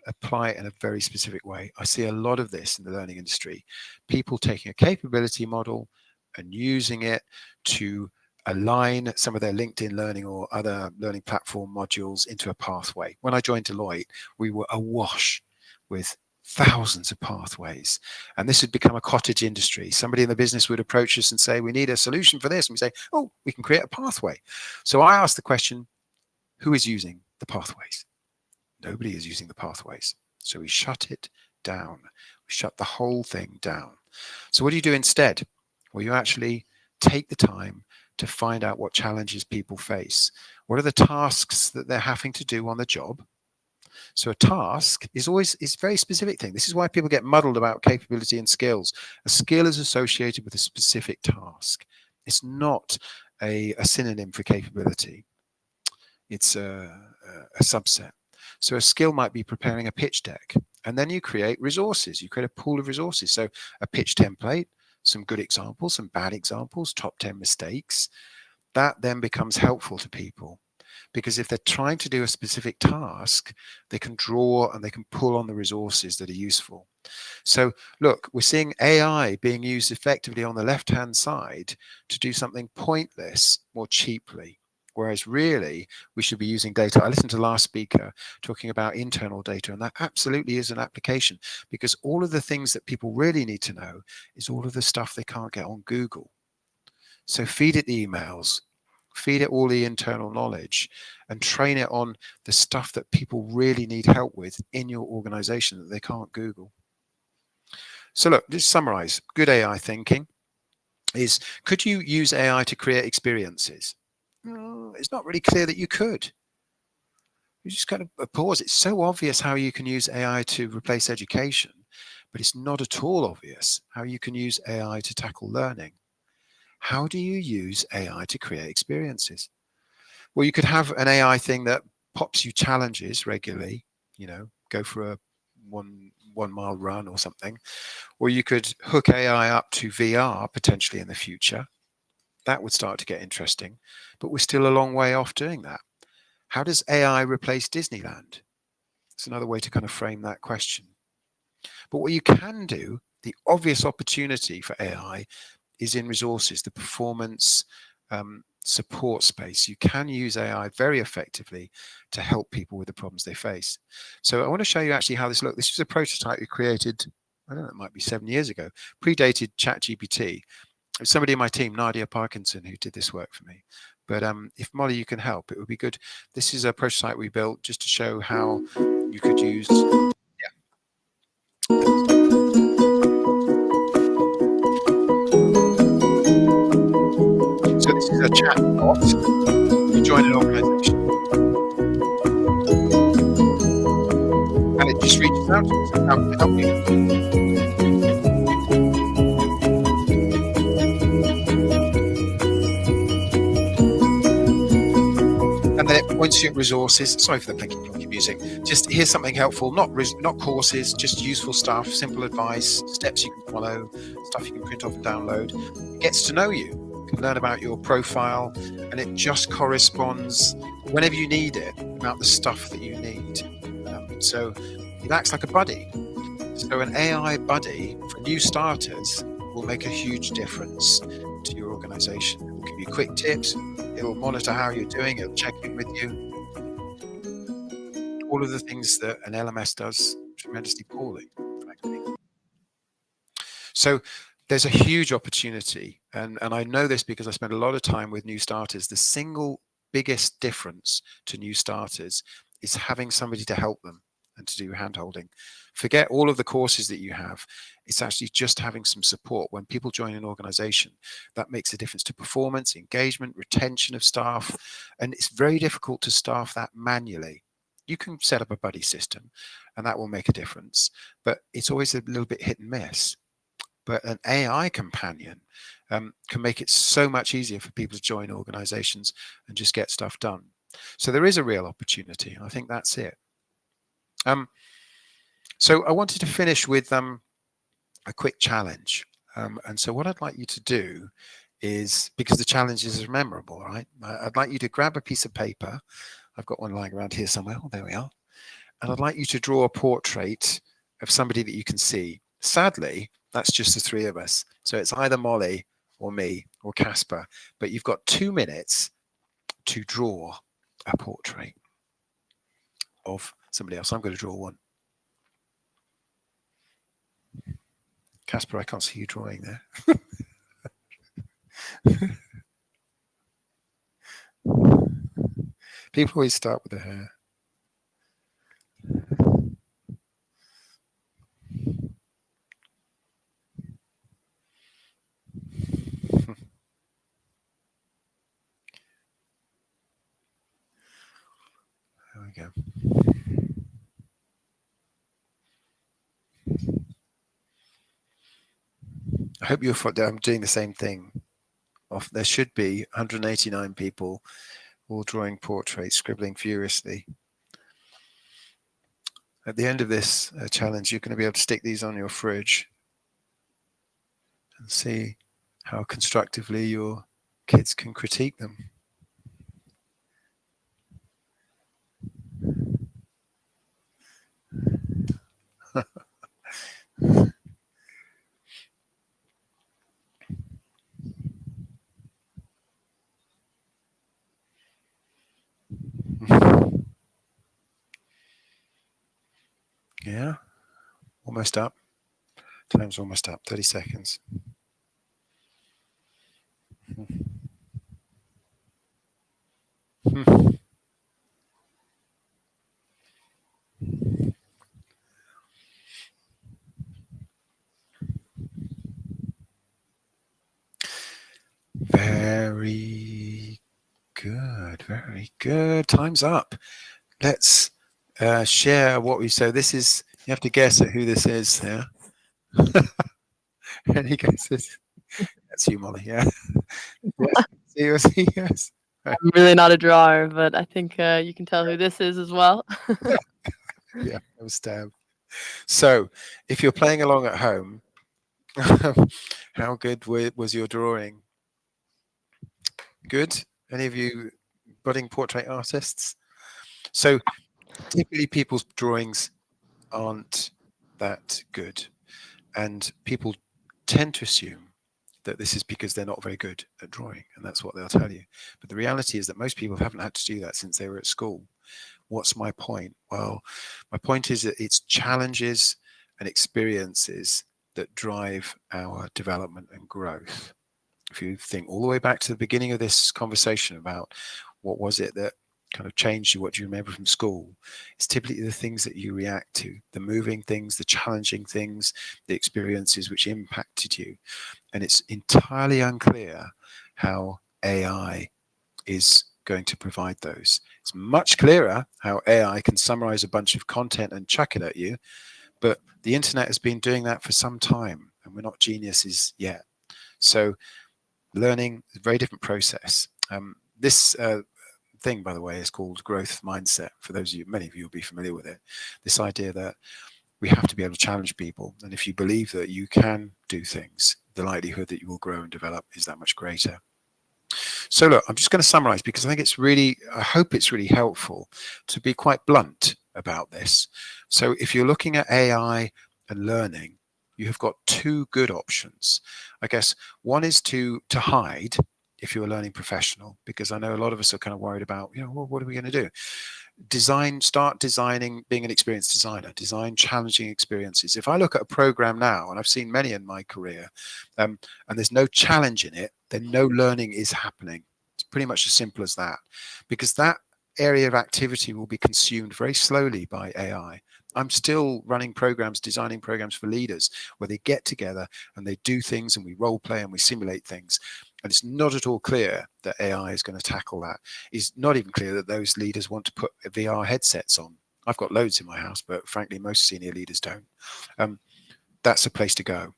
apply it in a very specific way. I see a lot of this in the learning industry. People taking a capability model and using it to align some of their LinkedIn learning or other learning platform modules into a pathway. When I joined Deloitte, we were awash with thousands of pathways, and this had become a cottage industry. Somebody in the business would approach us and say, we need a solution for this, and we say, oh, we can create a pathway. So I asked the question, who is using the pathways? Nobody is using the pathways. So we shut it down. We shut the whole thing down. So what do you do instead? Well, you actually take the time to find out what challenges people face. What are the tasks that they're having to do on the job? So a task is a very specific thing. This is why people get muddled about capability and skills. A skill is associated with a specific task. It's not a synonym for capability. It's a subset. So a skill might be preparing a pitch deck, and then you create resources. You create a pool of resources. So a pitch template, some good examples, some bad examples, top 10 mistakes. That then becomes helpful to people, because if they're trying to do a specific task, they can draw and they can pull on the resources that are useful. So look, we're seeing AI being used effectively on the left-hand side to do something pointless more cheaply. Whereas really, we should be using data. I listened to the last speaker talking about internal data, and that absolutely is an application, because all of the things that people really need to know is all of the stuff they can't get on Google. So feed it the emails, feed it all the internal knowledge, and train it on the stuff that people really need help with in your organization that they can't Google. So look, just summarize. Good AI thinking is, could you use AI to create experiences? It's not really clear that you could. You just kind of pause. It's so obvious how you can use AI to replace education, but it's not at all obvious how you can use AI to tackle learning. How do you use AI to create experiences? Well, you could have an AI thing that pops you challenges regularly, go for a one mile run or something. Or you could hook AI up to VR potentially in the future. That would start to get interesting, but we're still a long way off doing that. How does AI replace Disneyland? It's another way to kind of frame that question. But what you can do, the obvious opportunity for AI is in resources, the performance support space. You can use AI very effectively to help people with the problems they face. So I want to show you actually how this looks. This is a prototype we created, I don't know, it might be 7 years ago, predated ChatGPT. It was somebody in my team, Nadia Parkinson, who did this work for me. But if Molly, you can help, it would be good. This is a prototype we built just to show how you could use. So this is a chat bot. You join an organization, and it just reaches out to you. So how can I help you? And then it points you at resources. Sorry for the blinking plonky music. Just here's something helpful, not courses, just useful stuff, simple advice, steps you can follow, stuff you can print off and download. It gets to know you, can learn about your profile, and it just corresponds whenever you need it about the stuff that you need. So it acts like a buddy. So an AI buddy for new starters will make a huge difference to your organization. It will give you quick tips. It'll monitor how you're doing. It'll check in with you. All of the things that an LMS does tremendously poorly, frankly. So there's a huge opportunity. And I know this because I spend a lot of time with new starters. The single biggest difference to new starters is having somebody to help them and to do hand-holding. Forget all of the courses that you have. It's actually just having some support. When people join an organization, that makes a difference to performance, engagement, retention of staff. And it's very difficult to staff that manually. You can set up a buddy system and that will make a difference, but it's always a little bit hit and miss. But an AI companion can make it so much easier for people to join organizations and just get stuff done. So there is a real opportunity. I think that's it. So I wanted to finish with a quick challenge. And so what I'd like you to do is, because the challenges are memorable, right? I'd like you to grab a piece of paper. I've got one lying around here somewhere. Oh, there we are. And I'd like you to draw a portrait of somebody that you can see. Sadly, that's just the three of us. So it's either Molly or me or Kasper, but you've got 2 minutes to draw a portrait of somebody else. I'm going to draw one. Kasper, I can't see you drawing there. People always start with the hair. There we go. I hope you're doing the same thing. There should be 189 people all drawing portraits, scribbling furiously. At the end of this challenge, you're going to be able to stick these on your fridge and see how constructively your kids can critique them. Yeah, almost up. Time's almost up. 30 seconds. Very good. Very good. Time's up. Let's share what we said. This is, you have to guess at who this is. Yeah. Any guesses? That's you, Molly. Yeah. Yes. Yes. I'm really not a drawer, but I think you can tell who this is as well. Yeah, it was Stab. So, if you're playing along at home, how good was your drawing? Good? Any of you budding portrait artists? So, typically people's drawings aren't that good, and people tend to assume that this is because they're not very good at drawing, and that's what they'll tell you. But the reality is that most people haven't had to do that since they were at school. What's my point? Well, my point is that it's challenges and experiences that drive our development and growth. If you think all the way back to the beginning of this conversation about what was it that kind of changed you, what do you remember from school, it's typically the things that you react to, the moving things, the challenging things, the experiences which impacted you. And it's entirely unclear how AI is going to provide those. It's much clearer how AI can summarize a bunch of content and chuck it at you, but the internet has been doing that for some time, and we're not geniuses yet. So learning is a very different process. This thing, by the way, is called growth mindset. For those of you, many of you will be familiar with it. This idea that we have to be able to challenge people, and if you believe that you can do things, the likelihood that you will grow and develop is that much greater. So look, I'm just going to summarize, because I think it's really, I hope it's really helpful to be quite blunt about this. So if you're looking at AI and learning, you have got two good options. I guess one is to hide if you're a learning professional, because I know a lot of us are kind of worried about, you know, well, what are we going to do? Start designing, being an experienced designer, design challenging experiences. If I look at a program now, and I've seen many in my career, and there's no challenge in it, then no learning is happening. It's pretty much as simple as that, because that area of activity will be consumed very slowly by AI. I'm still running programs, designing programs for leaders where they get together and they do things, and we role play and we simulate things. And it's not at all clear that AI is going to tackle that. It's not even clear that those leaders want to put VR headsets on. I've got loads in my house, but frankly, most senior leaders don't. That's a place to go.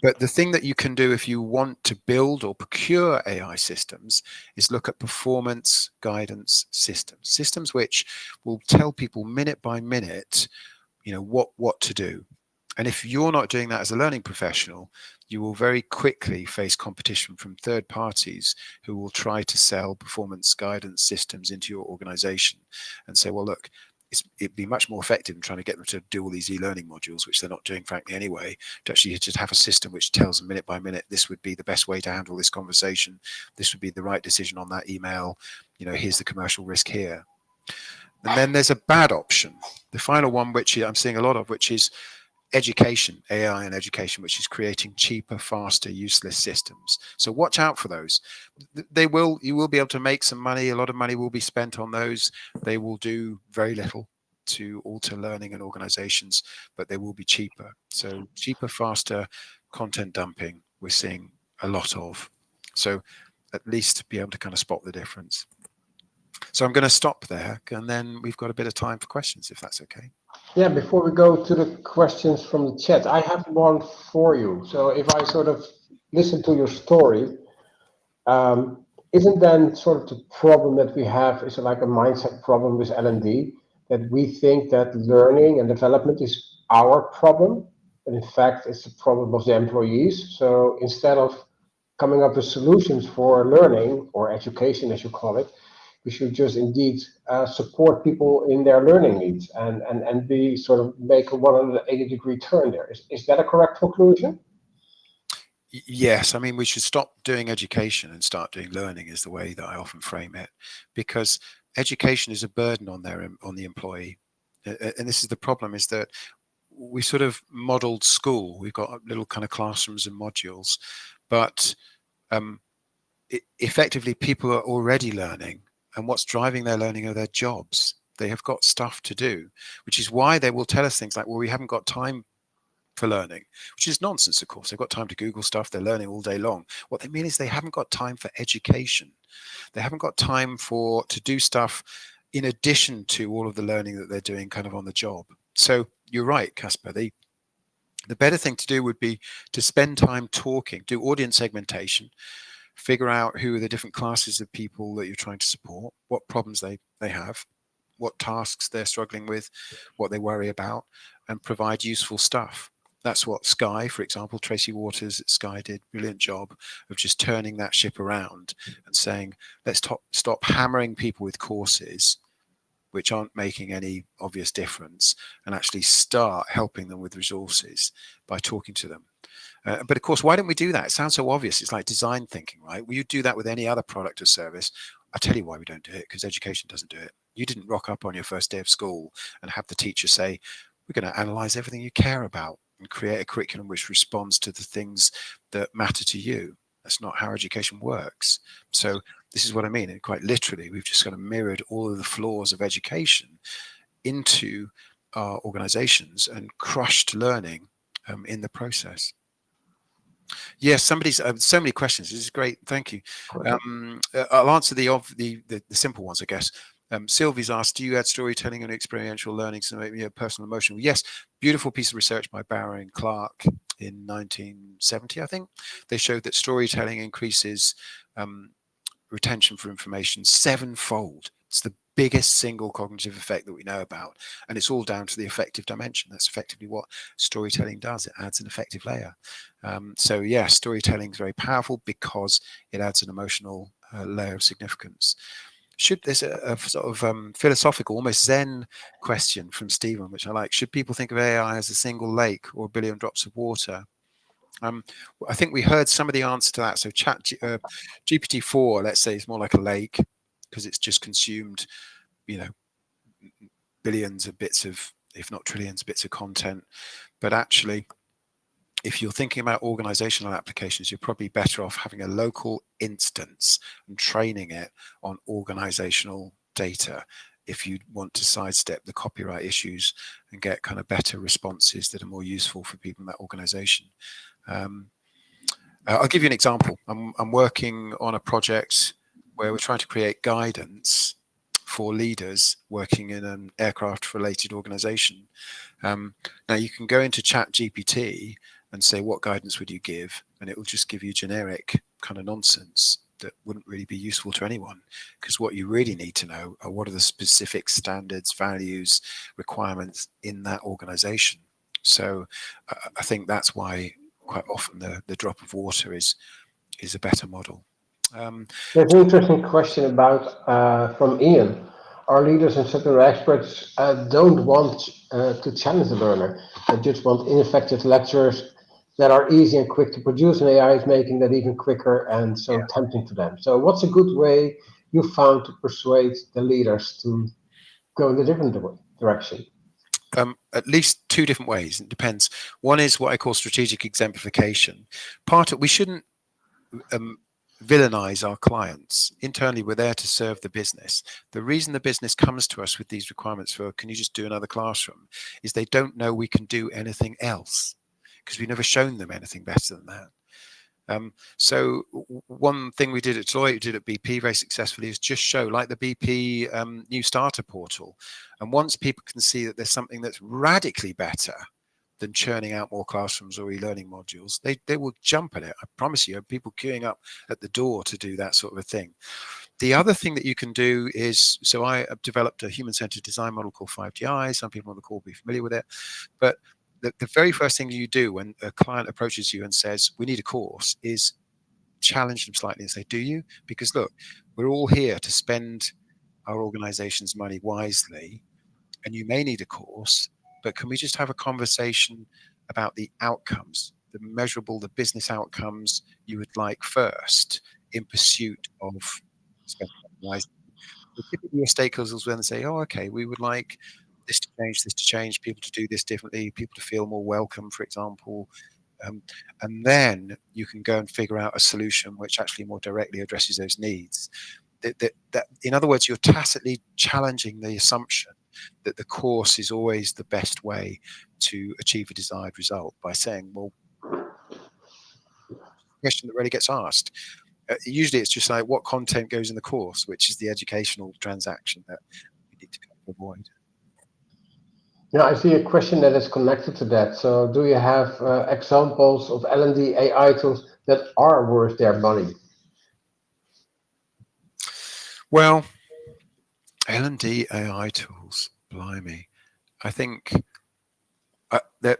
But the thing that you can do if you want to build or procure AI systems is look at performance guidance systems, systems which will tell people minute by minute, you know, what to do. And if you're not doing that as a learning professional, you will very quickly face competition from third parties who will try to sell performance guidance systems into your organization and say, well, look, it'd be much more effective in trying to get them to do all these e-learning modules, which they're not doing, frankly, anyway, to actually just have a system which tells them minute by minute, this would be the best way to handle this conversation. This would be the right decision on that email. You know, here's the commercial risk here. And then there's a bad option. The final one, which I'm seeing a lot of, which is education, AI and education, which is creating cheaper, faster, useless systems. So watch out for those. You will be able to make some money. A lot of money will be spent on those. They will do very little to alter learning and organizations, but they will be cheaper. So cheaper, faster content dumping, we're seeing a lot of. So at least be able to kind of spot the difference. So I'm going to stop there, and then we've got a bit of time for questions, if that's okay. Yeah, before we go to the questions from the chat, I have one for you. So if I sort of listen to your story, isn't then sort of the problem that we have is like a mindset problem with L&D, that we think that learning and development is our problem, but in fact it's the problem of the employees. So instead of coming up with solutions for learning or education, as you call it, we should just indeed support people in their learning needs and be sort of make a 180-degree turn there. Is that a correct conclusion? Yes, I mean, we should stop doing education and start doing learning is the way that I often frame it, because education is a burden on the employee. and this is the problem, is that we sort of modeled school. We've got little kind of classrooms and modules, but effectively people are already learning, and what's driving their learning are their jobs. They have got stuff to do, which is why they will tell us things like, well, we haven't got time for learning, which is nonsense. Of course, they've got time to Google stuff. They're learning all day long. What they mean is they haven't got time for education. They haven't got time to do stuff in addition to all of the learning that they're doing kind of on the job. So you're right, Kasper. The better thing to do would be to spend time talking, do audience segmentation, figure out who are the different classes of people that you're trying to support, what problems they have, what tasks they're struggling with, what they worry about, and provide useful stuff. That's what Sky, for example, Tracy Waters at Sky did a brilliant job of just turning that ship around and saying, let's stop hammering people with courses which aren't making any obvious difference, and actually start helping them with resources by talking to them. But of course, why don't we do that? It sounds so obvious. It's like design thinking, right? Well, you do that with any other product or service. I'll tell you why we don't do it, because education doesn't do it. You didn't rock up on your first day of school and have the teacher say, we're going to analyze everything you care about and create a curriculum which responds to the things that matter to you. That's not how education works. So this is what I mean. And quite literally, we've just kind of mirrored all of the flaws of education into our organizations and crushed learning in the process. Yes, somebody's so many questions. This is great. Thank you. I'll answer the simple ones, I guess. Sylvie's asked, do you add storytelling and experiential learning to make me a personal emotional? Yes, beautiful piece of research by Barrow and Clark in 1970, I think. They showed that storytelling increases retention for information 7-fold. It's the biggest single cognitive effect that we know about, and it's all down to the affective dimension. That's effectively what storytelling does. It adds an affective layer. So yeah, storytelling is very powerful because it adds an emotional layer of significance. There's a sort of philosophical, almost Zen question from Stephen, which I like. Should people think of AI as a single lake or a billion drops of water? I think we heard some of the answer to that. So GPT-4, let's say, is more like a lake because it's just consumed, billions of bits of, if not trillions, bits of content. But actually, if you're thinking about organizational applications, you're probably better off having a local instance and training it on organizational data if you want to sidestep the copyright issues and get kind of better responses that are more useful for people in that organization. I'll give you an example. I'm working on a project where we're trying to create guidance for leaders working in an aircraft-related organization. Now, you can go into ChatGPT and say, what guidance would you give? And it will just give you generic kind of nonsense that wouldn't really be useful to anyone, because what you really need to know are what are the specific standards, values, requirements in that organization. So I think that's why quite often the drop of water is a better model. There's an interesting question about from Ian. Our leaders and sector experts don't want to challenge the learner. They just want ineffective lectures that are easy and quick to produce, and AI is making that even quicker and so tempting to them. So what's a good way you found to persuade the leaders to go in a different direction? At least two different ways. It depends. One is what I call strategic exemplification. We shouldn't villainize our clients. Internally, we're there to serve the business. The reason the business comes to us with these requirements for, can you just do another classroom, is they don't know we can do anything else because we've never shown them anything better than that. So one thing we did at Deloitte, we did at BP very successfully, is just show, like the BP new starter portal. And once people can see that there's something that's radically better than churning out more classrooms or e-learning modules, they will jump at it. I promise you, people queuing up at the door to do that sort of a thing. The other thing that you can do is, so I have developed a human-centered design model called 5DI. Some people on the call will be familiar with it. But the very first thing you do when a client approaches you and says, we need a course, is challenge them slightly and say, do you? Because look, we're all here to spend our organization's money wisely, and you may need a course, but can we just have a conversation about the outcomes, the measurable, the business outcomes you would like first in pursuit of spending money wisely? So typically your stakeholders will then say, oh, okay, we would like this to change, this to change, people to do this differently, people to feel more welcome, for example. And then you can go and figure out a solution which actually more directly addresses those needs. That in other words, you're tacitly challenging the assumption that the course is always the best way to achieve a desired result by saying, well, question that really gets asked. Usually it's just like, what content goes in the course, which is the educational transaction that we need to kind of avoid. Yeah, I see a question that is connected to that. So do you have examples of L&D AI tools that are worth their money? Well, L&D AI tools, blimey. I think that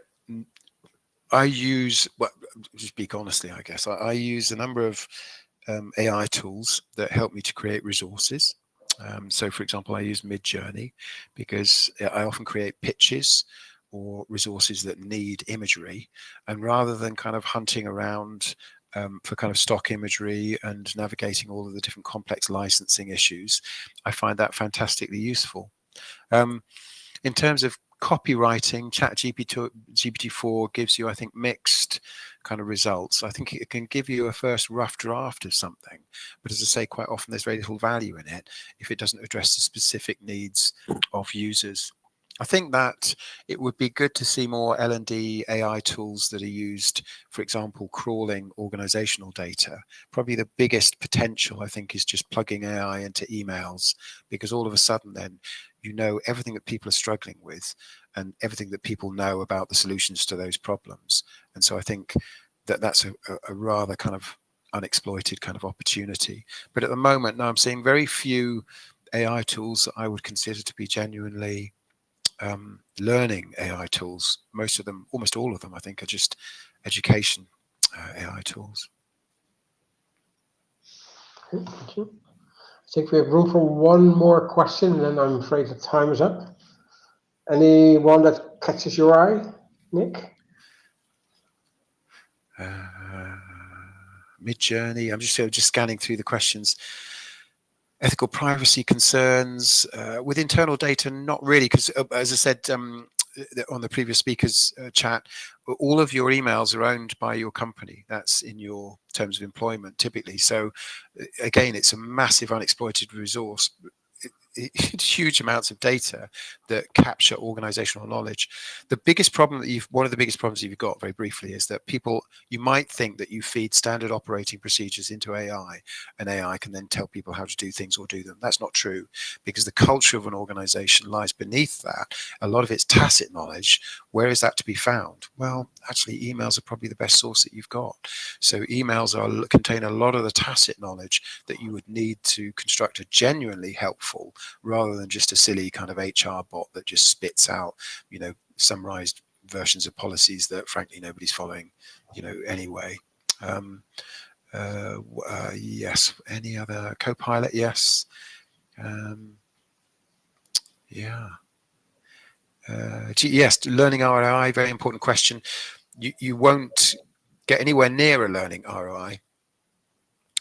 I use, well, to speak honestly, I guess, I use a number of AI tools that help me to create resources. So, for example, I use Midjourney because I often create pitches or resources that need imagery. And rather than kind of hunting around for kind of stock imagery and navigating all of the different complex licensing issues, I find that fantastically useful. In terms of copywriting, GPT-4 gives you, I think, mixed kind of results. I think it can give you a first rough draft of something, but as I say, quite often there's very little value in it if it doesn't address the specific needs of users. I think that it would be good to see more L&D AI tools that are used, for example, crawling organizational data. Probably the biggest potential, I think, is just plugging AI into emails, because all of a sudden then you know everything that people are struggling with and everything that people know about the solutions to those problems. And so I think that that's a rather kind of unexploited kind of opportunity. But at the moment, now I'm seeing very few AI tools that I would consider to be genuinely learning AI tools. Most of them, almost all of them, I think, are just education AI tools. Okay, thank you. I think we have room for one more question, and then I'm afraid the time is up. Anyone that catches your eye, Nick? Midjourney. I'm just scanning through the questions. Ethical privacy concerns with internal data, not really, because as I said on the previous speaker's chat, all of your emails are owned by your company. That's in your terms of employment typically. So again, it's a massive unexploited resource. Huge amounts of data that capture organizational knowledge. The biggest problem that one of the biggest problems you've got, very briefly, is that you might think that you feed standard operating procedures into AI and AI can then tell people how to do things or do them. That's not true, because the culture of an organization lies beneath that. A lot of it's tacit knowledge. Where is that to be found? Well, actually, emails are probably the best source that you've got. So emails contain a lot of the tacit knowledge that you would need to construct a genuinely helpful, rather than just a silly kind of HR bot that just spits out, summarized versions of policies that frankly nobody's following, anyway. Yes. Any other Copilot? Yes. Yeah. Yes. Learning ROI, very important question. You won't get anywhere near a learning ROI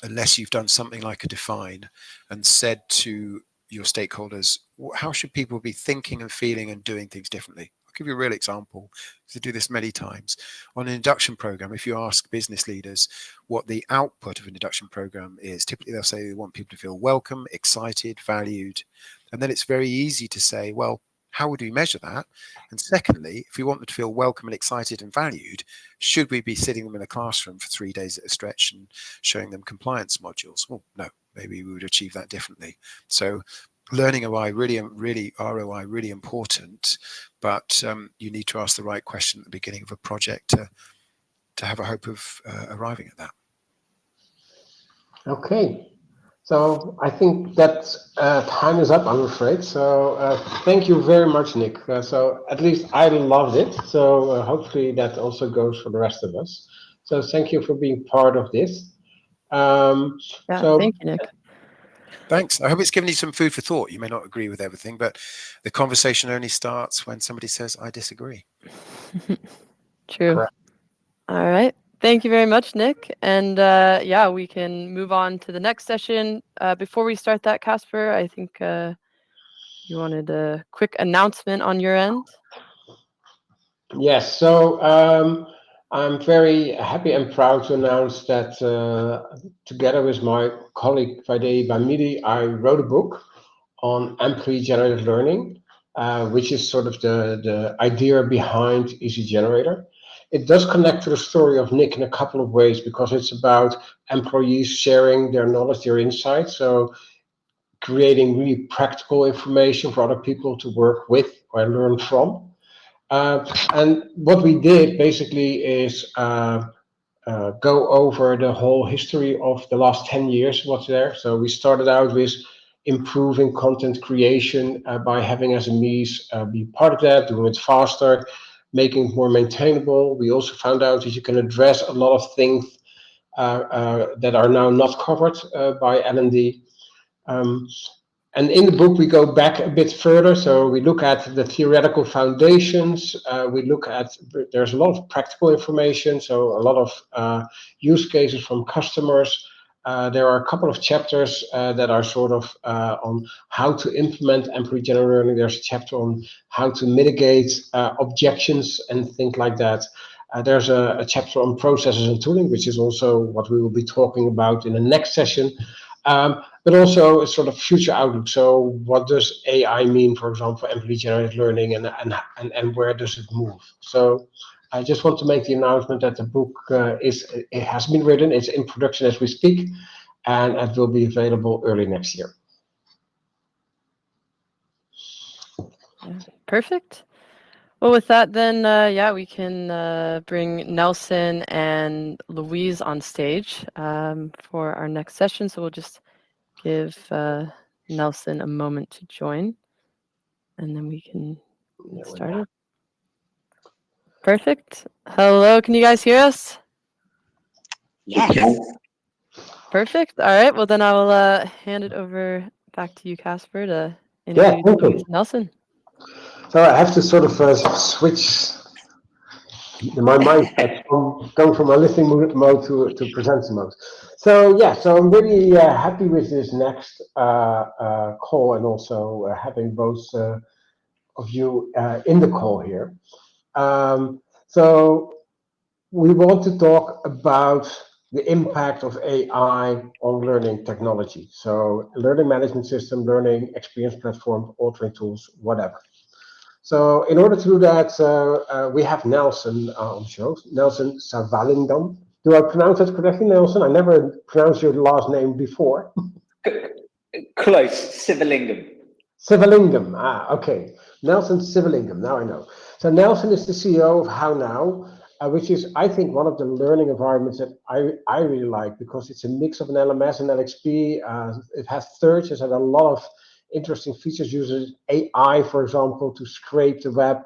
unless you've done something like a define and said to your stakeholders, how should people be thinking and feeling and doing things differently? I'll give you a real example, because I do this many times. On an induction program, if you ask business leaders what the output of an induction program is, typically they'll say they want people to feel welcome, excited, valued. And then it's very easy to say, well, how would we measure that? And secondly, if we want them to feel welcome and excited and valued, should we be sitting them in a classroom for 3 days at a stretch and showing them compliance modules? Well, no, maybe we would achieve that differently. So learning ROI really important, but you need to ask the right question at the beginning of a project to have a hope of arriving at that. Okay. So I think that time is up, I'm afraid. So thank you very much, Nick. So at least I loved it. So hopefully that also goes for the rest of us. So thank you for being part of this. Yeah, thank you, Nick. Thanks. I hope it's given you some food for thought. You may not agree with everything, but the conversation only starts when somebody says, I disagree. True. Correct. All right. Thank you very much, Nick. And yeah, we can move on to the next session. Before we start that, Kasper, I think you wanted a quick announcement on your end? Yes, so I'm very happy and proud to announce that together with my colleague Vaidehi Bamidi, I wrote a book on employee generated learning, which is sort of the idea behind Easy Generator. It does connect to the story of Nick in a couple of ways because it's about employees sharing their knowledge, their insights. So creating really practical information for other people to work with or learn from. And what we did basically is go over the whole history of the last 10 years, what's there. So we started out with improving content creation by having SMEs be part of that, doing it faster, making it more maintainable. We also found out that you can address a lot of things that are now not covered by L&D. And in the book, we go back a bit further. So we look at the theoretical foundations. We look at, there's a lot of practical information. So a lot of use cases from customers. There are a couple of chapters that are sort of on how to implement employee generated learning. There's a chapter on how to mitigate objections and things like that. There's a chapter on processes and tooling, which is also what we will be talking about in the next session. But also a sort of future outlook. So what does AI mean, for example, for employee-generated learning, and where does it move? So I just want to make the announcement that the book it has been written. It's in production as we speak, and it will be available early next year. Yeah, perfect. Well, with that, then, yeah, we can bring Nelson and Louise on stage for our next session. So we'll just give Nelson a moment to join, and then we can get started. Perfect. Hello, can you guys hear us? Yes. Perfect. All right. Well, then I will hand it over back to you, Kasper, to introduce Louise and Nelson. So I have to sort of switch my mindset from going from a listening mode to presenting mode. So yeah, so I'm really happy with this next call, and also having both of you in the call here. So we want to talk about the impact of AI on learning technology. So learning management system, learning experience platform, authoring tools, whatever. So in order to do that, we have Nelson on the show, Nelson Sivalingam. Do I pronounce it correctly, Nelson? I never pronounced your last name before. Close, Sivalingam. Sivalingam, okay. Nelson Sivalingam, now I know. So Nelson is the CEO of How Now, which is, I think, one of the learning environments that I really like, because it's a mix of an LMS and LXP. It has search, it has a lot of interesting features, uses AI, for example, to scrape the web,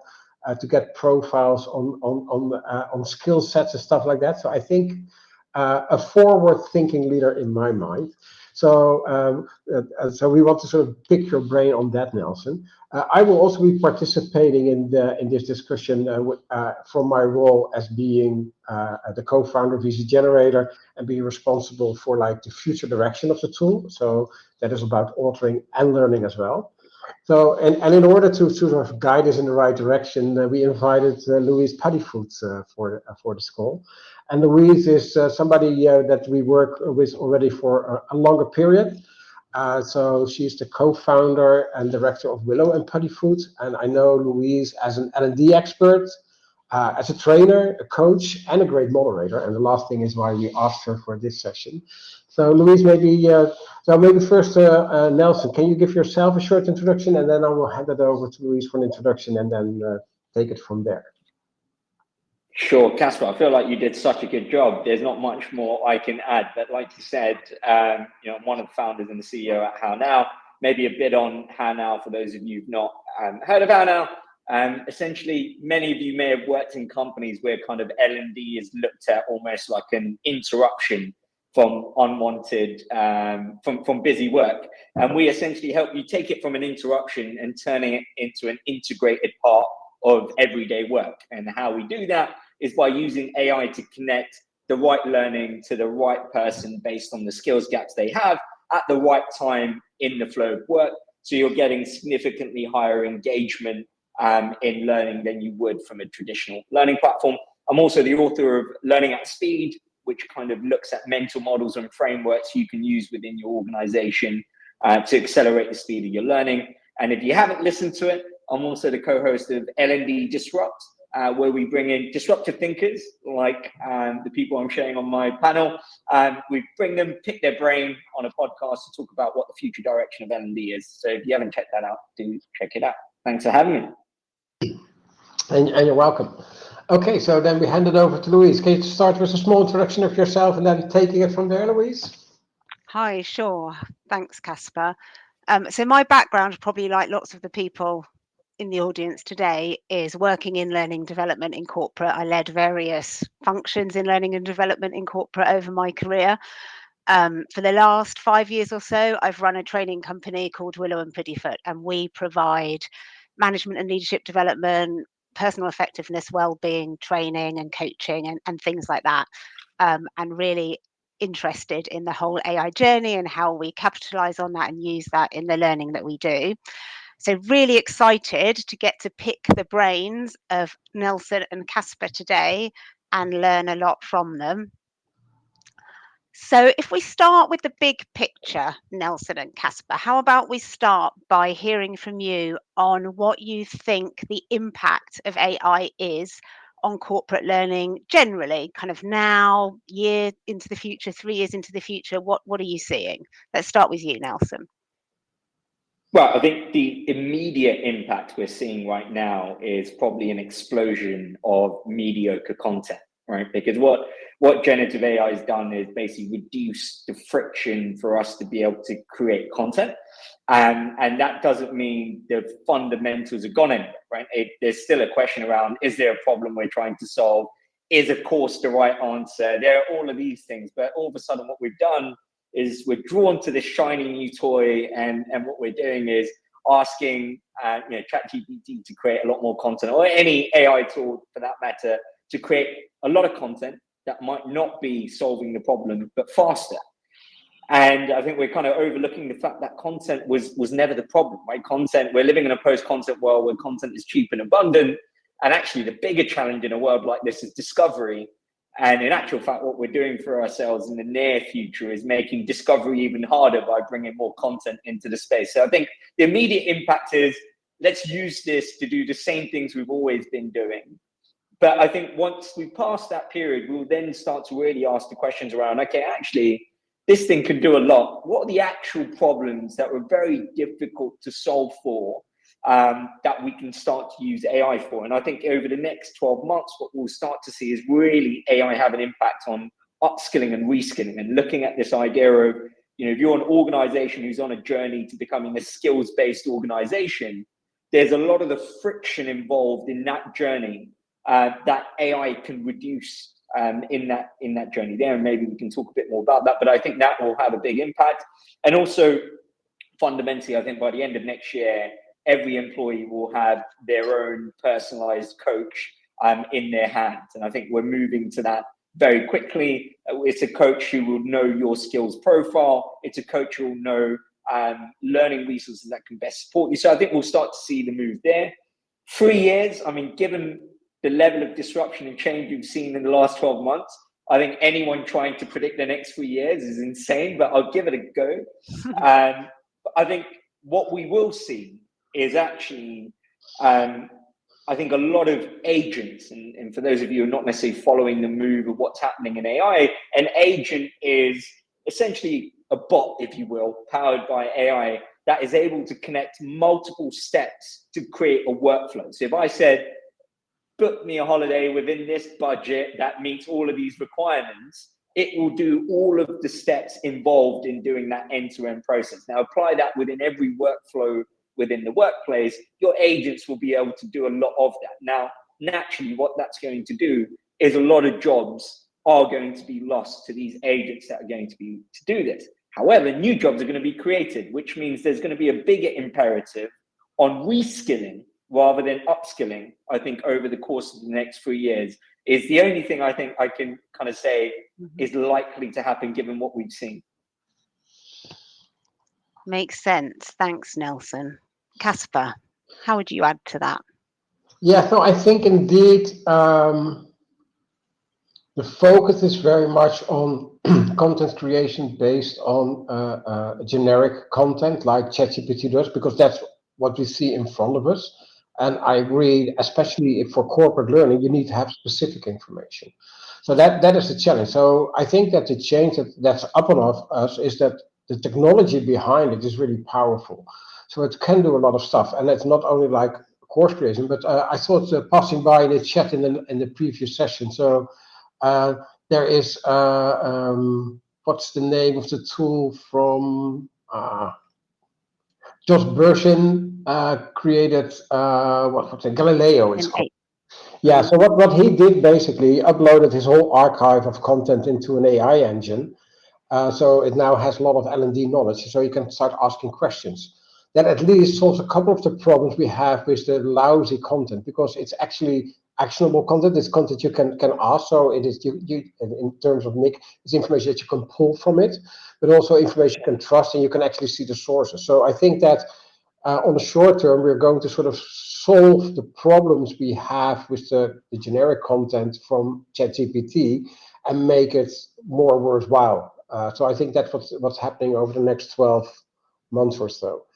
to get profiles on skill sets and stuff like that. So I think a forward-thinking leader in my mind. So so we want to sort of pick your brain on that, Nelson. I will also be participating in this discussion from my role as being the co-founder of Easy Generator and being responsible for like the future direction of the tool. So that is about authoring and learning as well. So and in order to sort of guide us in the right direction, we invited Louise Puddifoot for this call. And Louise is somebody that we work with already for a longer period. So she's the co-founder and director of Willow and Puddifoot. And I know Louise as an L&D expert, as a trainer, a coach, and a great moderator. And the last thing is why we asked her for this session. So Louise, maybe first, Nelson, can you give yourself a short introduction, and then I will hand it over to Louise for an introduction, and then take it from there. Sure, Kasper, I feel like you did such a good job. There's not much more I can add, but like you said, you know, I'm one of the founders and the CEO at How Now. Maybe a bit on How Now for those of you who've not heard of How Now. Essentially, many of you may have worked in companies where kind of L&D is looked at almost like an interruption from unwanted, from busy work. And we essentially help you take it from an interruption and turning it into an integrated part of everyday work. And how we do that is by using AI to connect the right learning to the right person based on the skills gaps they have at the right time in the flow of work. So you're getting significantly higher engagement in learning than you would from a traditional learning platform. I'm also the author of Learning at Speed, which kind of looks at mental models and frameworks you can use within your organization to accelerate the speed of your learning. And if you haven't listened to it, I'm also the co-host of L&D Disrupt, where we bring in disruptive thinkers like the people I'm sharing on my panel. We bring them, pick their brain on a podcast to talk about what the future direction of L&D is. So if you haven't checked that out, do check it out. Thanks for having me. And you're welcome. Okay, so then we hand it over to Louise. Can you start with a small introduction of yourself and then taking it from there, Louise? Hi, sure. Thanks, Kasper. So my background, probably like lots of the people in the audience today, is working in learning development in corporate. I led various functions in learning and development in corporate over my career. For the last 5 years or so, I've run a training company called Louise Puddifoot, and we provide management and leadership development, personal effectiveness, well-being training and coaching and things like that, and really interested in the whole AI journey and how we capitalize on that and use that in the learning that we do. So really excited to get to pick the brains of Nelson and Kasper today and learn a lot from them. So if we start with the big picture, Nelson and Kasper, how about we start by hearing from you on what you think the impact of AI is on corporate learning generally, kind of now, year into the future, 3 years into the future, what are you seeing? Let's start with you, Nelson. Well, I think the immediate impact we're seeing right now is probably an explosion of mediocre content, right? Because what generative AI has done is basically reduce the friction for us to be able to create content. And that doesn't mean the fundamentals have gone anywhere, right? There's still a question around, is there a problem we're trying to solve? Is a course the right answer? There are all of these things, but all of a sudden what we've done is we're drawn to this shiny new toy, and what we're doing is asking ChatGPT to create a lot more content, or any AI tool for that matter, to create a lot of content that might not be solving the problem, but faster. And I think we're kind of overlooking the fact that content was never the problem, right? We're living in a post-content world where content is cheap and abundant. And actually the bigger challenge in a world like this is discovery. And in actual fact, what we're doing for ourselves in the near future is making discovery even harder by bringing more content into the space. So I think the immediate impact is, let's use this to do the same things we've always been doing. But I think once we pass that period, we'll then start to really ask the questions around, okay, actually, this thing can do a lot. What are the actual problems that were very difficult to solve for, that we can start to use AI for? And I think over the next 12 months, what we'll start to see is really AI have an impact on upskilling and reskilling, and looking at this idea of, if you're an organization who's on a journey to becoming a skills-based organization, there's a lot of the friction involved in that journey that AI can reduce in that journey there. And maybe we can talk a bit more about that, but I think that will have a big impact. And also fundamentally, I think by the end of next year, every employee will have their own personalized coach in their hands. And I think we're moving to that very quickly. It's a coach who will know your skills profile. It's a coach who will know learning resources that can best support you. So I think we'll start to see the move there. 3 years, I mean, given the level of disruption and change we've seen in the last 12 months, I think anyone trying to predict the next 3 years is insane, but I'll give it a go. I think what we will see is actually, I think a lot of agents, and for those of you who are not necessarily following the move of what's happening in AI, an agent is essentially a bot, if you will, powered by AI that is able to connect multiple steps to create a workflow. So if I said, book me a holiday within this budget that meets all of these requirements, it will do all of the steps involved in doing that end-to-end process. Now apply that within every workflow within the workplace, your agents will be able to do a lot of that. Now, naturally, what that's going to do is a lot of jobs are going to be lost to these agents that are going to be to do this. However, new jobs are going to be created, which means there's going to be a bigger imperative on reskilling rather than upskilling, I think, over the course of the next 3 years, is the only thing I think I can kind of say is likely to happen given what we've seen. Makes sense. Thanks, Nelson. Kasper, how would you add to that? Yeah, so I think indeed the focus is very much on content creation based on generic content like ChatGPT does, because that's what we see in front of us. And I agree, especially for corporate learning, you need to have specific information. So that is the challenge. So I think that the change that's up on us is that the technology behind it is really powerful. So it can do a lot of stuff, and it's not only like course creation, but I thought passing by in the chat in the previous session. So uh, there is what's the name of the tool from Josh Bersin created what's it, Galileo it's called. Yeah, so what he did basically, he uploaded his whole archive of content into an AI engine. So it now has a lot of L&D knowledge, so you can start asking questions. That at least solves a couple of the problems we have with the lousy content, because it's actually actionable content. It's content you can ask. So it is you in terms of Nick, it's information that you can pull from it, but also information you can trust, and you can actually see the sources. So I think that on the short term, we're going to sort of solve the problems we have with the generic content from ChatGPT and make it more worthwhile. So I think that's what's happening over the next 12 months or so.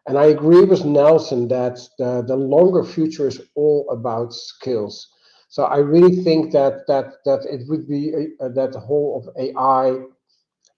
And I agree with Nelson that the longer future is all about skills. So I really think that it would be that the whole of AI,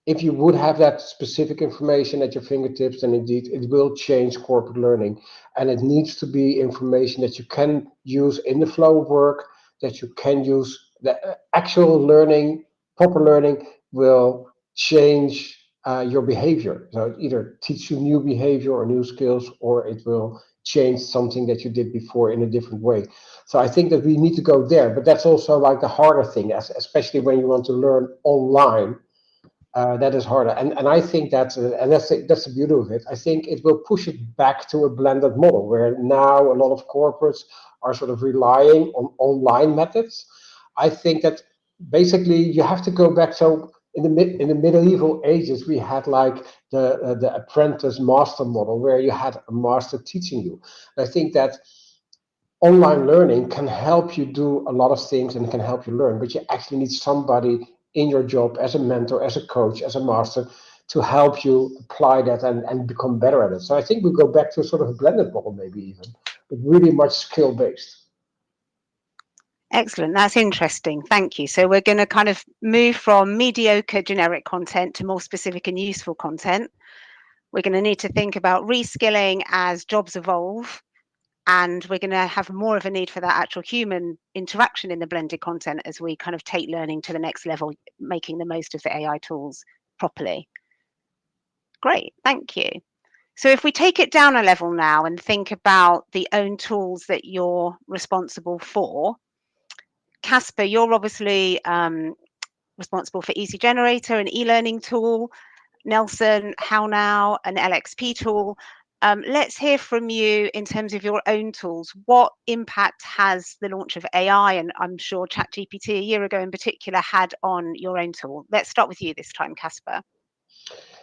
if you would have that specific information at your fingertips, then indeed it will change corporate learning. And it needs to be information that you can use in the flow of work, that you can use. The actual learning, proper learning will change your behavior. So it either teach you new behavior or new skills, or it will change something that you did before in a different way. So I think that we need to go there, but that's also like the harder thing, especially when you want to learn online. That is harder, and I think and that's the beauty of it. I think it will push it back to a blended model, where now a lot of corporates are sort of relying on online methods. I think that basically you have to go back. So in the medieval ages, we had like the apprentice master model, where you had a master teaching you. And I think that online learning can help you do a lot of things and can help you learn, but you actually need somebody in your job as a mentor, as a coach, as a master, to help you apply that and become better at it. So I think we go back to sort of a blended model, maybe even, but really much skill based. Excellent. That's interesting. Thank you. So we're going to kind of move from mediocre generic content to more specific and useful content. We're going to need to think about reskilling as jobs evolve, and we're going to have more of a need for that actual human interaction in the blended content as we kind of take learning to the next level, making the most of the AI tools properly. Great. Thank you. So if we take it down a level now and think about the own tools that you're responsible for, Kasper, you're obviously responsible for Easy Generator, an e-learning tool. Nelson, How Now, an LXP tool. Let's hear from you in terms of your own tools. What impact has the launch of AI, and I'm sure ChatGPT a year ago in particular, had on your own tool? Let's start with you this time, Kasper.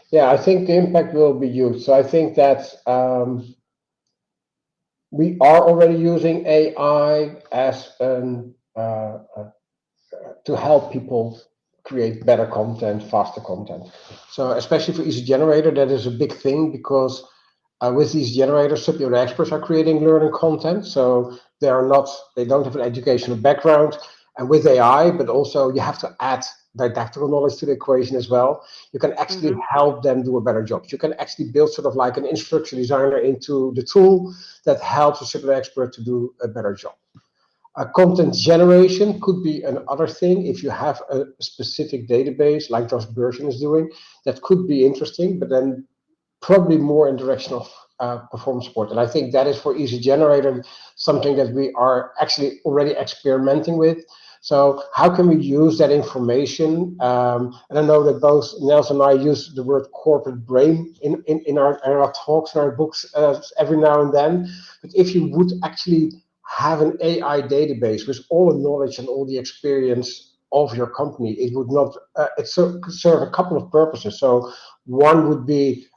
Yeah, I think the impact will be huge. So I think that we are already using AI as to help people create better content, faster content. So especially for Easy Generator, that is a big thing, because with these generators, subject experts are creating learning content. So they don't have an educational background. And with AI, but also you have to add didactical knowledge to the equation as well. You can actually help them do a better job. You can actually build sort of like an instruction designer into the tool that helps a subject expert to do a better job. Content generation could be another thing. If you have a specific database like Josh Bersin is doing, that could be interesting, but then probably more in direction of performance support. And I think that is for Easy Generator something that we are actually already experimenting with. So how can we use that information? And I know that both Nelson and I use the word corporate brain in our talks and our books every now and then. But if you would actually have an AI database with all the knowledge and all the experience of your company, it would not, it could serve a couple of purposes. So one would be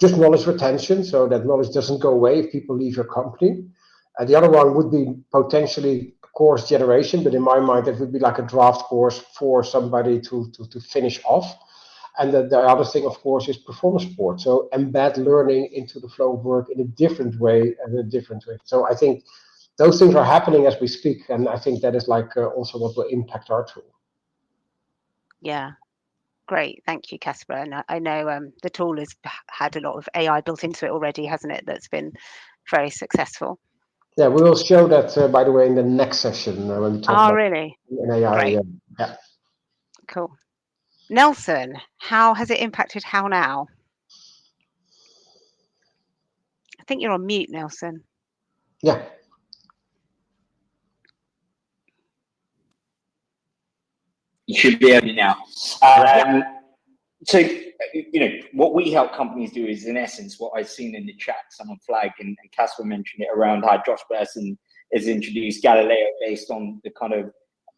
just knowledge retention, so that knowledge doesn't go away if people leave your company. The other one would be potentially course generation, but in my mind, it would be like a draft course for somebody to finish off. And the other thing, of course, is performance support. So embed learning into the flow of work in a different way and a different way. So I think those things are happening as we speak, and I think that is like also what will impact our tool. Yeah, great. Thank you, Kasper. And I know the tool has had a lot of AI built into it already, hasn't it? That's been very successful. Yeah, we will show that, by the way, in the next session when we talk about really? AI. Great. Yeah. Cool. Nelson, how has it impacted How Now? I think you're on mute, Nelson. Yeah. You should be able to now. So, what we help companies do is, in essence, what I've seen in the chat, someone flagged, and Kasper mentioned it around how Josh Bersin has introduced Galileo based on the kind of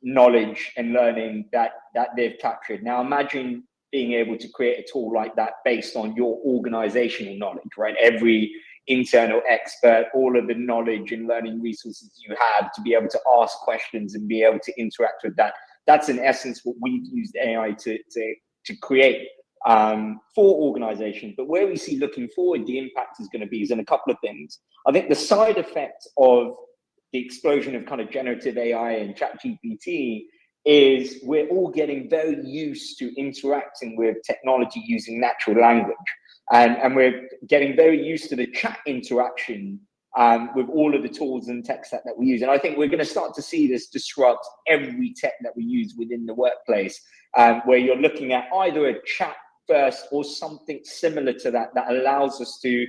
knowledge and learning that they've captured. Now, imagine being able to create a tool like that based on your organizational knowledge, right? Every internal expert, all of the knowledge and learning resources you have to be able to ask questions and be able to interact with that. That's in essence what we've used AI to create for organizations. But where we see looking forward, the impact is going to be in a couple of things. I think the side effect of the explosion of kind of generative AI and ChatGPT is we're all getting very used to interacting with technology using natural language. And we're getting very used to the chat interaction with all of the tools and tech stack that we use. And I think we're going to start to see this disrupt every tech that we use within the workplace, where you're looking at either a chat first or something similar to that allows us to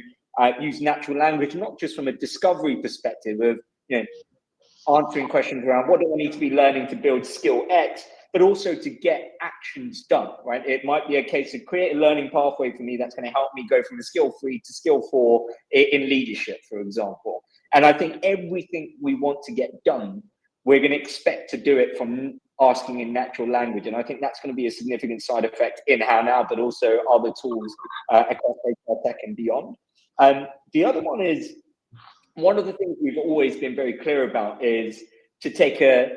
use natural language, not just from a discovery perspective of answering questions around what do I need to be learning to build skill X, but also to get actions done, right? It might be a case of create a learning pathway for me that's going to help me go from a skill 3 to skill 4 in leadership, for example. And I think everything we want to get done, we're going to expect to do it from asking in natural language. And I think that's going to be a significant side effect in How Now, but also other tools across HR tech and beyond. The other one is, one of the things we've always been very clear about is to take a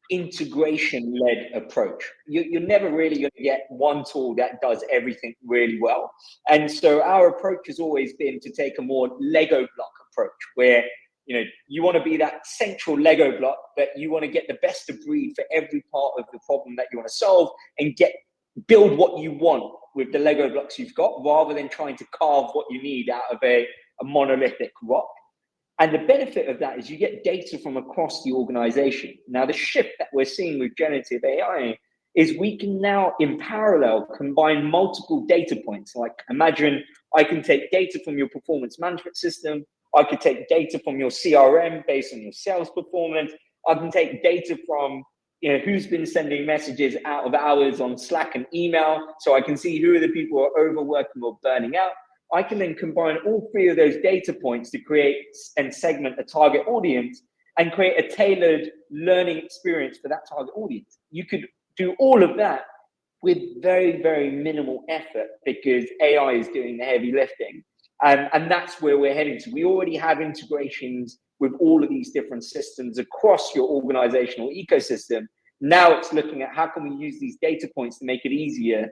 integration-led approach. You're never really going to get one tool that does everything really well. And so our approach has always been to take a more Lego block approach, where you want to be that central Lego block, but you want to get the best of breed for every part of the problem that you want to solve and build what you want with the Lego blocks you've got, rather than trying to carve what you need out of a monolithic rock. And the benefit of that is you get data from across the organization. Now, the shift that we're seeing with generative AI is we can now, in parallel, combine multiple data points. Like, imagine I can take data from your performance management system. I could take data from your CRM based on your sales performance. I can take data from who's been sending messages out of hours on Slack and email, so I can see who are the people who are overworking or burning out. I can then combine all 3 of those data points to create and segment a target audience and create a tailored learning experience for that target audience. You could do all of that with very, very minimal effort because AI is doing the heavy lifting. And that's where we're heading to. We already have integrations with all of these different systems across your organizational ecosystem. Now it's looking at how can we use these data points to make it easier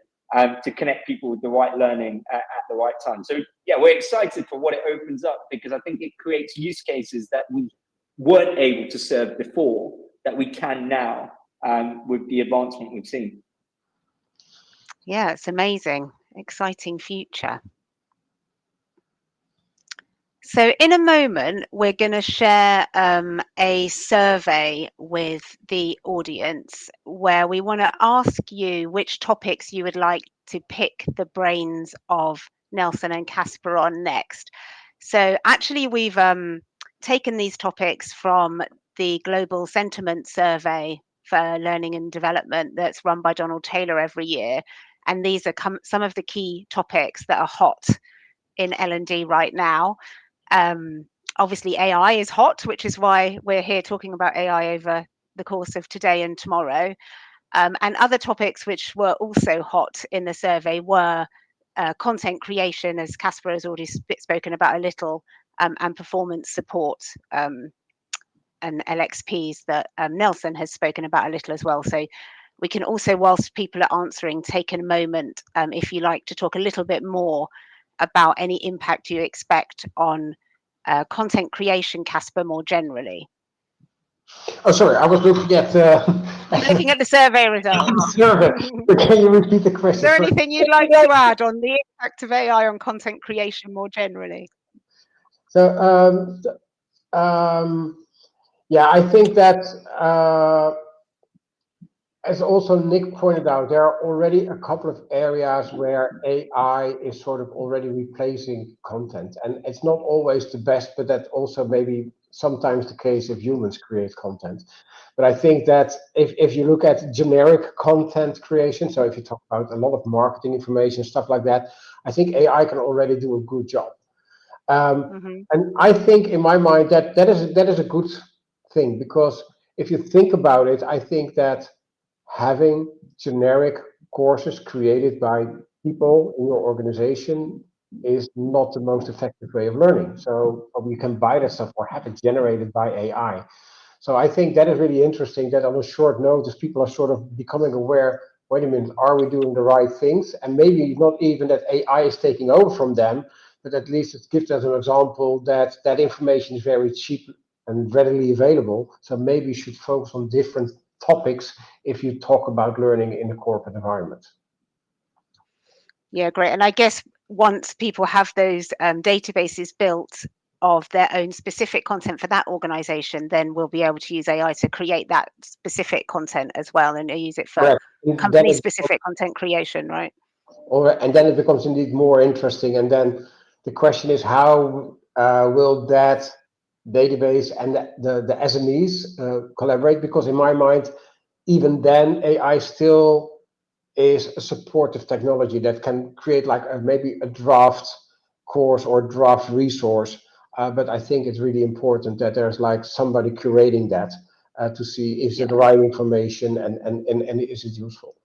to connect people with the right learning at the right time. So yeah, we're excited for what it opens up, because I think it creates use cases that we weren't able to serve before that we can now with the advancement we've seen. Yeah, it's amazing. Exciting future. So in a moment, we're going to share a survey with the audience where we want to ask you which topics you would like to pick the brains of Nelson and Kasper on next. So actually, we've taken these topics from the Global Sentiment Survey for Learning and Development that's run by Donald Taylor every year. And these are some of the key topics that are hot in L&D right now. Obviously AI is hot, which is why we're here talking about AI over the course of today and tomorrow. And other topics which were also hot in the survey were content creation, as Kasper has already spoken about a little, and performance support and LXPs that Nelson has spoken about a little as well. So we can also, whilst people are answering, take a moment, if you like, to talk a little bit more about any impact you expect on content creation, Kasper, more generally. Oh, sorry, I was looking at You're looking at the survey results. survey. But can you repeat the Is question? there anything you'd like to add on the impact of AI on content creation more generally? So, yeah, I think that, as also Nick pointed out, there are already a couple of areas where AI is sort of already replacing content. And it's not always the best, but that's also maybe sometimes the case if humans create content. But I think that if you look at generic content creation, so if you talk about a lot of marketing information, stuff like that, I think AI can already do a good job. And I think in my mind that is a good thing, because if you think about it, I think that having generic courses created by people in your organization is not the most effective way of learning. So you can buy that stuff or have it generated by AI. So I think that is really interesting, that on a short notice, people are sort of becoming aware, wait a minute, are we doing the right things? And maybe not even that AI is taking over from them, but at least it gives us an example that that information is very cheap and readily available. So maybe you should focus on different topics if you talk about learning in a corporate environment. Yeah, great. And I guess once people have those databases built of their own specific content for that organization, then we'll be able to use AI to create that specific content as well, and use it for company-specific content creation, right? And then it becomes indeed more interesting. And then the question is, how will that database and the SMEs collaborate? Because in my mind, even then, AI still is a supportive technology that can create like maybe a draft course or draft resource. But I think it's really important that there's like somebody curating that to see is it the right information and is it useful.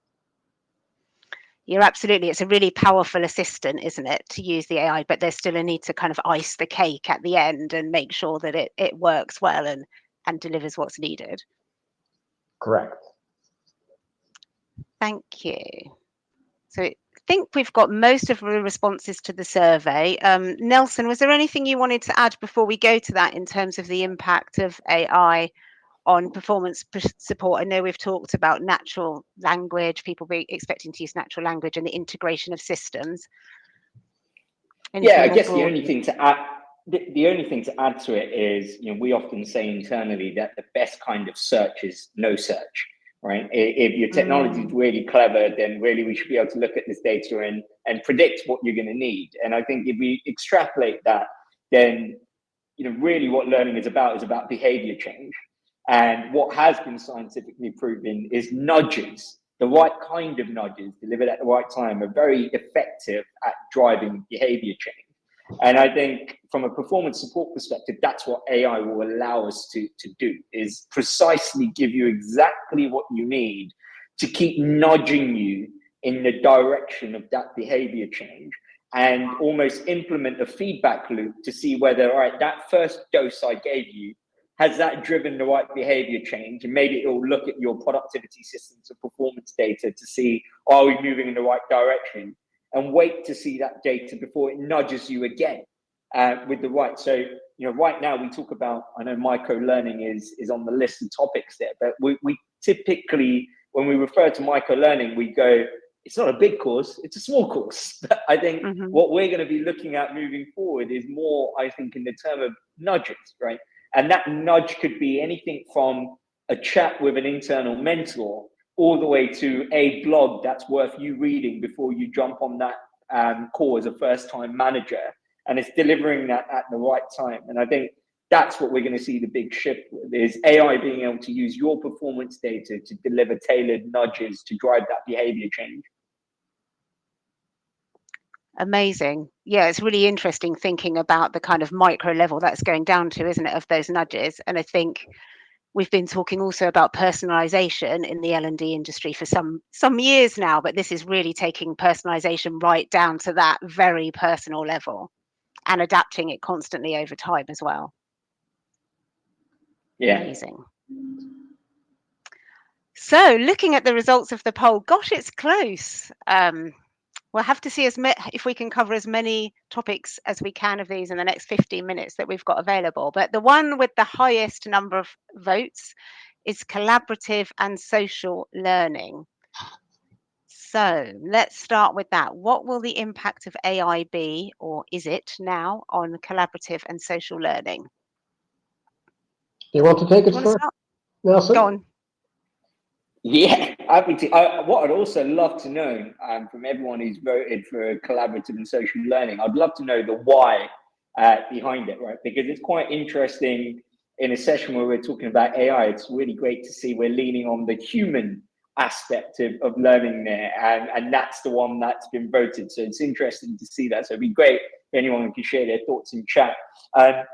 You're absolutely. It's a really powerful assistant, isn't it, to use the AI, but there's still a need to kind of ice the cake at the end and make sure that it works well and delivers what's needed. Correct. Thank you. So I think we've got most of the responses to the survey. Nelson, was there anything you wanted to add before we go to that in terms of the impact of AI on performance support? I know we've talked about natural language, people be expecting to use natural language, and the integration of systems. Yeah, I guess the only thing to add to it is, we often say internally that the best kind of search is no search, right? If your technology is really clever, then really we should be able to look at this data and predict what you're going to need. And I think if we extrapolate that, then really what learning is about behavior change. And what has been scientifically proven is nudges, the right kind of nudges delivered at the right time, are very effective at driving behavior change. And I think from a performance support perspective, that's what AI will allow us to do, is precisely give you exactly what you need to keep nudging you in the direction of that behavior change, and almost implement a feedback loop to see whether, all right, that first dose I gave you, has that driven the right behavior change? And maybe it will look at your productivity systems and performance data to see, are we moving in the right direction? And wait to see that data before it nudges you again with the right. So, right now we talk about, I know micro-learning is on the list of topics there, but we typically, when we refer to micro-learning, we go, it's not a big course, it's a small course. But I think what we're going to be looking at moving forward is more, I think, in the term of nudges, right? And that nudge could be anything from a chat with an internal mentor all the way to a blog that's worth you reading before you jump on that call as a first-time manager. And it's delivering that at the right time. And I think that's what we're going to see the big shift with, is AI being able to use your performance data to deliver tailored nudges to drive that behavior change. Amazing. Yeah, it's really interesting thinking about the kind of micro level that's going down to, isn't it, of those nudges. And I think We've been talking also about personalization in the L&D industry for some years now, but this is really taking personalization right down to that very personal level and adapting it constantly over time as well. Yeah. Amazing. So looking at the results of the poll, gosh, it's close. We'll have to see if we can cover as many topics as we can of these in the next 15 minutes that we've got available. But the one with the highest number of votes is collaborative and social learning. So let's start with that. What will the impact of AI be, or is it now, on collaborative and social learning? You want to take it Do you want to first, start? Nelson? Go on. Yeah, happy to. What I'd also love to know from everyone who's voted for collaborative and social learning, I'd love to know the why behind it, right? Because it's quite interesting in a session where we're talking about AI. It's really great to see we're leaning on the human aspect of learning there, and that's the one that's been voted. So it's interesting to see that. So it'd be great if anyone can share their thoughts in chat. I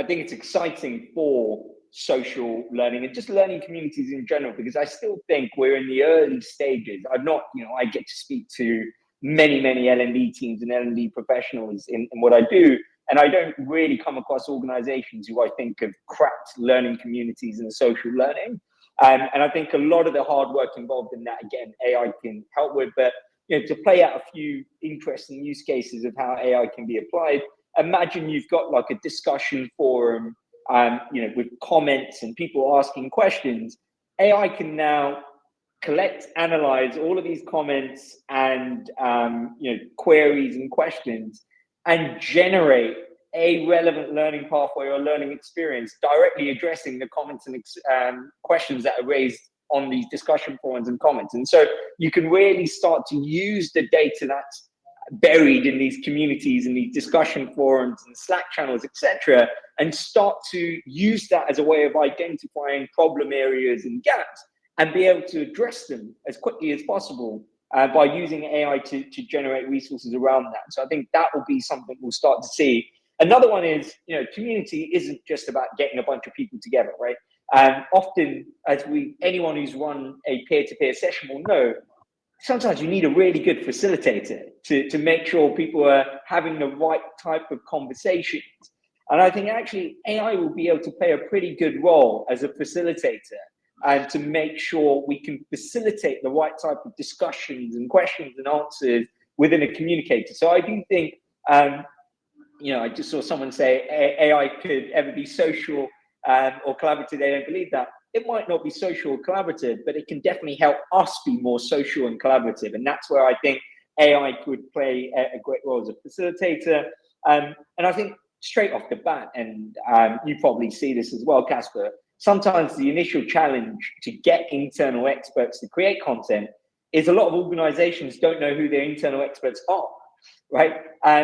think it's exciting for social learning and just learning communities in general, because I still think we're in the early stages. I get to speak to many L&D teams and L&D professionals in what I do, and I don't really come across organizations who I think have cracked learning communities and social learning. And I think a lot of the hard work involved in that, again, AI can help with. But to play out a few interesting use cases of how AI can be applied, imagine you've got like a discussion forum, with comments and people asking questions. AI can now collect, analyze all of these comments and queries and questions, and generate a relevant learning pathway or learning experience directly addressing the comments and questions that are raised on these discussion forums and comments. And so you can really start to use the data that's buried in these communities and these discussion forums and Slack channels, etc., and start to use that as a way of identifying problem areas and gaps and be able to address them as quickly as possible by using AI to generate resources around that. So I think that will be something we'll start to see. Another one is, community isn't just about getting a bunch of people together, right? Often, anyone who's run a peer-to-peer session will know, sometimes you need a really good facilitator to make sure people are having the right type of conversations. And I think actually AI will be able to play a pretty good role as a facilitator and to make sure we can facilitate the right type of discussions and questions and answers within a communicator. So I do think, I just saw someone say AI could ever be social or collaborative. They don't believe that. It might not be social or collaborative, but it can definitely help us be more social and collaborative. And that's where I think AI could play a great role as a facilitator. And I think straight off the bat, and you probably see this as well, Kasper, sometimes the initial challenge to get internal experts to create content is a lot of organizations don't know who their internal experts are, right?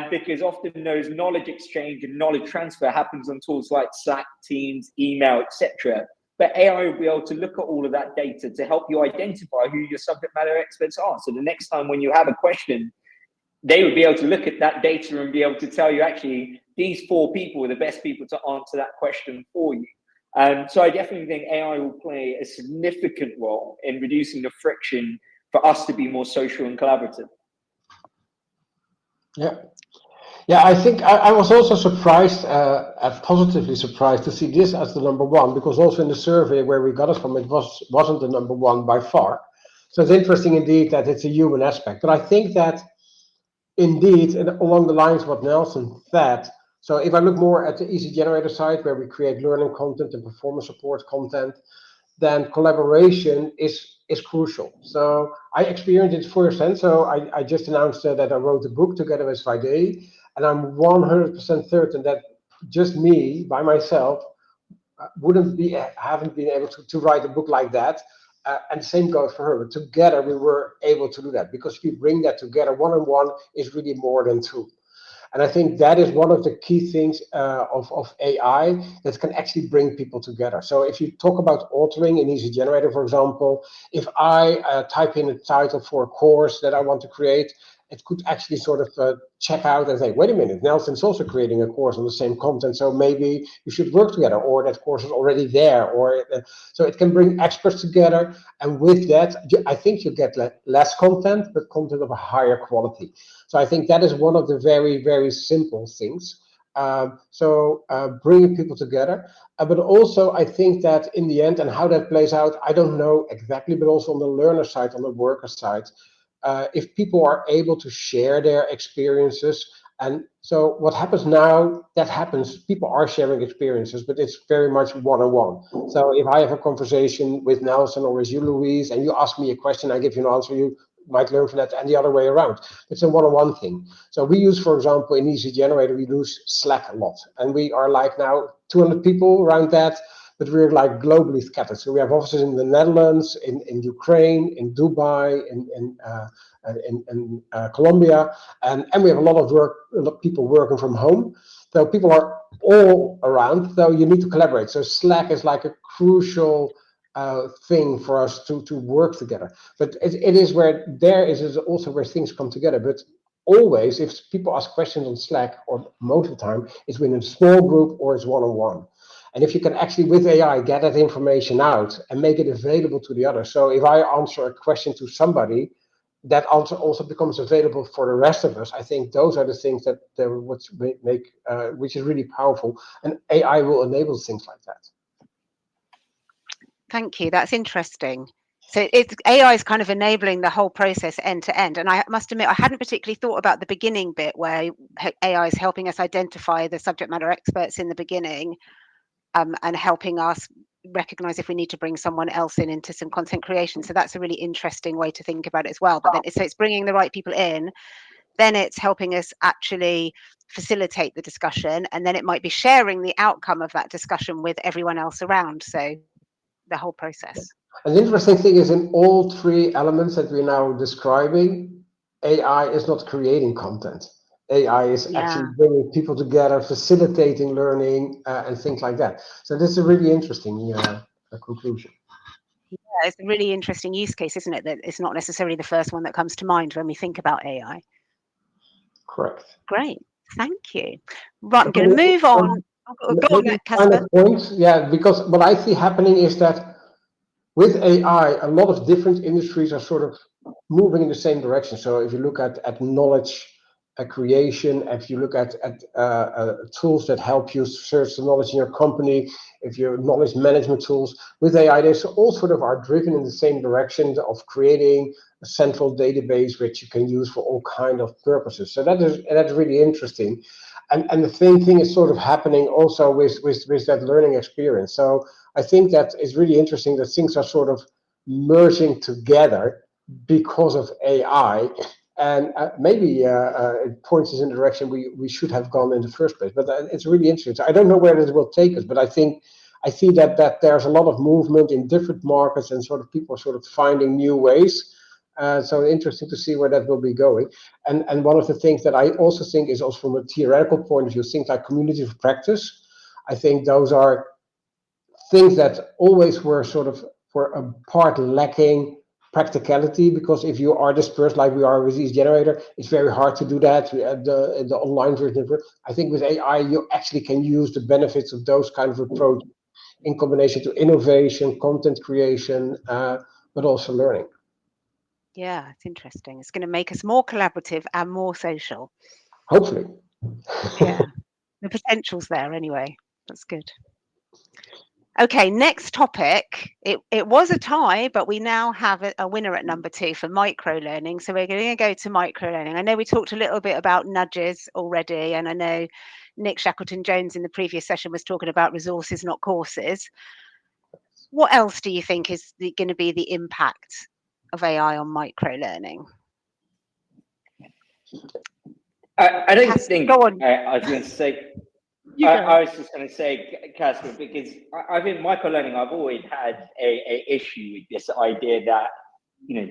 Because often those knowledge exchange and knowledge transfer happens on tools like Slack, Teams, email, etc. But AI will be able to look at all of that data to help you identify who your subject matter experts are. So the next time when you have a question, they would be able to look at that data and be able to tell you, actually, these 4 people are the best people to answer that question for you. So I definitely think AI will play a significant role in reducing the friction for us to be more social and collaborative. Yeah, I think I was also surprised, positively surprised to see this as the number one, because also in the survey where we got it from, it wasn't the number one by far. So it's interesting indeed that it's a human aspect. But I think that indeed, and along the lines of what Nelson said, so if I look more at the Easy Generator side where we create learning content and performance support content, then collaboration is crucial. So I experienced it firsthand. So I just announced that I wrote a book together with Friday, and I'm 100% certain that just me by myself haven't been able to write a book like that. And the same goes for her. But together we were able to do that, because if you bring that together, one-on-one is really more than two. And I think that is one of the key things of AI that can actually bring people together. So if you talk about authoring in Easy Generator, for example, if I type in a title for a course that I want to create, it could actually sort of check out and say, wait a minute, Nelson's also creating a course on the same content, so maybe you should work together, or that course is already there, or so it can bring experts together, and with that, I think you get less content, but content of a higher quality. So I think that is one of the very, very simple things. Bringing people together, but also I think that in the end, and how that plays out, I don't know exactly, but also on the learner side, on the worker side, if people are able to share their experiences. And so what happens now, that happens, people are sharing experiences, but it's very much one-on-one. So if I have a conversation with Nelson or with you, Louise, and you ask me a question, I give you an answer, you might learn from that, and the other way around. It's a one-on-one thing. So we use, for example, in Easy Generator, we use Slack a lot. And we are like now 200 people around that, but we're like globally scattered. So we have offices in the Netherlands, in Ukraine, in Dubai, in Colombia, and we have a lot of people working from home. So people are all around, so you need to collaborate. So Slack is like a crucial thing for us to work together. But it is where there is also where things come together. But always, if people ask questions on Slack, or most of the time, it's within a small group or it's one-on-one. And if you can actually, with AI, get that information out and make it available to the others. So if I answer a question to somebody, that answer also becomes available for the rest of us. I think those are the things that which is really powerful. And AI will enable things like that. Thank you. That's interesting. So AI is kind of enabling the whole process end to end. And I must admit, I hadn't particularly thought about the beginning bit where AI is helping us identify the subject matter experts in the beginning, and helping us recognize if we need to bring someone else into some content creation. So that's a really interesting way to think about it as well. But then it's bringing the right people in, then it's helping us actually facilitate the discussion, and then it might be sharing the outcome of that discussion with everyone else around. So the whole process. An interesting thing is, in all three elements that we're now describing, AI is not creating content. AI is actually bringing people together, facilitating learning, and things like that. So this is a really interesting conclusion. Yeah, it's a really interesting use case, isn't it? That it's not necessarily the first one that comes to mind when we think about AI. Correct. Great, thank you. Right, I'm going to move on. Go on, Kasper. Yeah, because what I see happening is that with AI, a lot of different industries are sort of moving in the same direction. So if you look at knowledge creation, if you look at tools that help you search the knowledge in your company, if your knowledge management tools, with AI, they all sort of are driven in the same direction of creating a central database which you can use for all kind of purposes. So that's really interesting. And the same thing is sort of happening also with that learning experience. So I think that it's really interesting that things are sort of merging together because of AI, and maybe it points us in the direction we should have gone in the first place. But it's really interesting. So I don't know where this will take us, but I think I see that there's a lot of movement in different markets, and sort of people are sort of finding new ways. So interesting to see where that will be going. And one of the things that I also think is also from a theoretical point of view, things like community of practice. I think those are things that always were sort of for a part lacking practicality, because if you are dispersed like we are with Easy Generator, it's very hard to do that. The online version of it. I think with AI, you actually can use the benefits of those kind of approach in combination to innovation, content creation, but also learning. Yeah, it's interesting. It's going to make us more collaborative and more social. Hopefully. Yeah, the potential's there anyway. That's good. Okay, next topic. It was a tie, but we now have a winner at number 2 for micro-learning. So we're going to go to micro-learning. I know we talked a little bit about nudges already, and I know Nick Shackleton-Jones in the previous session was talking about resources, not courses. What else do you think is going to be the impact of AI on micro-learning? I don't think. Go on. I was going to say. I was just going to say, Kasper, because I think micro-learning, I've always had a issue with this idea that,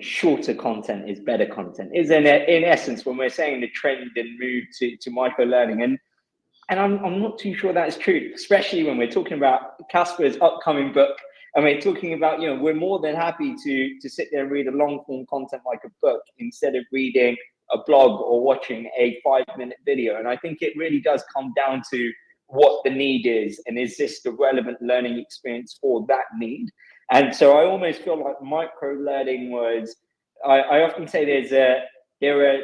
shorter content is better content. Is in essence, when we're saying the trend and move to micro-learning, and I'm not too sure that's true, especially when we're talking about Kasper's upcoming book, and we're talking about, we're more than happy to sit there and read a long-form content like a book instead of reading a blog or watching a 5-minute video. And I think it really does come down to what the need is, and is this the relevant learning experience for that need? And so I almost feel like micro learning was, I often say there are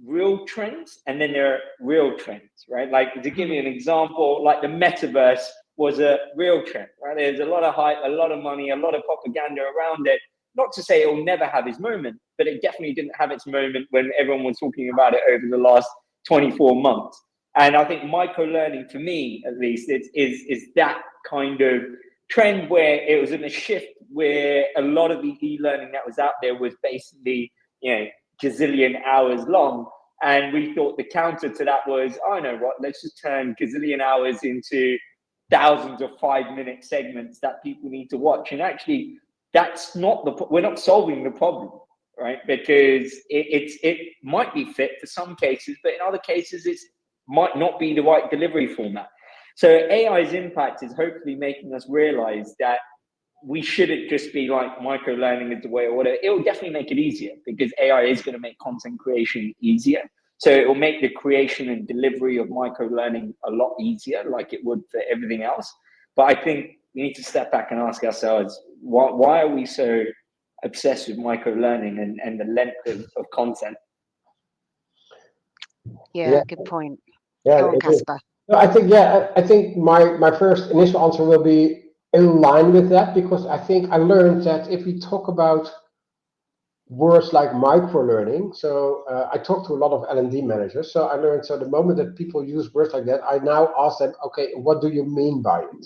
real trends and then there are real trends, right? Like, to give you an example, like the metaverse was a real trend, right? There's a lot of hype, a lot of money, a lot of propaganda around it. Not to say it will never have its moment, but it definitely didn't have its moment when everyone was talking about it over the last 24 months. And I think micro learning, for me at least, is that kind of trend where it was in a shift where a lot of the e-learning that was out there was basically, gazillion hours long. And we thought the counter to that was, oh, you know what, let's just turn gazillion hours into thousands of 5-minute segments that people need to watch. And actually, that's not we're not solving the problem, right? Because it might be fit for some cases, but in other cases, it might not be the right delivery format. So AI's impact is hopefully making us realize that we shouldn't just be like micro learning is the way or whatever. It will definitely make it easier, because AI is going to make content creation easier. So it will make the creation and delivery of micro learning a lot easier, like it would for everything else. But I think we need to step back and ask ourselves, why are we so obsessed with micro learning and the length of content? Yeah, good point. Yeah, Go on, Kasper. no, I think my first initial answer will be in line with that, because I think I learned that if we talk about words like micro learning, so I talked to a lot of L&D managers, so I learned, so the moment that people use words like that, I now ask them, okay, what do you mean by it?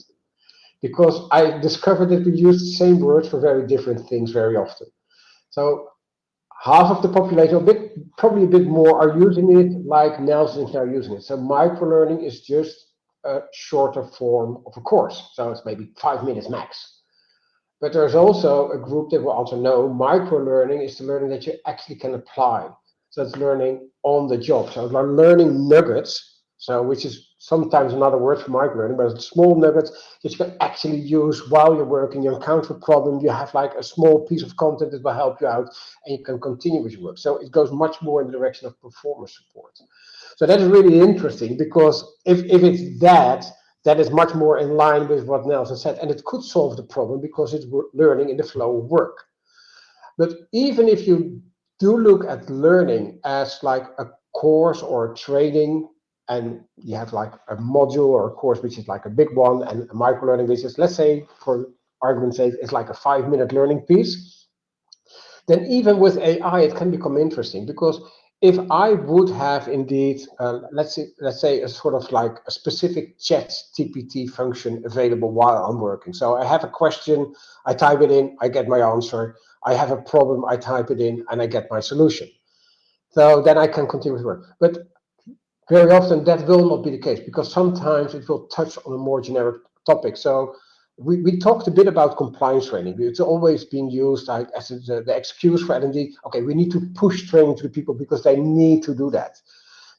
Because I discovered that we use the same words for very different things very often. So half of the population, probably a bit more, are using it like Nelson is now using it. So microlearning is just a shorter form of a course. So it's maybe 5 minutes max. But there's also a group that will also know microlearning is the learning that you actually can apply. So it's learning on the job. So it's learning nuggets, so which is sometimes another word for microlearning, but it's small nuggets that you can actually use while you're working. You encounter a problem, you have like a small piece of content that will help you out, and you can continue with your work. So it goes much more in the direction of performance support. So that is really interesting, because if it's that is much more in line with what Nelson said, and it could solve the problem because it's learning in the flow of work. But even if you do look at learning as like a course or a training, and you have like a module or a course which is like a big one, and a micro learning which is, let's say for argument's sake, is like a 5-minute learning piece, then even with AI it can become interesting, because if I would have indeed, let's say a sort of like a specific ChatGPT function available while I'm working. So I have a question, I type it in, I get my answer. I have a problem, I type it in, and I get my solution. So then I can continue with work. But very often that will not be the case, because sometimes it will touch on a more generic topic. So we talked a bit about compliance training. It's always being used like as the excuse for L&D. Okay, we need to push training to the people because they need to do that.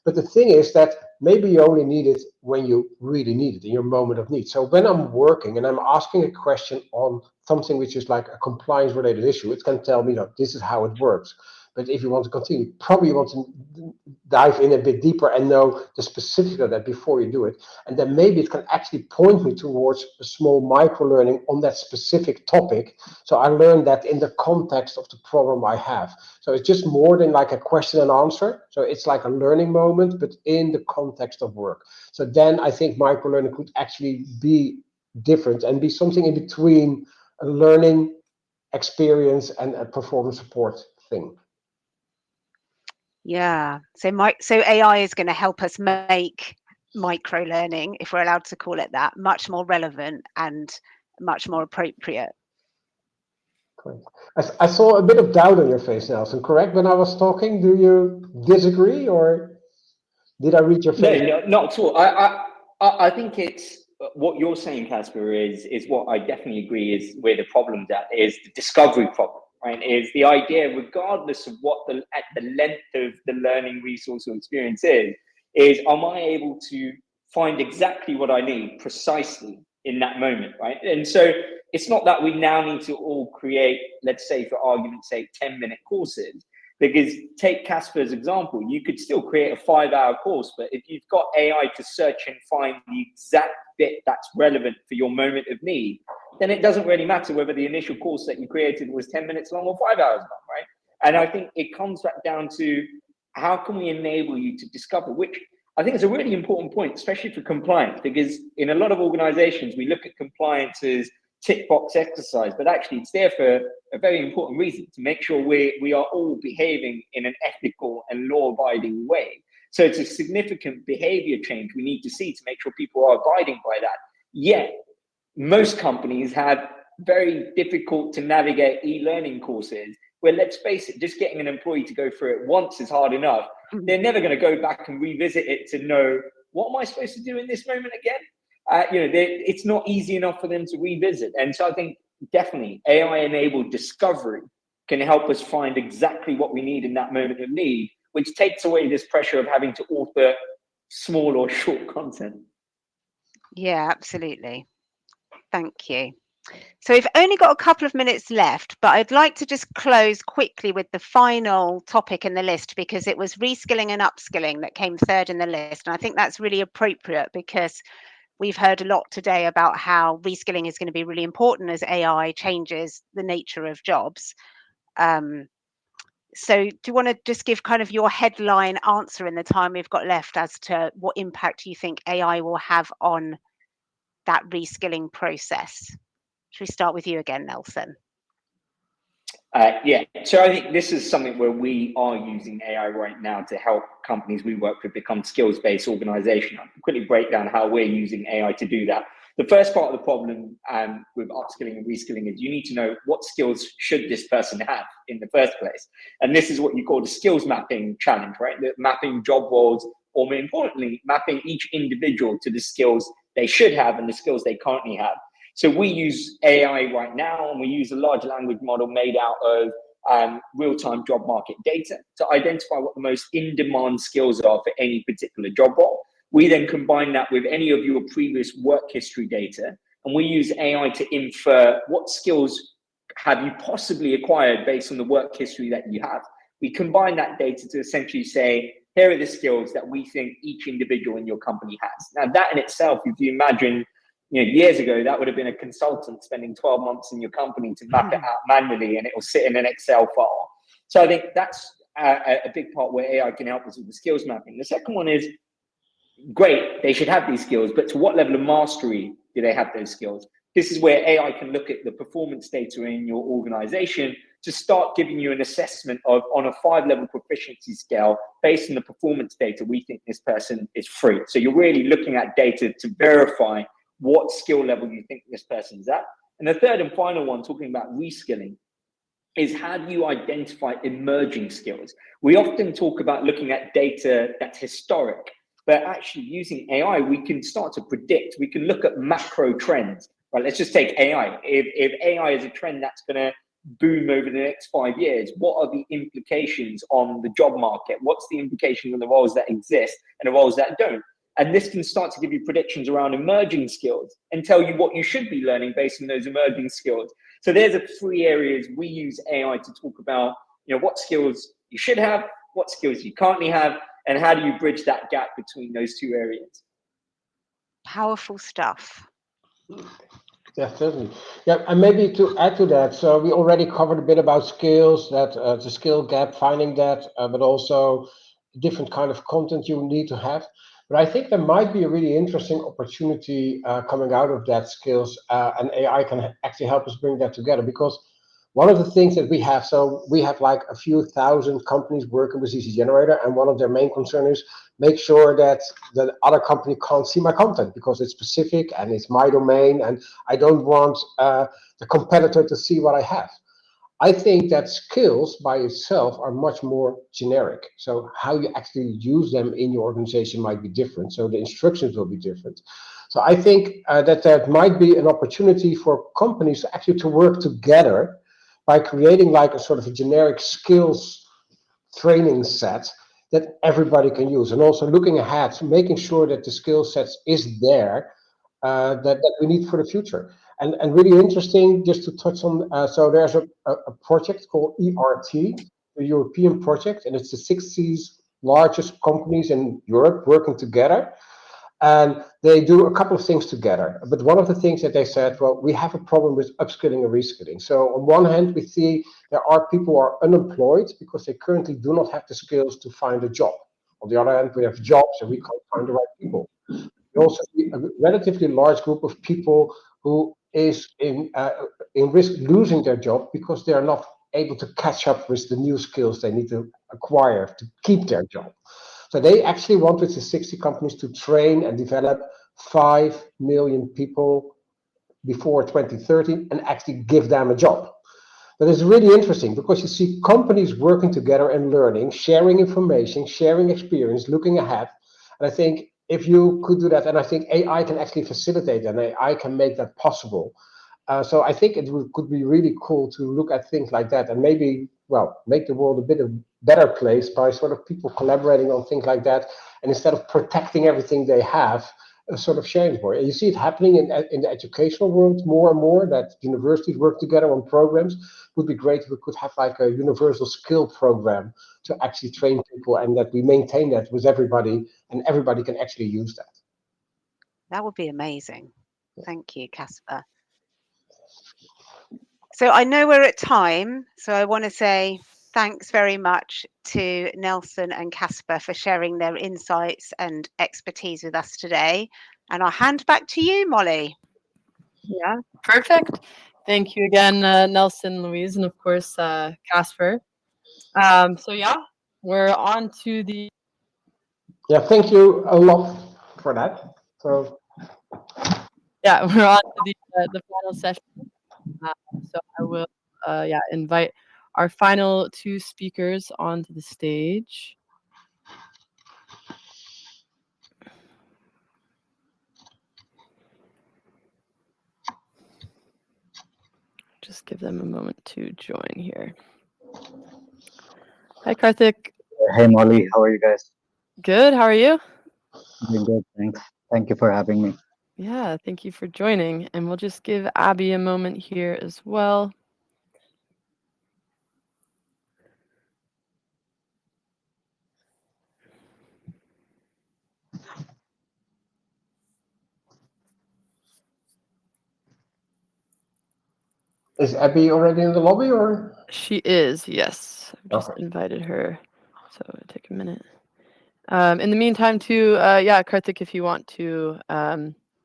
But the thing is that maybe you only need it when you really need it, in your moment of need. So when I'm working and I'm asking a question on something which is like a compliance related issue, it can tell me that this is how it works. But if you want to continue, probably you want to dive in a bit deeper and know the specifics of that before you do it. And then maybe it can actually point me towards a small micro learning on that specific topic. So I learned that in the context of the problem I have. So it's just more than like a question and answer. So it's like a learning moment, but in the context of work. So then I think micro learning could actually be different and be something in between a learning experience and a performance support thing. Yeah. So AI is going to help us make micro learning, if we're allowed to call it that, much more relevant and much more appropriate. I saw a bit of doubt on your face, Nelson, correct? When I was talking, do you disagree, or did I read your face? No, not at all. I think it's what you're saying, Kasper, is what I definitely agree is where the problem's at, is the discovery problem, right? Is the idea, regardless of what the length of the learning resource or experience is am I able to find exactly what I need precisely in that moment, right? And so it's not that we now need to all create, let's say for argument's sake, 10-minute courses. Because take Kasper's example, you could still create a 5-hour course, but if you've got AI to search and find the exact bit that's relevant for your moment of need, then it doesn't really matter whether the initial course that you created was 10 minutes long or 5 hours long, right? And I think it comes back down to how can we enable you to discover, which I think is a really important point, especially for compliance, because in a lot of organizations, we look at compliance as tick box exercise, but actually it's there for a very important reason, to make sure we are all behaving in an ethical and law-abiding way. So it's a significant behavior change we need to see to make sure people are abiding by that. Yet, most companies have very difficult to navigate e-learning courses where, let's face it, just getting an employee to go through it once is hard enough. They're never going to go back and revisit it to know, what am I supposed to do in this moment again? It's not easy enough for them to revisit. And so I think definitely AI-enabled discovery can help us find exactly what we need in that moment of need, which takes away this pressure of having to author small or short content. Yeah, absolutely. Thank you. So we've only got a couple of minutes left, but I'd like to just close quickly with the final topic in the list, because it was reskilling and upskilling that came third in the list. And I think that's really appropriate because we've heard a lot today about how reskilling is going to be really important as AI changes the nature of jobs. So do you want to just give kind of your headline answer in the time we've got left as to what impact you think AI will have on that reskilling process? Should we start with you again, Nelson? Yeah, so I think this is something where we are using AI right now to help companies we work with become skills-based organizations. I'll quickly break down how we're using AI to do that. The first part of the problem with upskilling and reskilling is you need to know what skills should this person have in the first place. And this is what you call the skills mapping challenge, right? The mapping job roles, or more importantly, mapping each individual to the skills they should have and the skills they currently have. So we use AI right now, and we use a large language model made out of real-time job market data to identify what the most in-demand skills are for any particular job role. We then combine that with any of your previous work history data, and we use AI to infer what skills have you possibly acquired based on the work history that you have. We combine that data to essentially say, here are the skills that we think each individual in your company has. Now, that in itself, if you imagine, years ago, that would have been a consultant spending 12 months in your company to map it out manually, and it will sit in an Excel file. So I think that's a big part where AI can help us with the skills mapping. The second one is, great, they should have these skills, but to what level of mastery do they have those skills? This is where AI can look at the performance data in your organization to start giving you an assessment of, on a 5-level proficiency scale, based on the performance data, we think this person is free. So you're really looking at data to verify what skill level you think this person's at. And the third and final one, talking about reskilling, is how do you identify emerging skills? We often talk about looking at data that's historic, but actually using AI, we can start to predict. We can look at macro trends. Right, let's just take AI. If AI is a trend that's going to boom over the next 5 years, what are the implications on the job market? What's the implication on the roles that exist and the roles that don't? And this can start to give you predictions around emerging skills and tell you what you should be learning based on those emerging skills. So there's the 3 areas we use AI to talk about, what skills you should have, what skills you currently have, and how do you bridge that gap between those 2 areas. Powerful stuff. Yeah, certainly. Yeah, and maybe to add to that, so we already covered a bit about skills, that the skill gap, finding that, but also different kind of content you need to have. But I think there might be a really interesting opportunity coming out of that skills, and AI can actually help us bring that together. Because one of the things that we have, so we have like a few thousand companies working with CC Generator, and one of their main concern is make sure that the other company can't see my content because it's specific and it's my domain, and I don't want the competitor to see what I have. I think that skills by itself are much more generic. So how you actually use them in your organization might be different. So the instructions will be different. So I think that might be an opportunity for companies actually to work together by creating like a sort of a generic skills training set that everybody can use, and also looking ahead, making sure that the skill sets is there that we need for the future. And really interesting, just to touch on, so there's a project called ERT, a European project, and it's the 60 largest companies in Europe working together. And they do a couple of things together. But one of the things that they said, well, we have a problem with upskilling and reskilling. So on one hand, we see there are people who are unemployed because they currently do not have the skills to find a job. On the other hand, we have jobs and we can't find the right people. We also see a relatively large group of people who is in risk losing their job because they are not able to catch up with the new skills they need to acquire to keep their job. So they actually wanted the 60 companies to train and develop 5 million people before 2030 and actually give them a job. But it's really interesting because you see companies working together and learning, sharing information, sharing experience, looking ahead. And I think if you could do that, and I think AI can actually facilitate that, and AI can make that possible. So I think could be really cool to look at things like that and maybe, well, make the world a bit of better place by sort of people collaborating on things like that. And instead of protecting everything they have, sort of sharing more. And you see it happening in the educational world more and more, that universities work together on programs. It would be great if we could have like a universal skill program to actually train people, and that we maintain that with everybody, and everybody can actually use that. That would be amazing. Thank you, Kasper. So I know we're at time, so I want to say thanks very much to Nelson and Kasper for sharing their insights and expertise with us today. And I'll hand back to you, Molly. Yeah, perfect. Thank you again, Nelson, Louise, and of course, Kasper. So yeah, we're on to the... Yeah, thank you a lot for that. So yeah, we're on to the final session. So I will invite our final two speakers onto the stage. Just give them a moment to join here. Hi, Karthik. Hey, Molly. How are you guys? Good. How are you? Doing good. Thanks. Thank you for having me. Yeah, thank you for joining. And we'll just give Abby a moment here as well. is Abby already in the lobby, or? She is, yes. I've just invited her. So it'll take a minute. In the meantime, too, yeah, Karthik, if you want to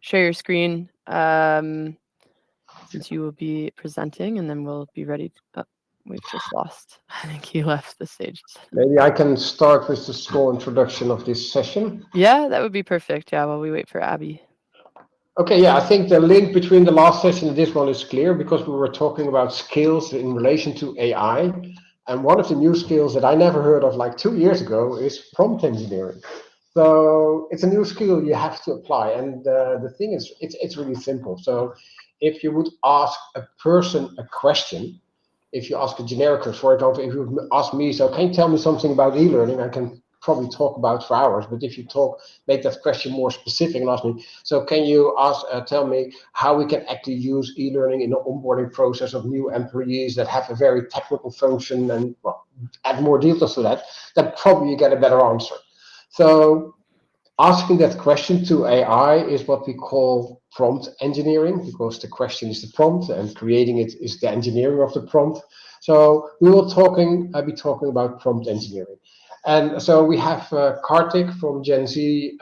share your screen, since you will be presenting, and then we'll be ready. We've just lost. I think he left the stage. Maybe I can start with the small introduction of this session. Yeah, that would be perfect. Yeah, while we wait for Abby. Okay, yeah, I think the link between the last session and this one is clear because we were talking about skills in relation to AI. And one of the new skills that I never heard of like 2 years ago is prompt engineering. So it's a new skill you have to apply. And the thing is, it's really simple. So if you would ask a person a question, if you ask a generic, for example, if you would ask me, so can you tell me something about e-learning? I can probably talk about for hours. But if you make that question more specific and ask me, so can you tell me how we can actually use e-learning in the onboarding process of new employees that have a very technical function, and well, add more details to that, then probably you get a better answer. So asking that question to AI is what we call prompt engineering, because the question is the prompt and creating it is the engineering of the prompt. So we will be talking about prompt engineering. And so we have Karthik from Gen Z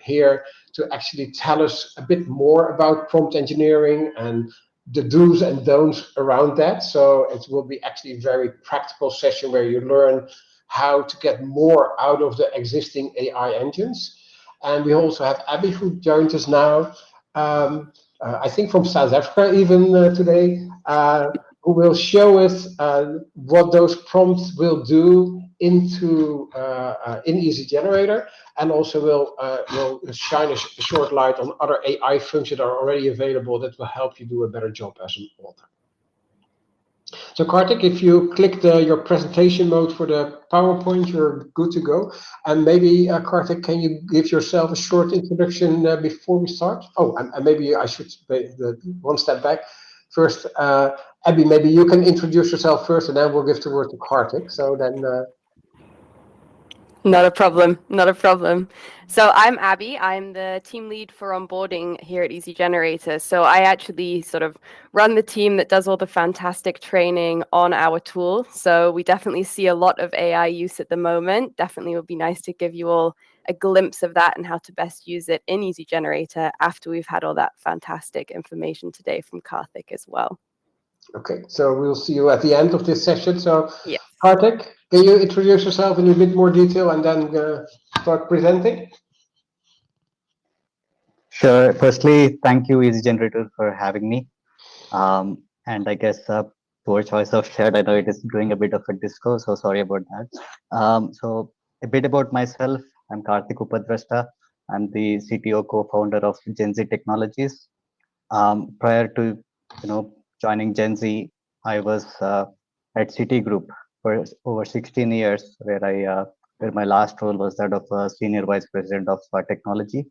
here to actually tell us a bit more about prompt engineering and the do's and don'ts around that. So it will be actually a very practical session where you learn how to get more out of the existing AI engines. And we also have Abby, who joined us now, I think from South Africa even today, who will show us what those prompts will do into in Easy Generator, and also will shine a short light on other AI functions that are already available that will help you do a better job as an author. So Karthik, if you click your presentation mode for the PowerPoint, you're good to go. And maybe, Karthik, can you give yourself a short introduction before we start? Oh, and maybe I should one step back. First, Abby, maybe you can introduce yourself first, and then we'll give the word to Karthik. So then. Not a problem. Not a problem. So I'm Abby. I'm the team lead for onboarding here at Easy Generator. So I actually sort of run the team that does all the fantastic training on our tool. So we definitely see a lot of AI use at the moment. Definitely would be nice to give you all a glimpse of that and how to best use it in Easy Generator after we've had all that fantastic information today from Karthik as well. Okay, so we'll see you at the end of this session. So, Yes. Karthik, can you introduce yourself in a bit more detail and then start presenting? Sure. Firstly, thank you, Easy Generator, for having me. And I guess poor choice of shared. I know it is doing a bit of a disco, so sorry about that. So a bit about myself. I'm Karthik Upadrasta. I'm the CTO co-founder of Gen Z Technologies. Prior to joining Gen Z, I was at Citigroup for over 16 years, where my last role was that of senior vice president of technology.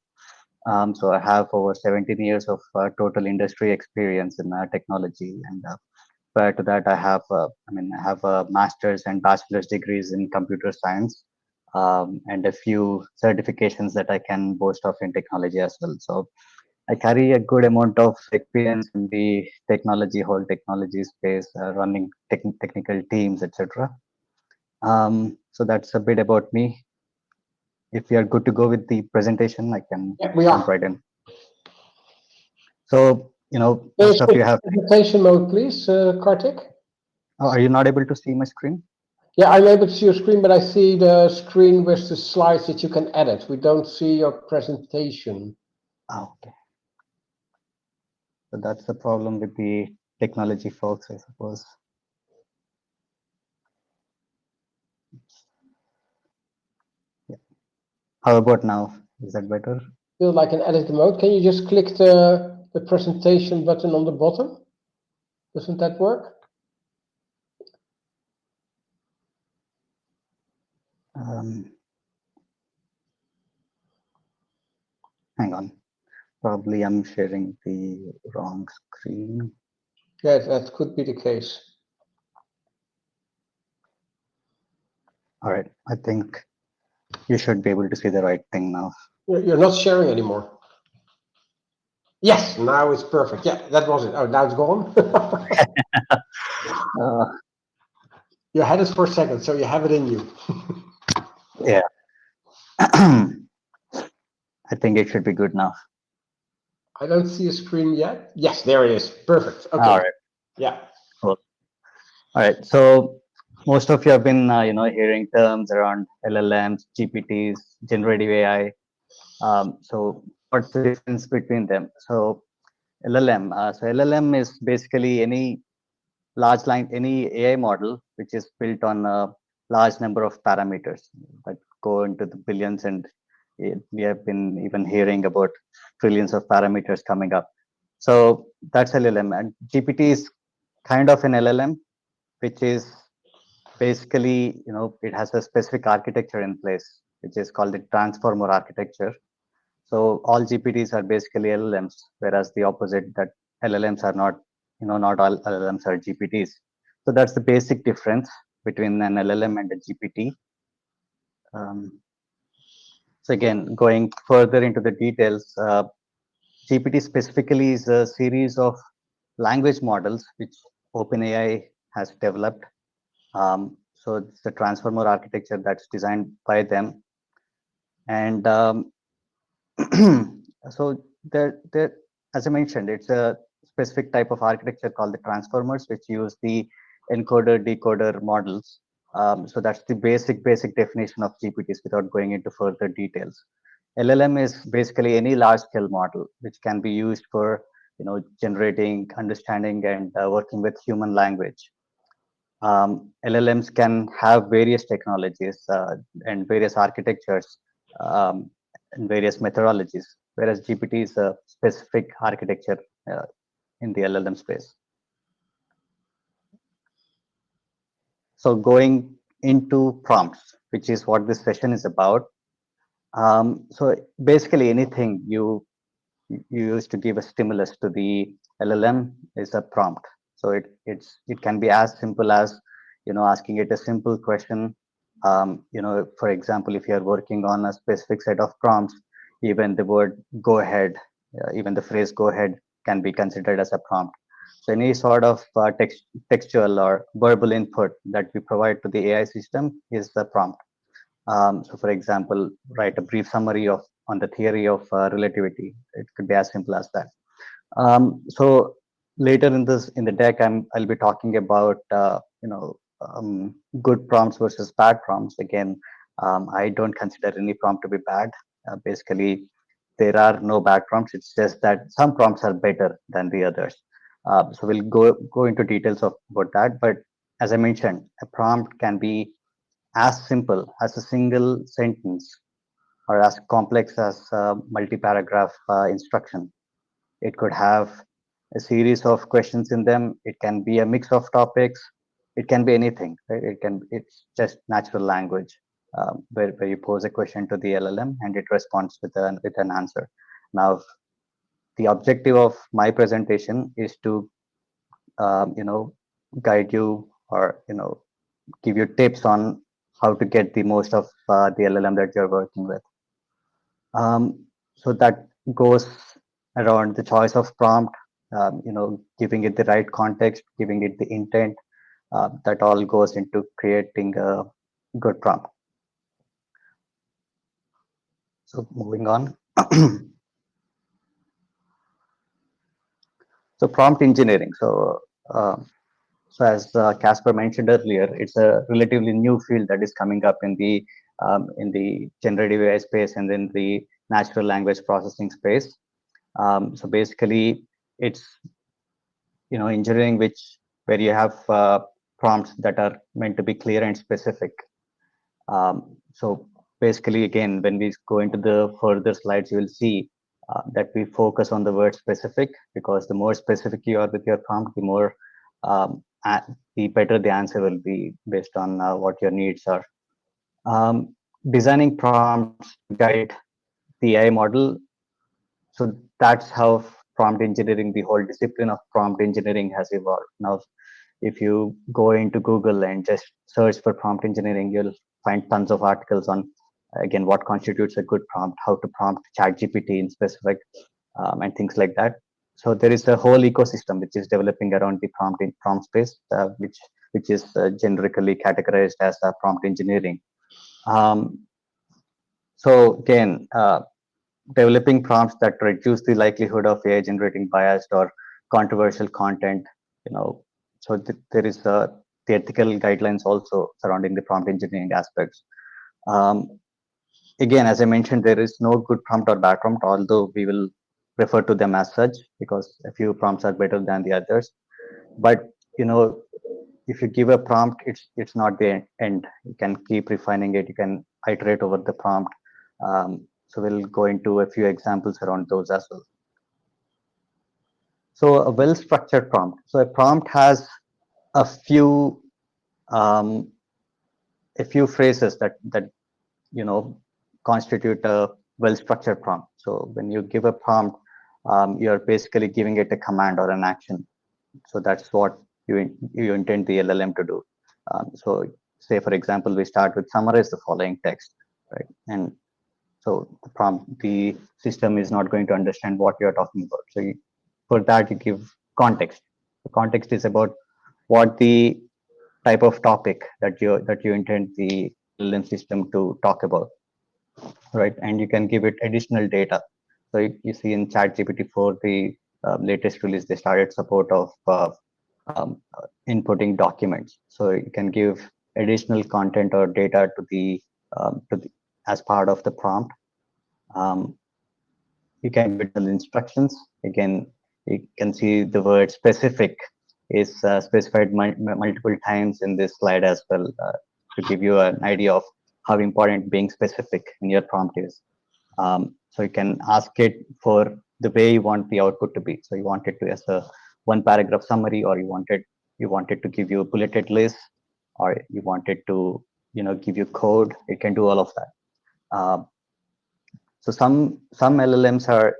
So I have over 17 years of total industry experience in technology, and prior to that, I have a master's and bachelor's degrees in computer science, and a few certifications that I can boast of in technology as well. So I carry a good amount of experience in the whole technology space, running technical teams, etc. So that's a bit about me. If you are good to go with the presentation, I can jump right in. So, most of you have. Presentation mode, please, Karthik. Oh, are you not able to see my screen? Yeah, I'm able to see your screen, but I see the screen with the slides that you can edit. We don't see your presentation. Oh, okay. So that's the problem with the technology folks, I suppose. Yeah. How about now? Is that better? Feel like an edit mode. Can you just click the presentation button on the bottom? Doesn't that work? Hang on. Probably I'm sharing the wrong screen. Yeah, that could be the case. All right. I think you should be able to see the right thing now. You're not sharing anymore. Yes, now it's perfect. Yeah, that was it. Oh, now it's gone. You had it for a second, so you have it in you. Yeah. I think it should be good now. I don't see a screen yet. Yes, there it is. Perfect. Okay. All right. Yeah. Cool. All right. So most of you have been, hearing terms around LLMs, GPTs, generative AI. So what's the difference between them? So LLM is basically any any AI model which is built on a large number of parameters that go into the billions, and we have been even hearing about trillions of parameters coming up. So that's LLM, and GPT is kind of an LLM, which is basically, it has a specific architecture in place, which is called the transformer architecture. So all GPTs are basically LLMs, whereas the opposite, that LLMs are not, not all LLMs are GPTs. So that's the basic difference between an LLM and a GPT. So again, going further into the details, GPT specifically is a series of language models which OpenAI has developed. So it's the transformer architecture that's designed by them. And so as I mentioned, it's a specific type of architecture called the transformers, which use the encoder decoder models. So that's the basic definition of GPTs without going into further details. LLM is basically any large scale model which can be used for generating, understanding, and working with human language. LLMs can have various technologies and various architectures and various methodologies, whereas GPT is a specific architecture in the LLM space. So going into prompts, which is what this session is about. So basically anything you use to give a stimulus to the LLM is a prompt. So it can be as simple as, asking it a simple question. For example, if you're working on a specific set of prompts, even the word go ahead, even the phrase go ahead can be considered as a prompt. So any sort of textual or verbal input that we provide to the AI system is the prompt. So for example, write a brief summary of on the theory of relativity. It could be as simple as that. So later in the deck, I'll be talking about good prompts versus bad prompts. Again, I don't consider any prompt to be bad. Basically, there are no bad prompts. It's just that some prompts are better than the others. So we'll go into details of about that. But as I mentioned, a prompt can be as simple as a single sentence or as complex as a multi-paragraph instruction. It could have a series of questions in them. It can be a mix of topics. It can be anything. Right? It's just natural language, where you pose a question to the LLM and it responds with an answer. Now, the objective of my presentation is to guide you, or give you tips on how to get the most of the LLM that you're working with. So that goes around the choice of prompt, giving it the right context, giving it the intent. That all goes into creating a good prompt. So moving on. So prompt engineering. So as Kasper mentioned earlier, it's a relatively new field that is coming up in the generative AI space and in the natural language processing space. So basically, it's engineering where you have prompts that are meant to be clear and specific. So basically, again, when we go into the further slides, you will see that we focus on the word specific, because the more specific you are with your prompt, the better the answer will be based on what your needs are. Designing prompts to guide the AI model. So that's how prompt engineering, the whole discipline of prompt engineering has evolved. Now, if you go into Google and just search for prompt engineering, you'll find tons of articles on, again, what constitutes a good prompt, how to prompt ChatGPT in specific, and things like that. So there is a whole ecosystem which is developing around the prompt space, which is generically categorized as prompt engineering. So again, developing prompts that reduce the likelihood of AI generating biased or controversial content. So there is the ethical guidelines also surrounding the prompt engineering aspects. Again, as I mentioned, there is no good prompt or bad prompt, although we will refer to them as such because a few prompts are better than the others. But if you give a prompt, it's not the end. You can keep refining it. You can iterate over the prompt. So we'll go into a few examples around those as well. So a well-structured prompt. So a prompt has a few phrases that constitute a well-structured prompt. So when you give a prompt, you're basically giving it a command or an action. So that's what you intend the LLM to do. So say, for example, we start with summarize the following text, right? And so the system is not going to understand what you're talking about. So for that, you give context. The context is about what the type of topic that you intend the LLM system to talk about, right? And you can give it additional data. So you see in ChatGPT 4, the latest release, they started support of inputting documents. So you can give additional content or data to the as part of the prompt. You can give additional instructions. Again, you can see the word specific is specified multiple times in this slide as well, to give you an idea of how important being specific in your prompt is. So you can ask it for the way you want the output to be. So you want it to as a one paragraph summary, or you want it to give you a bulleted list, or you want it to give you code. It can do all of that. So some LLMs are,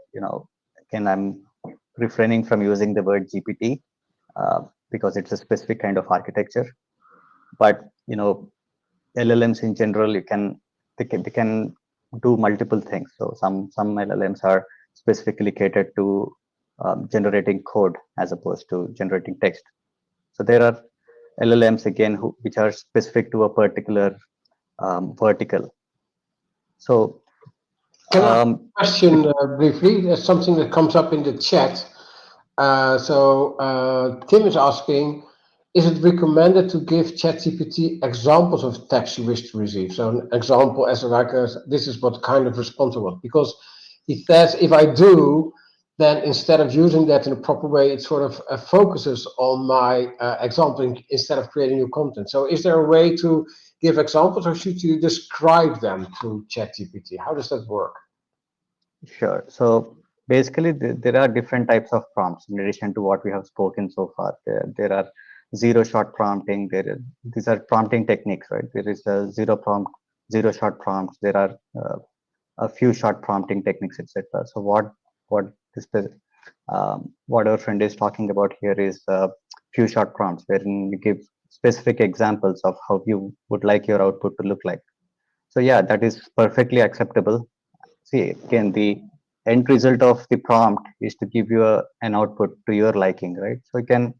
again, I'm refraining from using the word GPT because it's a specific kind of architecture. But LLMs in general, they can do multiple things. So some LLMs are specifically catered to generating code as opposed to generating text. So there are LLMs again which are specific to a particular vertical. So Can I ask a if, question briefly? There's something that comes up in the chat. Tim is asking, is it recommended to give ChatGPT examples of text you wish to receive? So an example as like this is what kind of response I want. Because he says if I do, then instead of using that in a proper way, it sort of focuses on my example instead of creating new content. So is there a way to give examples, or should you describe them to ChatGPT? How does that work? Sure. So basically, there are different types of prompts in addition to what we have spoken so far. There are zero-shot prompting. These are prompting techniques, right? There is a zero prompt, zero-shot prompts. There are a few shot prompting techniques, etc. So what this what our friend is talking about here is few shot prompts, wherein you give specific examples of how you would like your output to look like. So yeah, that is perfectly acceptable. See, again, the end result of the prompt is to give you an output to your liking, right? So you can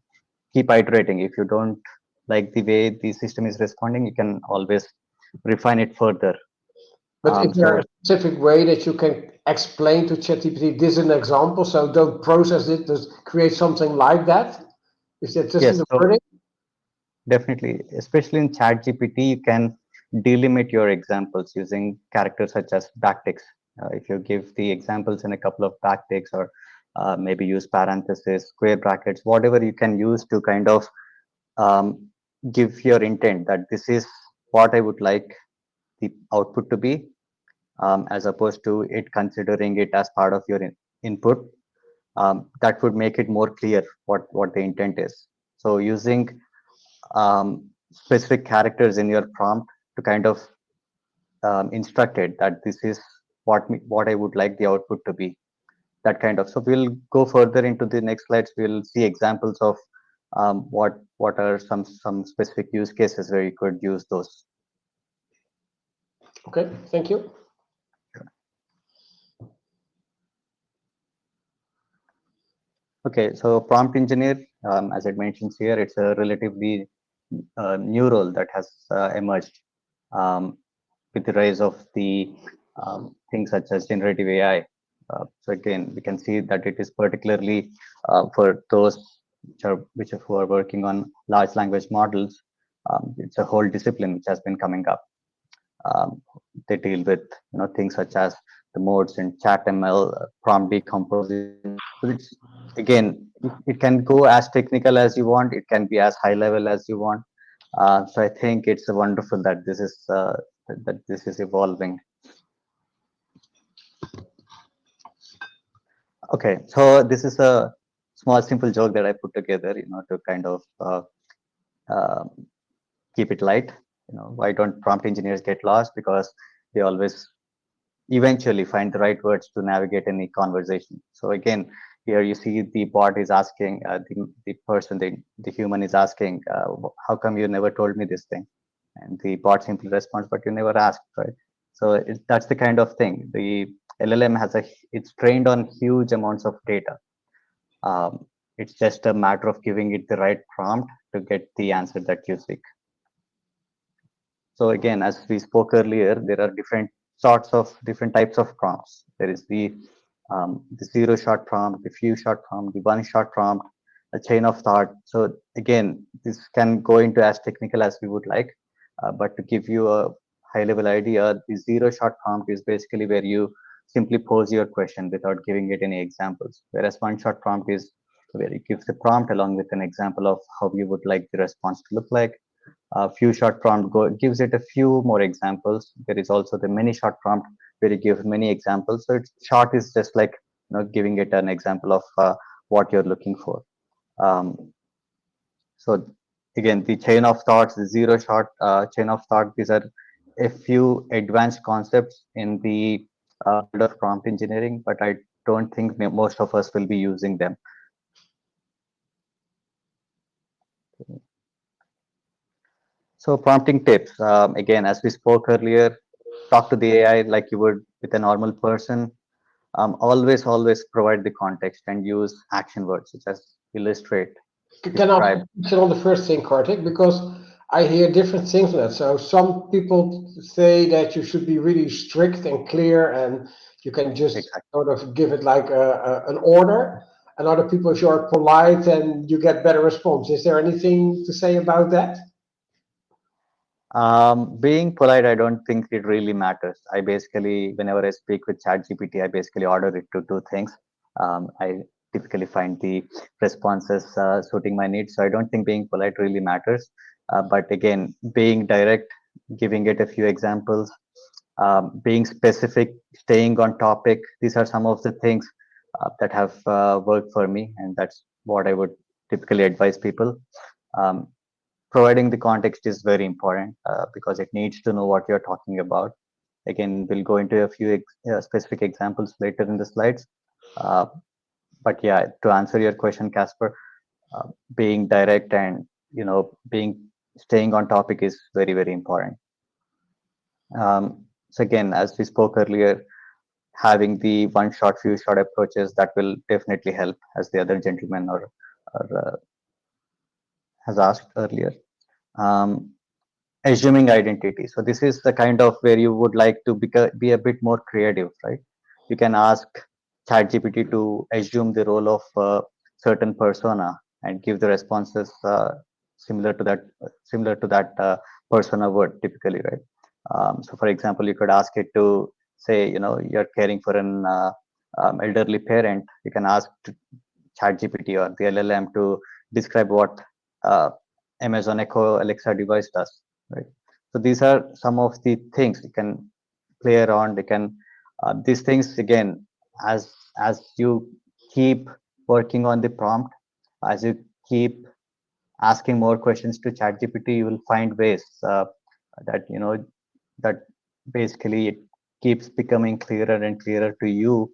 keep iterating. If you don't like the way the system is responding, you can always refine it further. But is there a So specific way that you can explain to ChatGPT, this is an example, so don't process it, just create something like that? Is that just in yes, the so wording? definitely, especially in ChatGPT, you can delimit your examples using characters such as backticks. If you give the examples in a couple of backticks, or maybe use parentheses, square brackets, whatever you can use to kind of um, give your intent that this is what I would like the output to be, as opposed to it considering it as part of your input. That would make it more clear what the intent is. So using specific characters in your prompt to kind of instruct it that this is what I would like the output to be. That kind of. So we'll go further into the next slides. We'll see examples of what are some specific use cases where you could use those. Okay, thank you. Okay, so prompt engineer, as it mentions here, it's a relatively new role that has emerged with the rise of the things such as generative AI. So again, we can see that it is particularly for those who are working on large language models. It's a whole discipline which has been coming up. They deal with things such as the modes in ChatML, prompt decomposition. So it's again, it can go as technical as you want. It can be as high level as you want. So I think it's wonderful that this is evolving. Okay, so this is a small simple joke that I put together, to kind of uh, keep it light. Why don't prompt engineers get lost? Because they always eventually find the right words to navigate any conversation. So again, here you see the bot is asking, the human is asking, how come you never told me this thing? And the bot simply responds, but you never asked, right? So that's the kind of thing. The LLM it's trained on huge amounts of data. It's just a matter of giving it the right prompt to get the answer that you seek. So again, as we spoke earlier, there are different types of prompts. There is the zero shot prompt, the few shot prompt, the one shot prompt, a chain of thought. So again, this can go into as technical as we would like, but to give you a high level idea, the zero shot prompt is basically where you simply pose your question without giving it any examples. Whereas one shot prompt is where you give the prompt along with an example of how you would like the response to look like. A few shot prompt gives it a few more examples. There is also the many shot prompt where you give many examples. So it's short is just like giving it an example of what you're looking for. So again, the chain of thoughts, the zero shot chain of thought, these are a few advanced concepts in the world of prompt engineering, but I don't think most of us will be using them. So prompting tips, again, as we spoke earlier, talk to the AI like you would with a normal person. Always provide the context and use action words such as illustrate, Can I describe. put on the first thing, Karthik? Because I hear different things on that. So some people say that you should be really strict and clear, and you can just Exactly. sort of give it like an order. And other people, if you are polite, and you get better response. Is there anything to say about that? Being polite, I don't think it really matters. I basically, whenever I speak with ChatGPT, I basically order it to do things. I typically find the responses suiting my needs. So I don't think being polite really matters. But again, being direct, giving it a few examples, being specific, staying on topic, these are some of the things that have worked for me. And that's what I would typically advise people. Um, Providing the context is very important because it needs to know what you're talking about. Again, we'll go into a few specific examples later in the slides. Uh, but yeah, to answer your question, Casper, being direct and being staying on topic is very important. So again, as we spoke earlier, having the one shot, few shot approaches that will definitely help, as the other gentleman or has asked earlier. Um, Assuming identity. So this is the kind of where you would like to be a bit more creative, right? You can ask ChatGPT to assume the role of a certain persona and give the responses similar to that persona would typically, right? So for example, you could ask it to say, you're caring for an elderly parent. You can ask ChatGPT or the LLM to describe what uh, Amazon Echo Alexa device does, right? So these are some of the things you can play around. You can these things again as you keep working on the prompt, as you keep asking more questions to ChatGPT, you will find ways that that basically it keeps becoming clearer and clearer to you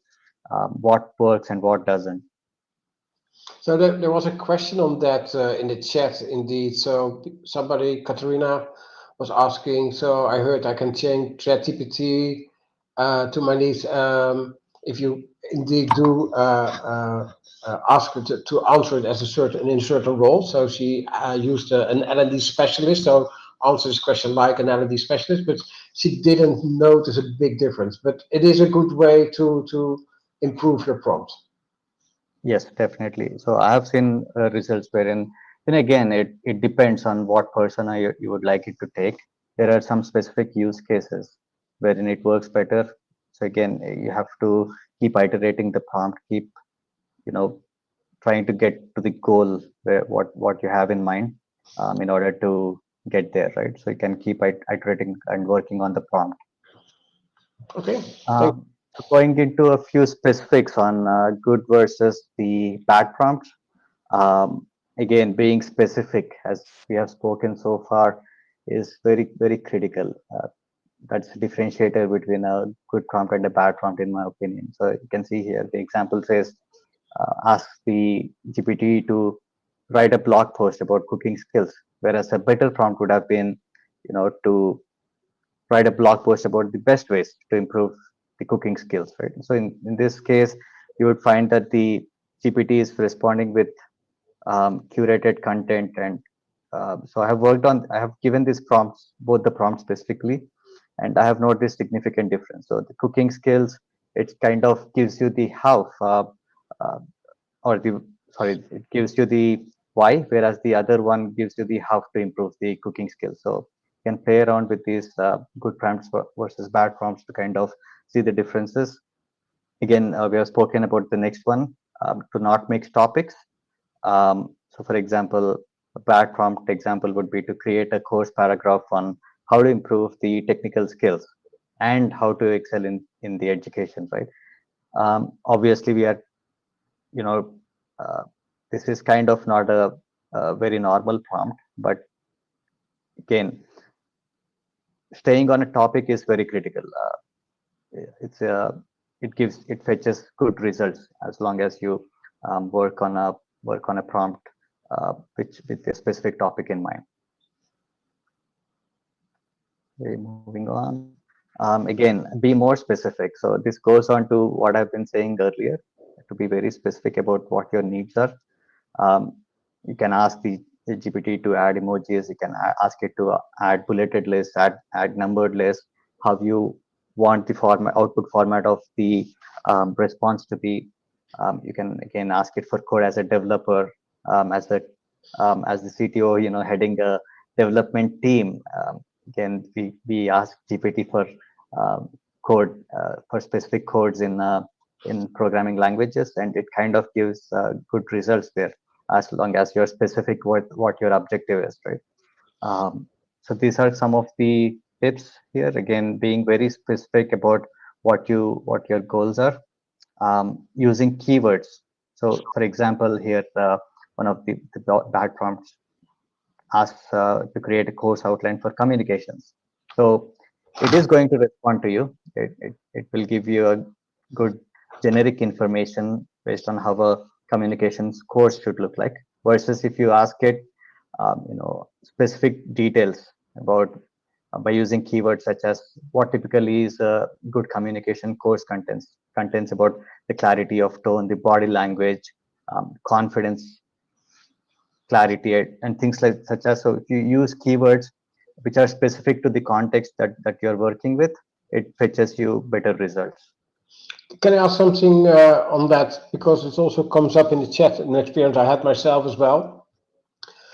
what works and what doesn't. So there was a question on that in the chat, indeed. So somebody, Katerina, was asking. So I heard I can change ChatGPT to my needs if you indeed do ask her to answer it as in a certain role. So she used an L&D specialist. So answer this question like an L&D specialist, but she didn't notice a big difference. But it is a good way to improve your prompt. Yes, definitely. So I have seen results wherein, then again, it depends on what persona you would like it to take. There are some specific use cases wherein it works better. So again, you have to keep iterating the prompt, keep, trying to get to the goal where what you have in mind in order to get there, right? So you can keep iterating and working on the prompt. Okay, thank Um, so going into a few specifics on good versus the bad prompts. Again, being specific, as we have spoken so far, is very critical. That's a differentiator between a good prompt and a bad prompt, in my opinion. So you can see here, the example says, ask the GPT to write a blog post about cooking skills, whereas a better prompt would have been, to write a blog post about the best ways to improve the cooking skills, right? So in this case, you would find that the GPT is responding with curated content. And so I have given these prompts, both the prompts specifically, and I have noticed significant difference. So the cooking skills, it kind of gives you the how, uh, or the, sorry, it gives you the why, whereas the other one gives you the how to improve the cooking skills. So you can play around with these good prompts versus bad prompts to kind of see the differences. Again, we have spoken about the next one, to not mix topics. So for example, a bad prompt example would be to create a course paragraph on how to improve the technical skills and how to excel in the education, right? Obviously, we are, you know, uh, this is kind of not a very normal prompt, but again, staying on a topic is very critical. It's it fetches good results as long as you work on a prompt which with a specific topic in mind. Okay, moving on. Again, be more specific. So this goes on to what I've been saying earlier, to be very specific about what your needs are. You can ask the GPT to add emojis. You can ask it to add bulleted lists, add numbered lists. How you want the output format of the response to be. You can again ask it for code as a developer, as the CTO, heading a development team. Again, we ask GPT for code for specific codes in programming languages, and it kind of gives good results there as long as you're specific what your objective is, right? So these are some of the tips here. Again, being very specific about what your goals are. Using keywords. So, for example, here one of the bad prompts asks to create a course outline for communications. So it is going to respond to you. It will give you a good generic information based on how a communications course should look like. Versus if you ask it, specific details about by using keywords such as what typically is a good communication course contents about the clarity of tone, the body language, confidence, clarity, and things like such as. So if you use keywords which are specific to the context that you're working with, it fetches you better results. Can I ask something on that? Because it also comes up in the chat, an experience I had myself as well.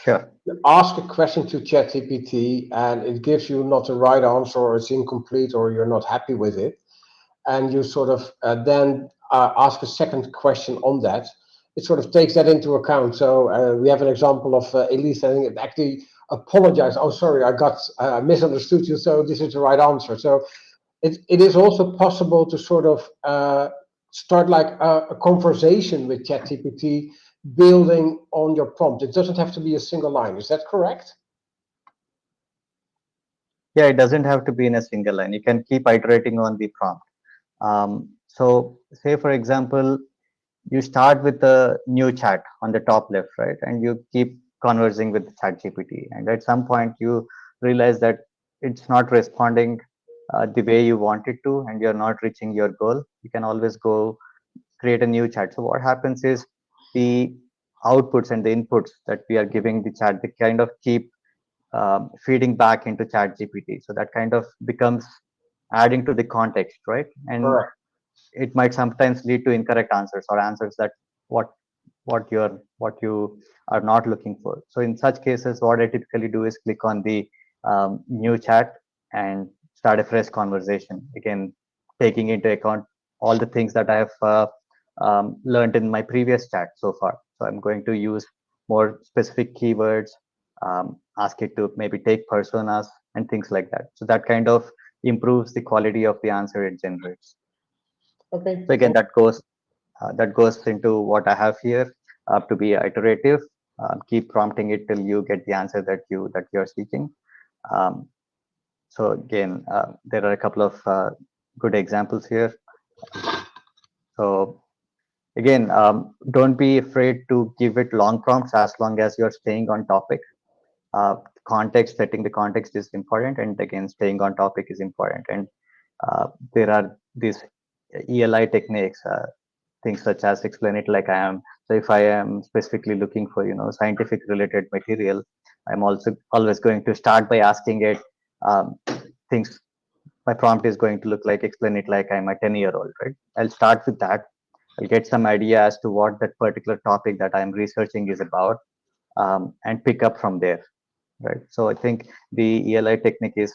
Sure. You ask a question to ChatGPT and it gives you not the right answer, or it's incomplete, or you're not happy with it. And you sort of then ask a second question on that. It sort of takes that into account. So we have an example of Elise saying it actually apologized. Oh, sorry, I misunderstood you. So this is the right answer. So it is also possible to sort of start like a conversation with ChatGPT, building on your prompt. It doesn't have to be a single line. Is that correct? Yeah, it doesn't have to be in a single line. You can keep iterating on the prompt. So say, for example, you start with a new chat on the top left, right? And you keep conversing with ChatGPT. And at some point, you realize that it's not responding the way you want it to, and you're not reaching your goal. You can always go create a new chat. So what happens is the outputs and the inputs that we are giving the chat, they kind of keep feeding back into ChatGPT. So that kind of becomes adding to the context, right? And Correct. it might sometimes lead to incorrect answers, or answers that what you are not looking for. So in such cases, what I typically do is click on the new chat and start a fresh conversation. Again, taking into account all the things that I have learned in my previous chat so far. So I'm going to use more specific keywords, ask it to maybe take personas and things like that. So that kind of improves the quality of the answer it generates. Okay. So again, that goes into what I have here, to be iterative. Keep prompting it till you get the answer that you're seeking. So again, there are a couple of good examples here. So again, don't be afraid to give it long prompts as long as you're staying on topic. Setting the context is important, and again, staying on topic is important. And there are these ELI techniques, things such as explain it like I am. So if I am specifically looking for scientific related material, I'm also always going to start by asking it things. My prompt is going to look like explain it like I'm a 10-year-old, right? I'll start with that. I'll get some idea as to what that particular topic that I'm researching is about, and pick up from there, right? So I think the ELI technique is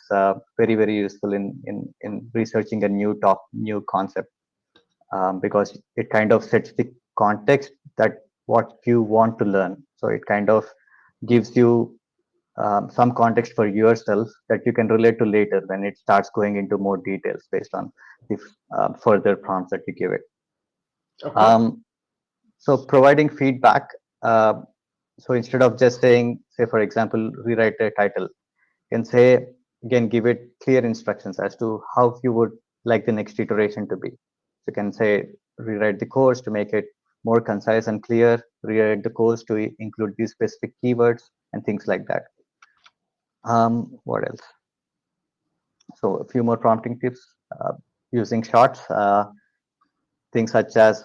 very, very useful in researching a new concept, because it kind of sets the context that what you want to learn. So it kind of gives you some context for yourself that you can relate to later when it starts going into more details based on the further prompts that you give it. Okay. So providing feedback. So instead of just saying, say, for example, rewrite a title, you can say, again, give it clear instructions as to how you would like the next iteration to be. you can say rewrite the course to make it more concise and clear, rewrite the course to include these specific keywords and things like that. What else? So a few more prompting tips using shots, things such as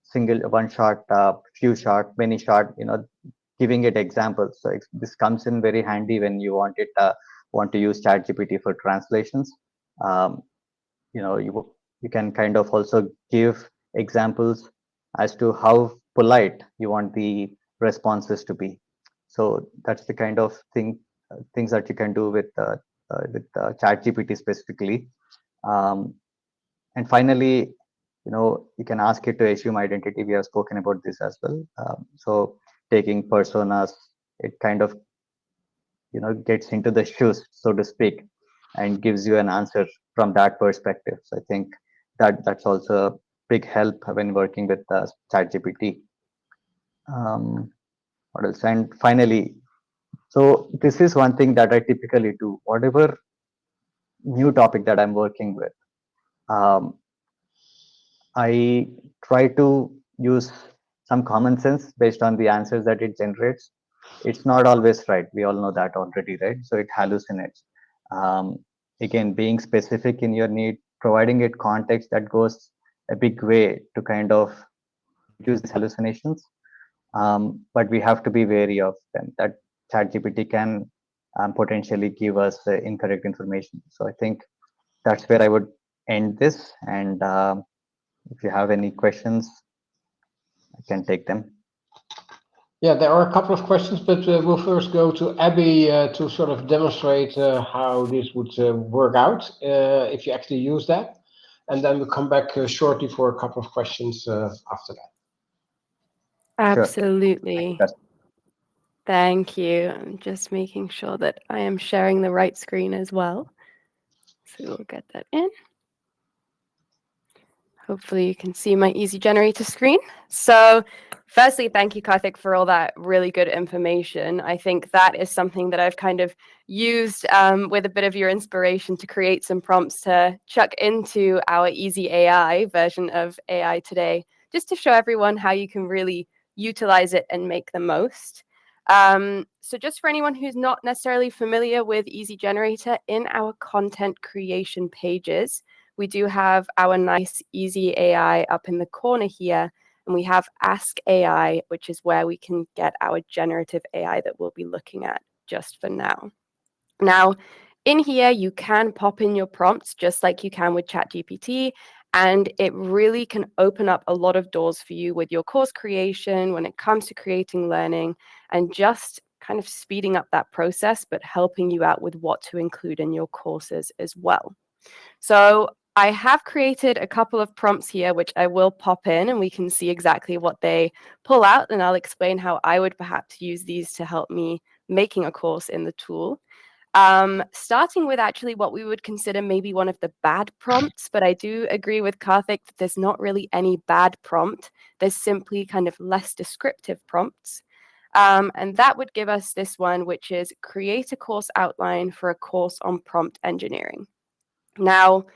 single, one shot, few shot, many shot, giving it examples. So this comes in very handy when you want to use ChatGPT for translations. You can kind of also give examples as to how polite you want the responses to be. So that's the kind of things that you can do with ChatGPT specifically. And finally, you can ask it to assume identity. We have spoken about this as well. So taking personas, it kind of gets into the shoes, so to speak, and gives you an answer from that perspective. So I think that's also a big help when working with ChatGPT. What else? And finally, so this is one thing that I typically do. Whatever new topic that I'm working with, I try to use some common sense based on the answers that it generates. It's not always right. We all know that already, right? So it hallucinates. Again, being specific in your need, providing it context, that goes a big way to kind of reduce these hallucinations. But we have to be wary of them, that ChatGPT can potentially give us incorrect information. So I think that's where I would end this. And if you have any questions, I can take them. Yeah, there are a couple of questions, but we'll first go to Abby to sort of demonstrate how this would work out if you actually use that. And then we'll come back shortly for a couple of questions after that. Absolutely. Sure. Thank you. I'm just making sure that I am sharing the right screen as well. So we'll get that in. Hopefully you can see my easy generator screen. So firstly, thank you, Karthik, for all that really good information. I think that is something that I've kind of used with a bit of your inspiration to create some prompts to chuck into our easy AI version of AI today, just to show everyone how you can really utilize it and make the most. So just for anyone who's not necessarily familiar with Easy Generator, in our content creation pages, we do have our nice Easy AI up in the corner here, and we have Ask AI, which is where we can get our generative AI that we'll be looking at just for now. Now, in here, you can pop in your prompts just like you can with ChatGPT, and it really can open up a lot of doors for you with your course creation when it comes to creating learning and just kind of speeding up that process, but helping you out with what to include in your courses as well. So I have created a couple of prompts here, which I will pop in and we can see exactly what they pull out. And I'll explain how I would perhaps use these to help me making a course in the tool. Starting with actually what we would consider maybe one of the bad prompts, but I do agree with Karthik that there's not really any bad prompt. There's simply kind of less descriptive prompts. And that would give us this one, which is create a course outline for a course on prompt engineering. Now,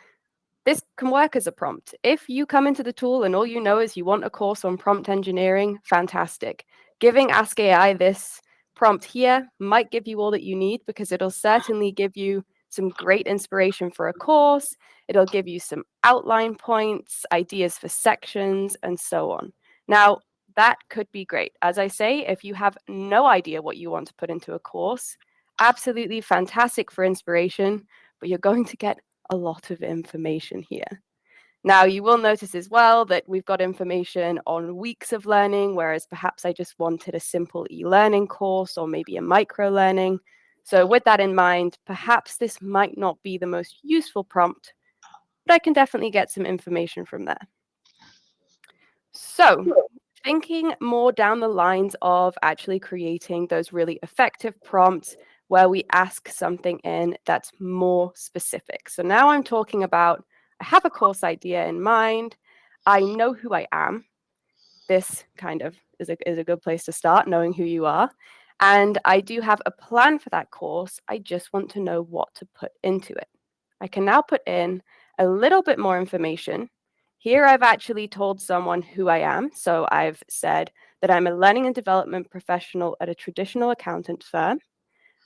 this can work as a prompt. If you come into the tool and all you know is you want a course on prompt engineering, fantastic. Giving Ask AI this prompt here might give you all that you need, because it'll certainly give you some great inspiration for a course. It'll give you some outline points, ideas for sections, and so on. Now, that could be great. As I say, if you have no idea what you want to put into a course, absolutely fantastic for inspiration, but you're going to get a lot of information here. Now, you will notice as well that we've got information on weeks of learning, whereas perhaps I just wanted a simple e-learning course or maybe a micro-learning. So with that in mind, perhaps this might not be the most useful prompt, but I can definitely get some information from there. So thinking more down the lines of actually creating those really effective prompts where we ask something in that's more specific. So now I'm talking about, I have a course idea in mind. I know who I am. This kind of is a good place to start, knowing who you are. And I do have a plan for that course. I just want to know what to put into it. I can now put in a little bit more information. Here I've actually told someone who I am. So I've said that I'm a learning and development professional at a traditional accountant firm.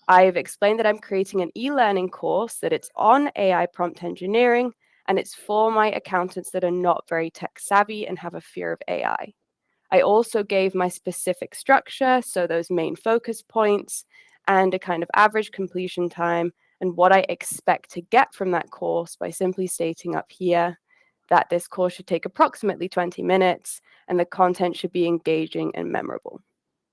I've explained that I'm creating an e-learning course, that it's on AI prompt engineering, and it's for my accountants that are not very tech savvy and have a fear of AI. I also gave my specific structure, so those main focus points and a kind of average completion time and what I expect to get from that course by simply stating up here that this course should take approximately 20 minutes and the content should be engaging and memorable.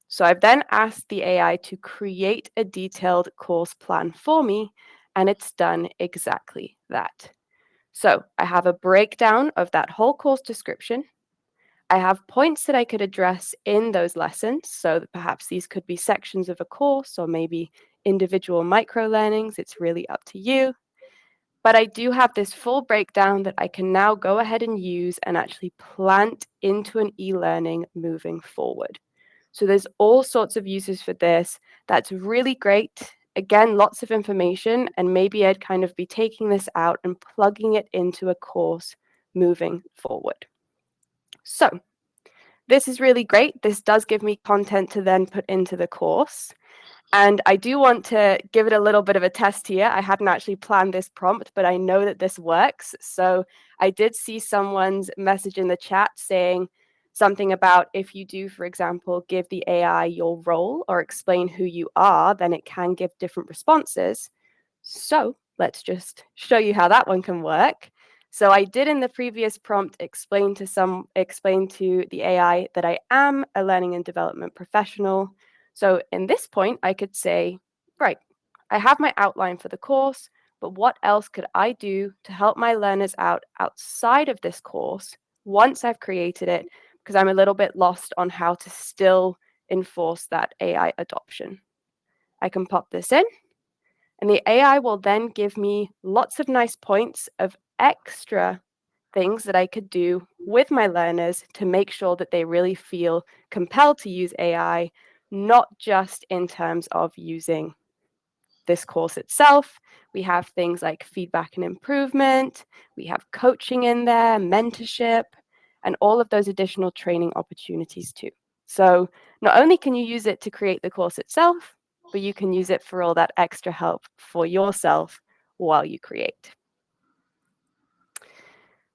So I've then asked the AI to create a detailed course plan for me, and it's done exactly that. So I have a breakdown of that whole course description. I have points that I could address in those lessons, so that perhaps these could be sections of a course or maybe individual micro learnings. It's really up to you. But I do have this full breakdown that I can now go ahead and use and actually plant into an e-learning moving forward. So there's all sorts of uses for this. That's really great. Again, lots of information, and maybe I'd kind of be taking this out and plugging it into a course moving forward. So this is really great. This does give me content to then put into the course. And I do want to give it a little bit of a test here. I hadn't actually planned this prompt, but I know that this works. So I did see someone's message in the chat saying something about if you do, for example, give the AI your role or explain who you are, then it can give different responses. So let's just show you how that one can work. So I did in the previous prompt explain to the AI that I am a learning and development professional. So in this point, I could say, right, I have my outline for the course, but what else could I do to help my learners out outside of this course once I've created it? Because I'm a little bit lost on how to still enforce that AI adoption. I can pop this in, and the AI will then give me lots of nice points of extra things that I could do with my learners to make sure that they really feel compelled to use AI, not just in terms of using this course itself. We have things like feedback and improvement. We have coaching in there, mentorship, and all of those additional training opportunities too. So not only can you use it to create the course itself, but you can use it for all that extra help for yourself while you create.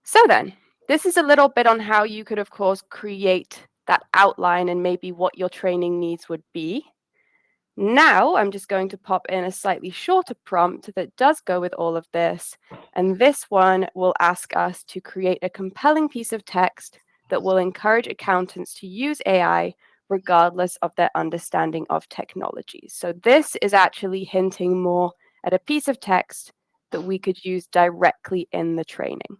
So then, this is a little bit on how you could, of course, create that outline and maybe what your training needs would be. Now, I'm just going to pop in a slightly shorter prompt that does go with all of this. And this one will ask us to create a compelling piece of text that will encourage accountants to use AI regardless of their understanding of technology. So this is actually hinting more at a piece of text that we could use directly in the training.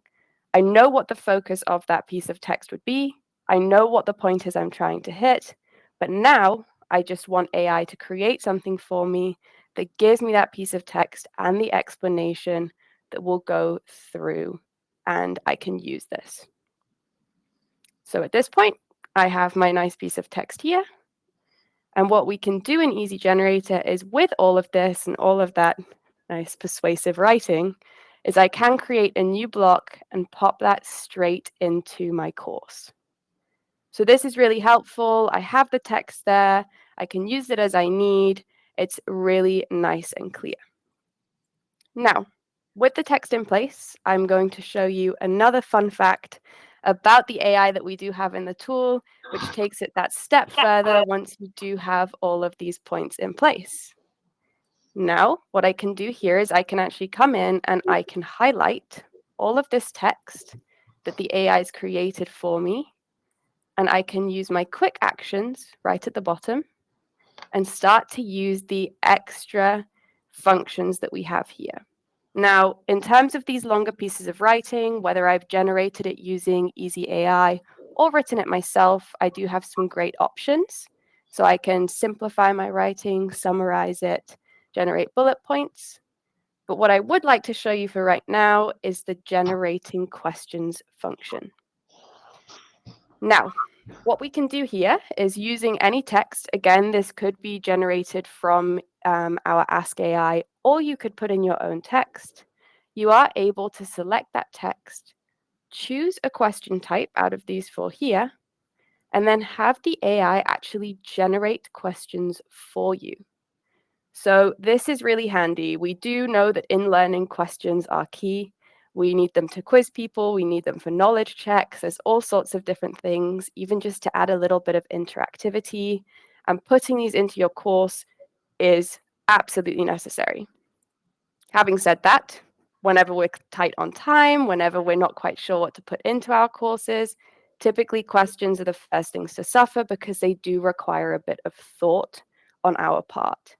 I know what the focus of that piece of text would be. I know what the point is I'm trying to hit, but now I just want AI to create something for me that gives me that piece of text and the explanation that will go through, and I can use this. So at this point, I have my nice piece of text here. And what we can do in Easy Generator is with all of this and all of that nice persuasive writing, is I can create a new block and pop that straight into my course. So this is really helpful. I have the text there. I can use it as I need. It's really nice and clear. Now, with the text in place, I'm going to show you another fun fact about the AI that we do have in the tool, which takes it that step further once you do have all of these points in place. Now, what I can do here is I can actually come in and I can highlight all of this text that the AI has created for me. And I can use my quick actions right at the bottom and start to use the extra functions that we have here. Now, in terms of these longer pieces of writing, whether I've generated it using Easy AI or written it myself, I do have some great options. So I can simplify my writing, summarize it, generate bullet points. But what I would like to show you for right now is the generating questions function. Now, what we can do here is using any text. Again, this could be generated from our Ask AI, or you could put in your own text. You are able to select that text, choose a question type out of these 4 here, and then have the AI actually generate questions for you. So this is really handy. We do know that in learning, questions are key. We need them to quiz people. We need them for knowledge checks. There's all sorts of different things, even just to add a little bit of interactivity. And putting these into your course is absolutely necessary. Having said that, whenever we're tight on time, whenever we're not quite sure what to put into our courses, typically questions are the first things to suffer because they do require a bit of thought on our part.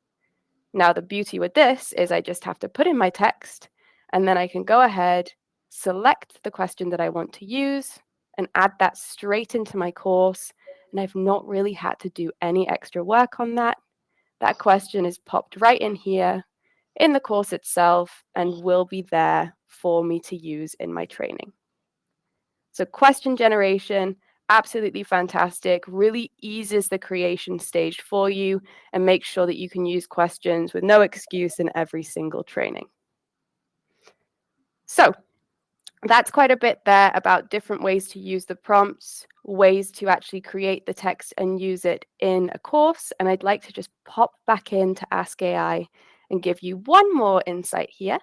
Now, the beauty with this is I just have to put in my text, and then I can go ahead, select the question that I want to use, and add that straight into my course. And I've not really had to do any extra work on that. That question is popped right in here in the course itself and will be there for me to use in my training. So question generation, absolutely fantastic, really eases the creation stage for you and makes sure that you can use questions with no excuse in every single training. So that's quite a bit there about different ways to use the prompts, ways to actually create the text and use it in a course. And I'd like to just pop back into Ask AI and give you one more insight here,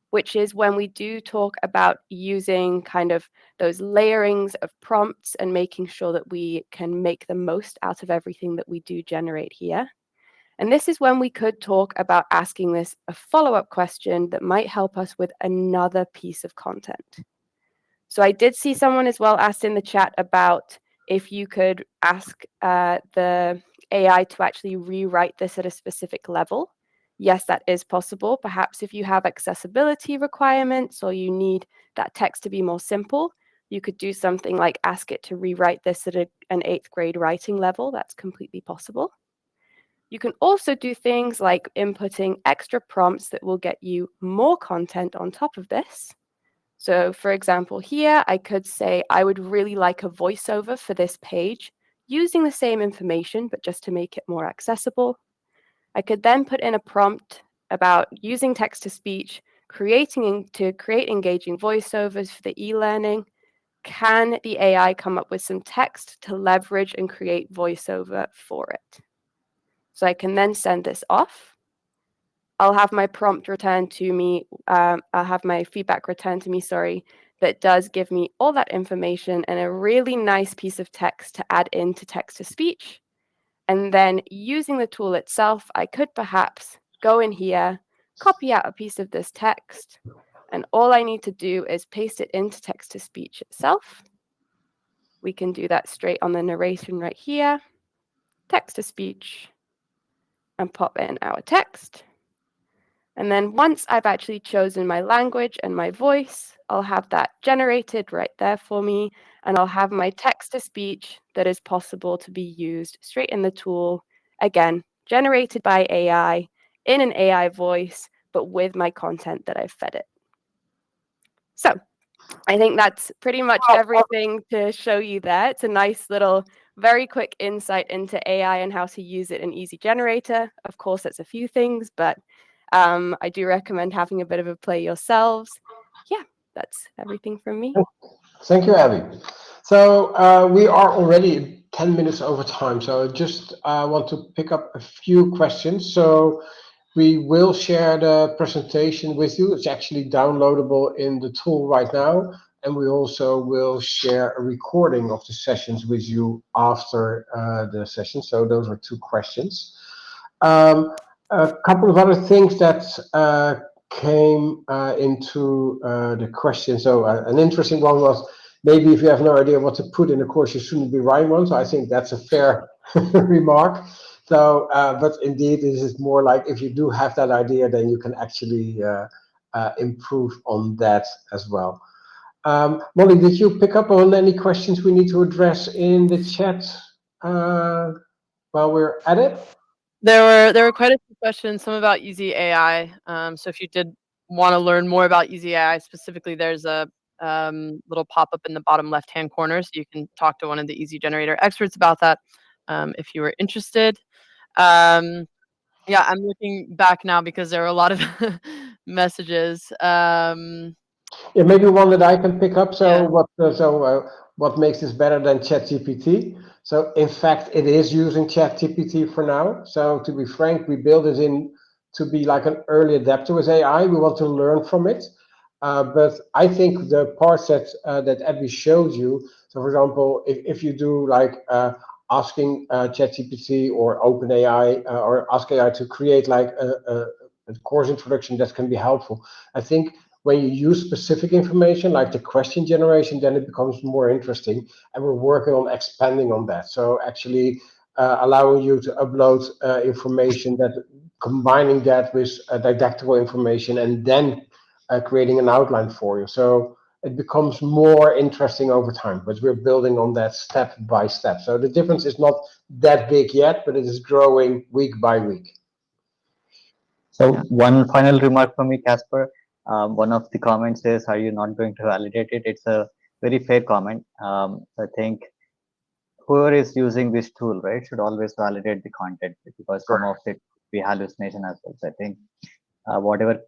which is when we do talk about using kind of those layerings of prompts and making sure that we can make the most out of everything that we do generate here. And this is when we could talk about asking this a follow-up question that might help us with another piece of content. So I did see someone as well asked in the chat about if you could ask the AI to actually rewrite this at a specific level. Yes, that is possible. Perhaps if you have accessibility requirements or you need that text to be more simple, you could do something like ask it to rewrite this at an 8th grade writing level. That's completely possible. You can also do things like inputting extra prompts that will get you more content on top of this. So for example, here I could say I would really like a voiceover for this page using the same information, but just to make it more accessible. I could then put in a prompt about using text-to-speech, create engaging voiceovers for the e-learning. Can the AI come up with some text to leverage and create voiceover for it? So I can then send this off. I'll have my prompt returned to me. I'll have my feedback returned to me, that does give me all that information and a really nice piece of text to add into text-to-speech. And then using the tool itself, I could perhaps go in here, copy out a piece of this text, and all I need to do is paste it into text-to-speech itself. We can do that straight on the narration right here, text-to-speech, and pop in our text. And then once I've actually chosen my language and my voice, I'll have that generated right there for me, and I'll have my text-to-speech that is possible to be used straight in the tool, again, generated by AI, in an AI voice, but with my content that I've fed it. So I think that's pretty much everything to show you there. It's a nice little, very quick insight into AI and how to use it in Easy Generator. Of course, that's a few things, but I do recommend having a bit of a play yourselves. Yeah, that's everything from me. Thank you, Abby. So we are already 10 minutes over time, so I just want to pick up a few questions. So we will share the presentation with you. It's actually downloadable in the tool right now. And we also will share a recording of the sessions with you after the session. So those are 2 questions. A couple of other things that came into the question. So an interesting one was, maybe if you have no idea what to put in a course, you shouldn't be writing one. So I think that's a fair remark. So, but indeed, this is more like if you do have that idea, then you can actually improve on that as well. Molly, did you pick up on any questions we need to address in the chat while we're at it? There were quite a few questions, some about Easy AI. So if you did want to learn more about Easy AI specifically, there's a little pop-up in the bottom left-hand corner, so you can talk to one of the Easy Generator experts about that if you were interested. Yeah, I'm looking back now because there are a lot of messages. Yeah, maybe one that I can pick up. Yeah. What makes this better than ChatGPT? So in fact, it is using ChatGPT for now. So to be frank, we build it in to be like an early adapter with AI. We want to learn from it. But I think the parts that Abby showed you. So for example, if you do like asking ChatGPT or OpenAI or ask AI to create like a course introduction that can be helpful. I think when you use specific information like the question generation, then it becomes more interesting, and we're working on expanding on that. So actually allowing you to upload information, that combining that with didactical information, and then creating an outline for you. So it becomes more interesting over time, but we're building on that step by step. So the difference is not that big yet, but it is growing week by week. So one final remark from me, Casper. One of the comments is, "Are you not going to validate it?" It's a very fair comment. I think whoever is using this tool, right, should always validate the content, because some of it be hallucination as well. So I think whatever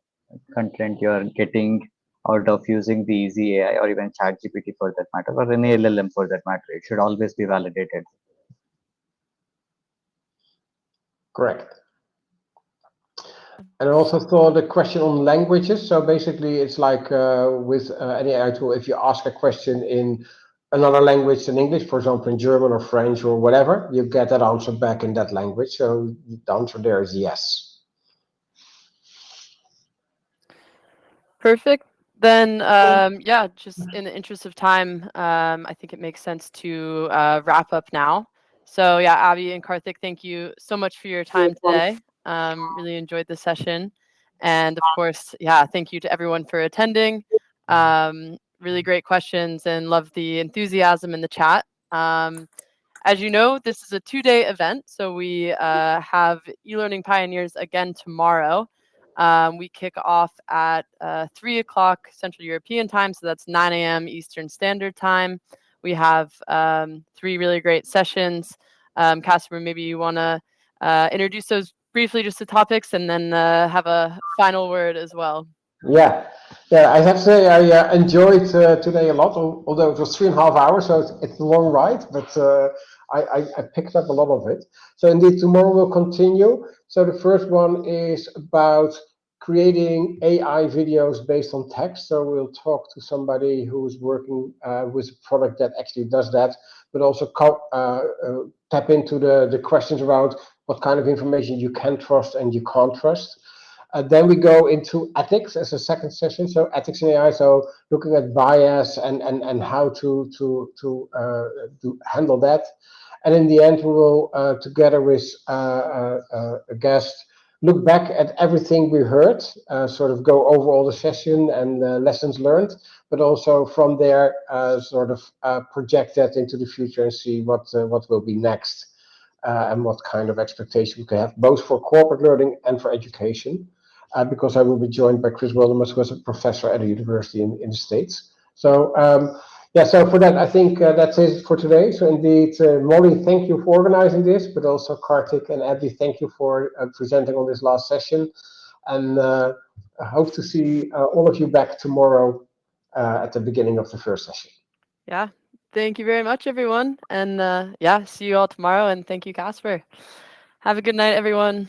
content you're getting out of using the easy AI or even ChatGPT for that matter, or any LLM for that matter, it should always be validated. Correct. And I also thought the question on languages. So basically, it's like with any AI tool, if you ask a question in another language than English, for example, in German or French or whatever, you get that answer back in that language. So the answer there is yes. Perfect. Then, yeah, just in the interest of time, I think it makes sense to wrap up now. So yeah, Abby and Karthik, thank you so much for your time today. Really enjoyed the session. And of course, yeah, thank you to everyone for attending. Really great questions, and love the enthusiasm in the chat. As you know, this is a 2-day event. So we have eLearning Pioneers again tomorrow. We kick off at 3 o'clock Central European time, so that's 9 a.m. Eastern Standard Time. We have 3 really great sessions. Kasper, maybe you want to introduce those briefly, just the topics, and then have a final word as well. Yeah, I have to say I enjoyed today a lot, although it was 3.5 hours, so it's a long ride, but I picked up a lot of it. So indeed, tomorrow we'll continue. So the first one is about creating AI videos based on text. So we'll talk to somebody who's working with a product that actually does that, but also tap into the questions around what kind of information you can trust and you can't trust. Then we go into ethics as a second session. So ethics in AI. So looking at bias and how to handle that. And in the end, we will together with a guest look back at everything we heard, sort of go over all the session and lessons learned, but also from there sort of project that into the future and see what will be next. And what kind of expectation we can have, both for corporate learning and for education. Because I will be joined by Chris Wildermus, who is a professor at a university in the States. So so for that, I think that's it for today. So indeed, Molly, thank you for organizing this, but also Karthik and Abby, thank you for presenting on this last session. And I hope to see all of you back tomorrow at the beginning of the first session. Yeah, thank you very much, everyone. And yeah, see you all tomorrow. And thank you, Kasper. Have a good night, everyone.